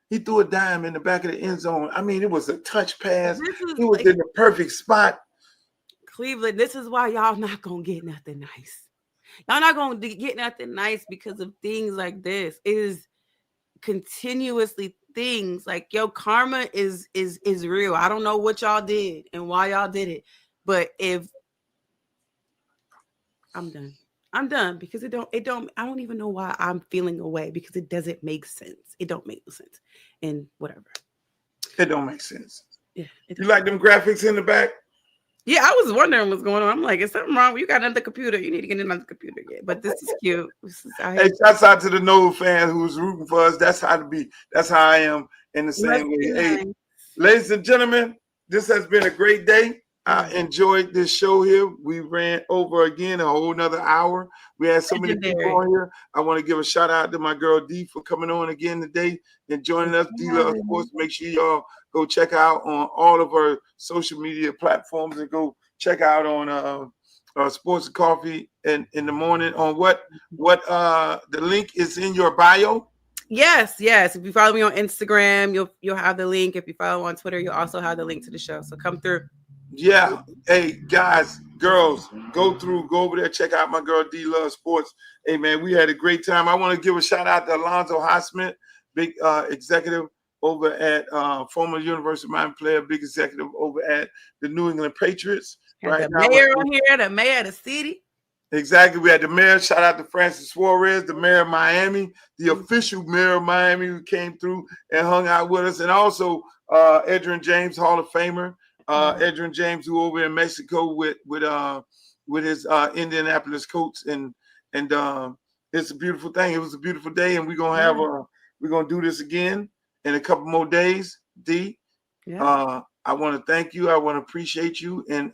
He threw a dime in the back of the end zone. I mean, it was a touch pass. It was in the perfect spot. Cleveland, this is why y'all not going to get nothing nice. Y'all not going to get nothing nice because of things like this. It is continuously things like, yo, karma is real. I don't know what y'all did and why y'all did it, but if I'm done because I don't even know why I'm feeling away, because it doesn't make sense. It don't make no sense. And whatever. It don't make sense. Yeah. You like them graphics in the back? Yeah, I was wondering what's going on. I'm like, is something wrong? You got another computer. You need to get another computer again. But this is cute. Hey, shouts out to the Nole fans who's rooting for us. That's how to be. That's how I am in the same way. Hey, ladies and gentlemen, this has been a great day. I enjoyed this show here. We ran over again a whole nother hour. We had so many people on here. I want to give a shout out to my girl D for coming on again today and joining us. D Love Sports. Make sure y'all go check out on all of our social media platforms and go check out on Sports and Coffee in the morning on what the link is in your bio. Yes. If you follow me on Instagram, you'll have the link. If you follow on Twitter, you'll also have the link to the show. So come through. Yeah. Hey, guys, girls, go over there, check out my girl D Love Sports. Hey, man, we had a great time. I want to give a shout out to Alonzo Highsmith, big executive over at former University of Miami player, big executive over at the New England Patriots. The mayor on here, the mayor of the city. Exactly. We had the mayor. Shout out to Francis Suarez, the mayor of Miami, the official mayor of Miami, who came through and hung out with us. And also Edgerrin James, Hall of Famer. Edgerrin James, who over in Mexico with his Indianapolis Colts, and it's a beautiful thing. It was a beautiful day, and we're gonna do this again in a couple more days. D, I want to thank you. I want to appreciate you, and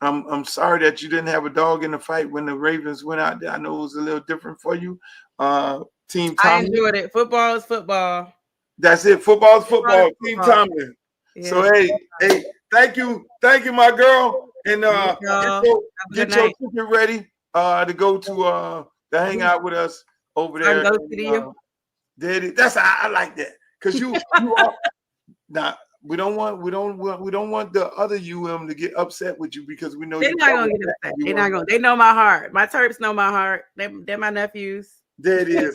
I'm sorry that you didn't have a dog in the fight when the Ravens went out there. I know it was a little different for you. Team Tomlin. I enjoyed it. Football is football. That's it. Football is football. Team Tomlin. Yeah. So hey, thank you, my girl, and get your ticket ready to go to hang out with us over there. Go to you. Daddy, that's how I like that, because you are now. We don't want the other UM to get upset with you, because we know they're not gonna get upset. They're not gonna. They know my heart. My Terps know my heart. They're my nephews. There it is.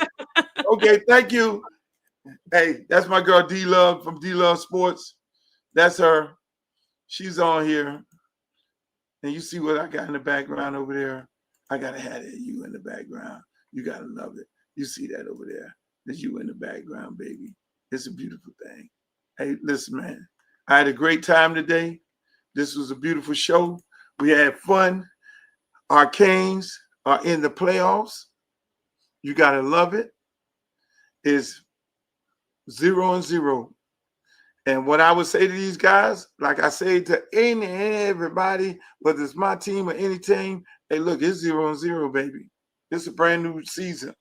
Okay, thank you. Hey, that's my girl D Love from D Love Sports. That's her. She's on here. And you see what I got in the background over there? I got a hat of you in the background. You gotta love it. You see that over there? There's you in the background, baby. It's a beautiful thing. Hey, listen, man. I had a great time today. This was a beautiful show. We had fun. Our Canes are in the playoffs. You gotta love it. It's 0-0. And what I would say to these guys, like I say to everybody, whether it's my team or any team, hey, look, it's 0-0, baby. This is a brand new season.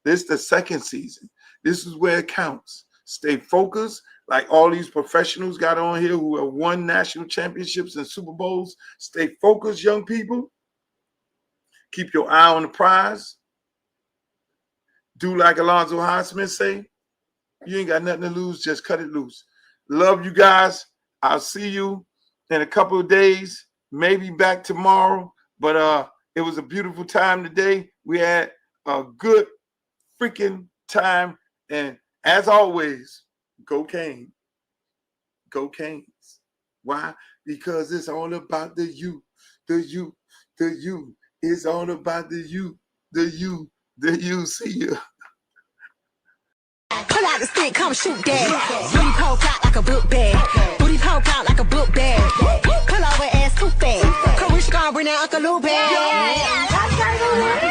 This is the second season. This is where it counts. Stay focused, like all these professionals got on here who have won national championships and Super Bowls. Stay focused, young people. Keep your eye on the prize. Do like Alonzo Highsmith say. You ain't got nothing to lose. Just cut it loose. Love you guys. I'll see you in a couple of days, maybe back tomorrow. But it was a beautiful time today. We had a good freaking time. And as always, go Canes. Go Canes. Why? Because it's all about the you. The you. The you. It's all about the you. The you. The you. See ya. Pull out the stick, come shoot that. Booty poke out like a book bag. Booty poke out like a book bag. Pull over ass too fast. Come wish God bring that Uncle Lou bag.